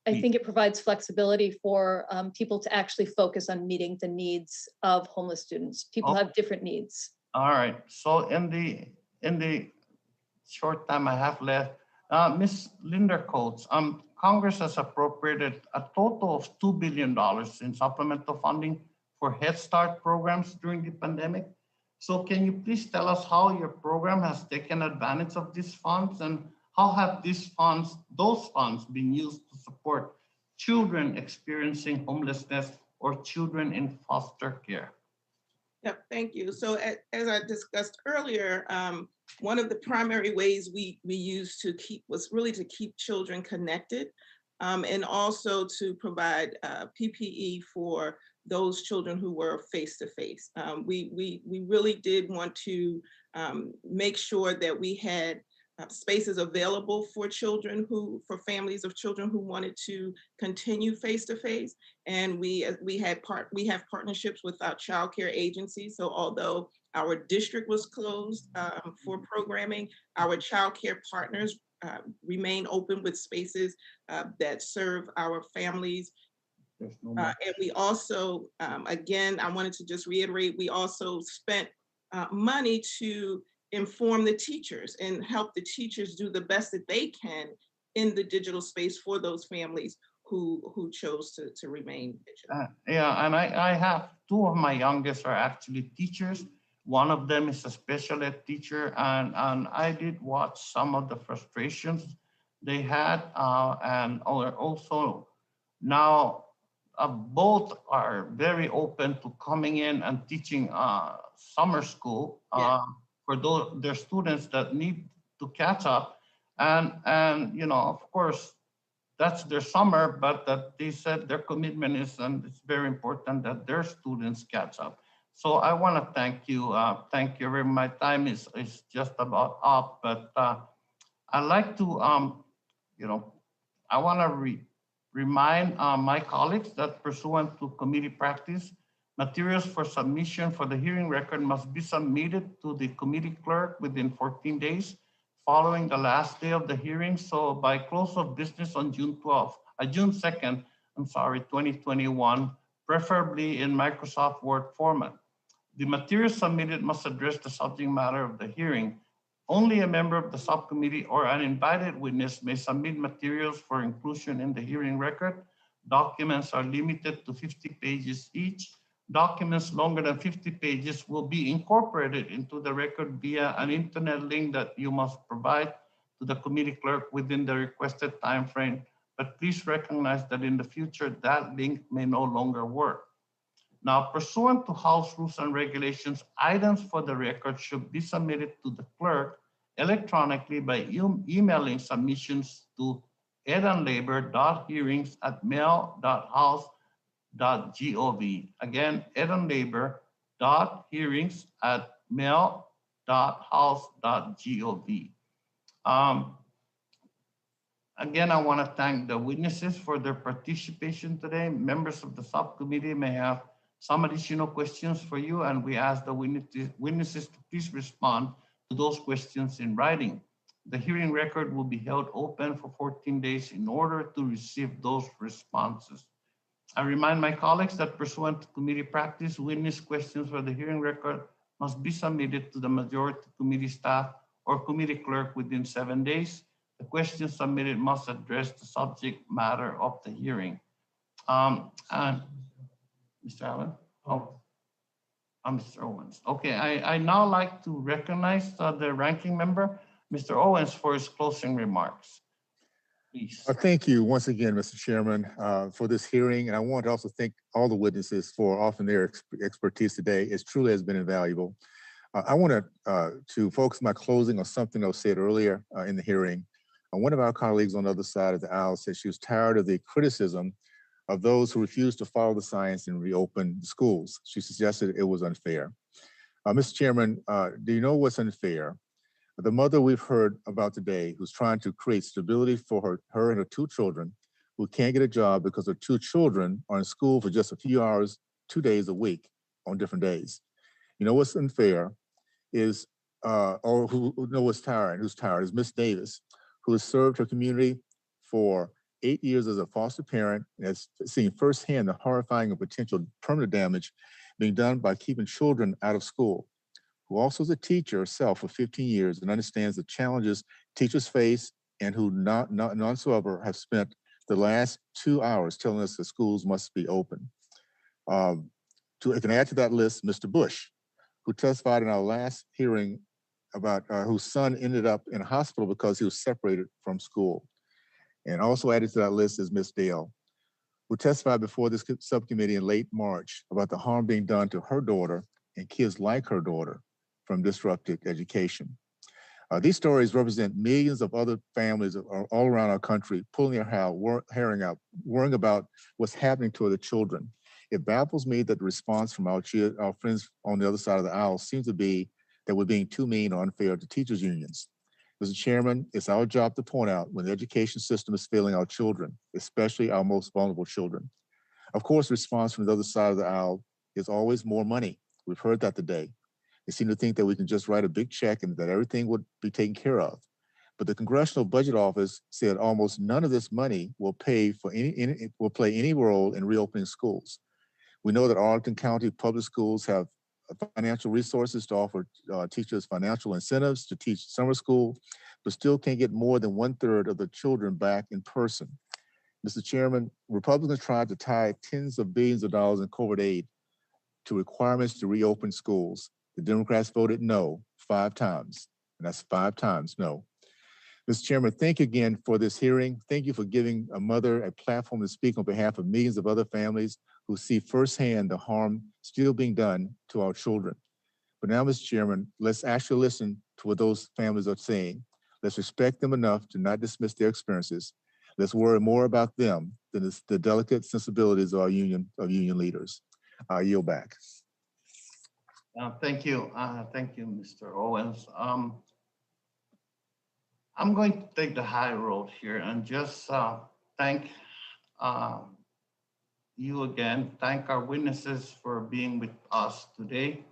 I think it provides flexibility for people to actually focus on meeting the needs of homeless students. People have different needs. All right, so in the short time I have left, Ms. Linderkotz, Congress has appropriated a total of $2 billion in supplemental funding for Head Start programs during the pandemic. So can you please tell us how your program has taken advantage of these funds, and how have those funds been used to support children experiencing homelessness or children in foster care. Yep, thank you. So as I discussed earlier, one of the primary ways we used to was really to keep children connected, and also to provide PPE for those children who were face-to-face. We really did want to make sure that we had spaces available for for families of children who wanted to continue face-to-face. And we have partnerships with our child care agency. So although our district was closed for programming, our child care partners remain open with spaces that serve our families. And we also, again, I wanted to just reiterate, we also spent money to inform the teachers and help the teachers do the best that they can in the digital space for those families who chose to remain digital. Yeah, and I have two of my youngest are actually teachers. One of them is a special ed teacher, and I did watch some of the frustrations they had, and also now both are very open to coming in and teaching summer school for their students that need to catch up, and you know, of course, that's their summer, but that they said their commitment is, and it's very important that their students catch up. So I want to thank you. Thank you very much. My time is just about up, but I'd like to, you know, I want to remind my colleagues that pursuant to committee practice, materials for submission for the hearing record must be submitted to the committee clerk within 14 days following the last day of the hearing. So by close of business on June 2nd, 2021, preferably in Microsoft Word format. The materials submitted must address the subject matter of the hearing. Only a member of the subcommittee or an invited witness may submit materials for inclusion in the hearing record. Documents are limited to 50 pages each. Documents longer than 50 pages will be incorporated into the record via an internet link that you must provide to the committee clerk within the requested time frame. But please recognize that in the future, that link may no longer work. Now, pursuant to House rules and regulations, items for the record should be submitted to the clerk electronically by emailing submissions to edandlabor.hearings@mail.house.gov. Again, edandlabor.hearings@mail.house.gov. Again, I want to thank the witnesses for their participation today. Members of the subcommittee may have some additional questions for you, and we ask the witnesses to please respond to those questions in writing. The hearing record will be held open for 14 days in order to receive those responses. I remind my colleagues that pursuant to committee practice, witness questions for the hearing record must be submitted to the majority committee staff or committee clerk within 7 days. The questions submitted must address the subject matter of the hearing. And Mr. Allen? Oh, Mr. Owens. Okay, I now like to recognize the ranking member, Mr. Owens, for his closing remarks. Please. Thank you once again, Mr. Chairman, for this hearing. And I want to also thank all the witnesses for offering their expertise today. It truly has been invaluable. I want to focus my closing on something that was said earlier in the hearing. One of our colleagues on the other side of the aisle said she was tired of the criticism of those who refused to follow the science and reopen the schools. She suggested it was unfair. Mr. Chairman, do you know what's unfair? The mother we've heard about today who's trying to create stability for her and her 2 children who can't get a job because her 2 children are in school for just a few hours, 2 days a week on different days. You know what's unfair is, or who know who's tired is Miss Davis, who has served her community for 8 years as a foster parent and has seen firsthand the horrifying and potential permanent damage being done by keeping children out of school, who also is a teacher herself for 15 years and understands the challenges teachers face, and who none soever have spent the last 2 hours telling us that schools must be open. I can add to that list Mr. Bush, who testified in our last hearing about whose son ended up in a hospital because he was separated from school. And also added to that list is Miss Dale, who testified before this subcommittee in late March about the harm being done to her daughter and kids like her daughter from disrupted education. These stories represent millions of other families all around our country pulling their hair out, worrying about what's happening to other children. It baffles me that the response from our friends on the other side of the aisle seems to be that we're being too mean or unfair to teachers' unions. Mr. Chairman, it's our job to point out when the education system is failing our children, especially our most vulnerable children. Of course, the response from the other side of the aisle is always more money. We've heard that today. They seem to think that we can just write a big check and that everything would be taken care of. But the Congressional Budget Office said almost none of this money will play any role in reopening schools. We know that Arlington County Public Schools have financial resources to offer teachers financial incentives to teach summer school, but still can't get more than 1/3 of the children back in person. Mr. Chairman, Republicans tried to tie tens of billions of dollars in COVID aid to requirements to reopen schools. The Democrats voted no 5 times, and that's 5 times no. Mr. Chairman, thank you again for this hearing. Thank you for giving a mother a platform to speak on behalf of millions of other families who see firsthand the harm still being done to our children. But now, Mr. Chairman, let's actually listen to what those families are saying. Let's respect them enough to not dismiss their experiences. Let's worry more about them than the delicate sensibilities of our union leaders. I yield back. Thank you. Thank you, Mr. Owens. I'm going to take the high road here and just thank you again. Thank our witnesses for being with us today.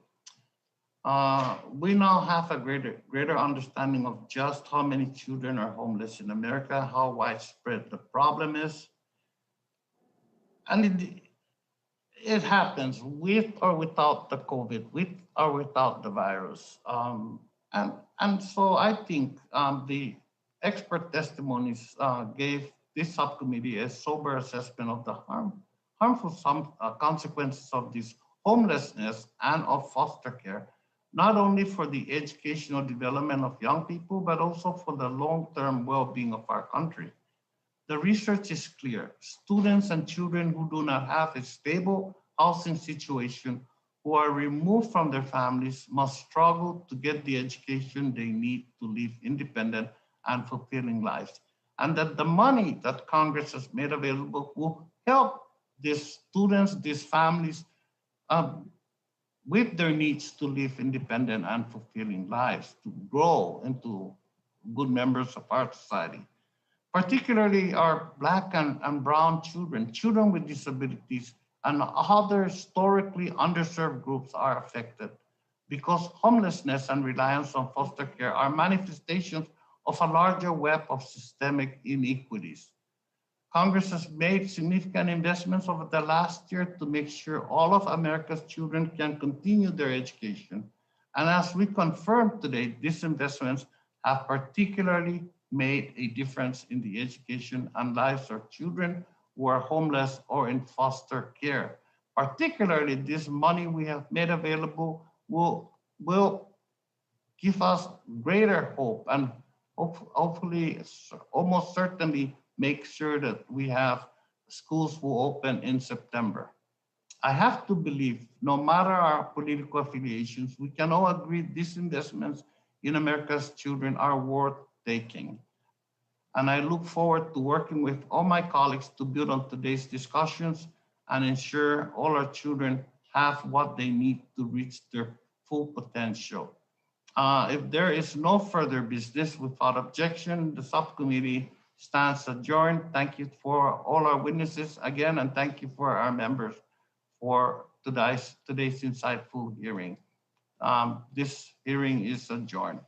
We now have a greater understanding of just how many children are homeless in America, how widespread the problem is. And it happens with or without the COVID, with or without the virus. And so I think the expert testimonies gave this subcommittee a sober assessment of the harmful consequences of this homelessness and of foster care, not only for the educational development of young people, but also for the long-term well-being of our country. The research is clear. Students and children who do not have a stable housing situation, who are removed from their families, must struggle to get the education they need to live independent and fulfilling lives. And that the money that Congress has made available will help these students, these families, with their needs to live independent and fulfilling lives, to grow into good members of our society. Particularly our Black and brown children, children with disabilities, and other historically underserved groups are affected because homelessness and reliance on foster care are manifestations of a larger web of systemic inequities. Congress has made significant investments over the last year to make sure all of America's children can continue their education. And as we confirmed today, these investments have particularly made a difference in the education and lives of children who are homeless or in foster care. Particularly, this money we have made available will give us greater hope and hopefully, almost certainly, make sure that we have schools will open in September. I have to believe, no matter our political affiliations, we can all agree these investments in America's children are worth taking. And I look forward to working with all my colleagues to build on today's discussions and ensure all our children have what they need to reach their full potential. If there is no further business, without objection, the subcommittee stands adjourned. Thank you for all our witnesses again, and thank you for our members for today's insightful hearing. This hearing is adjourned.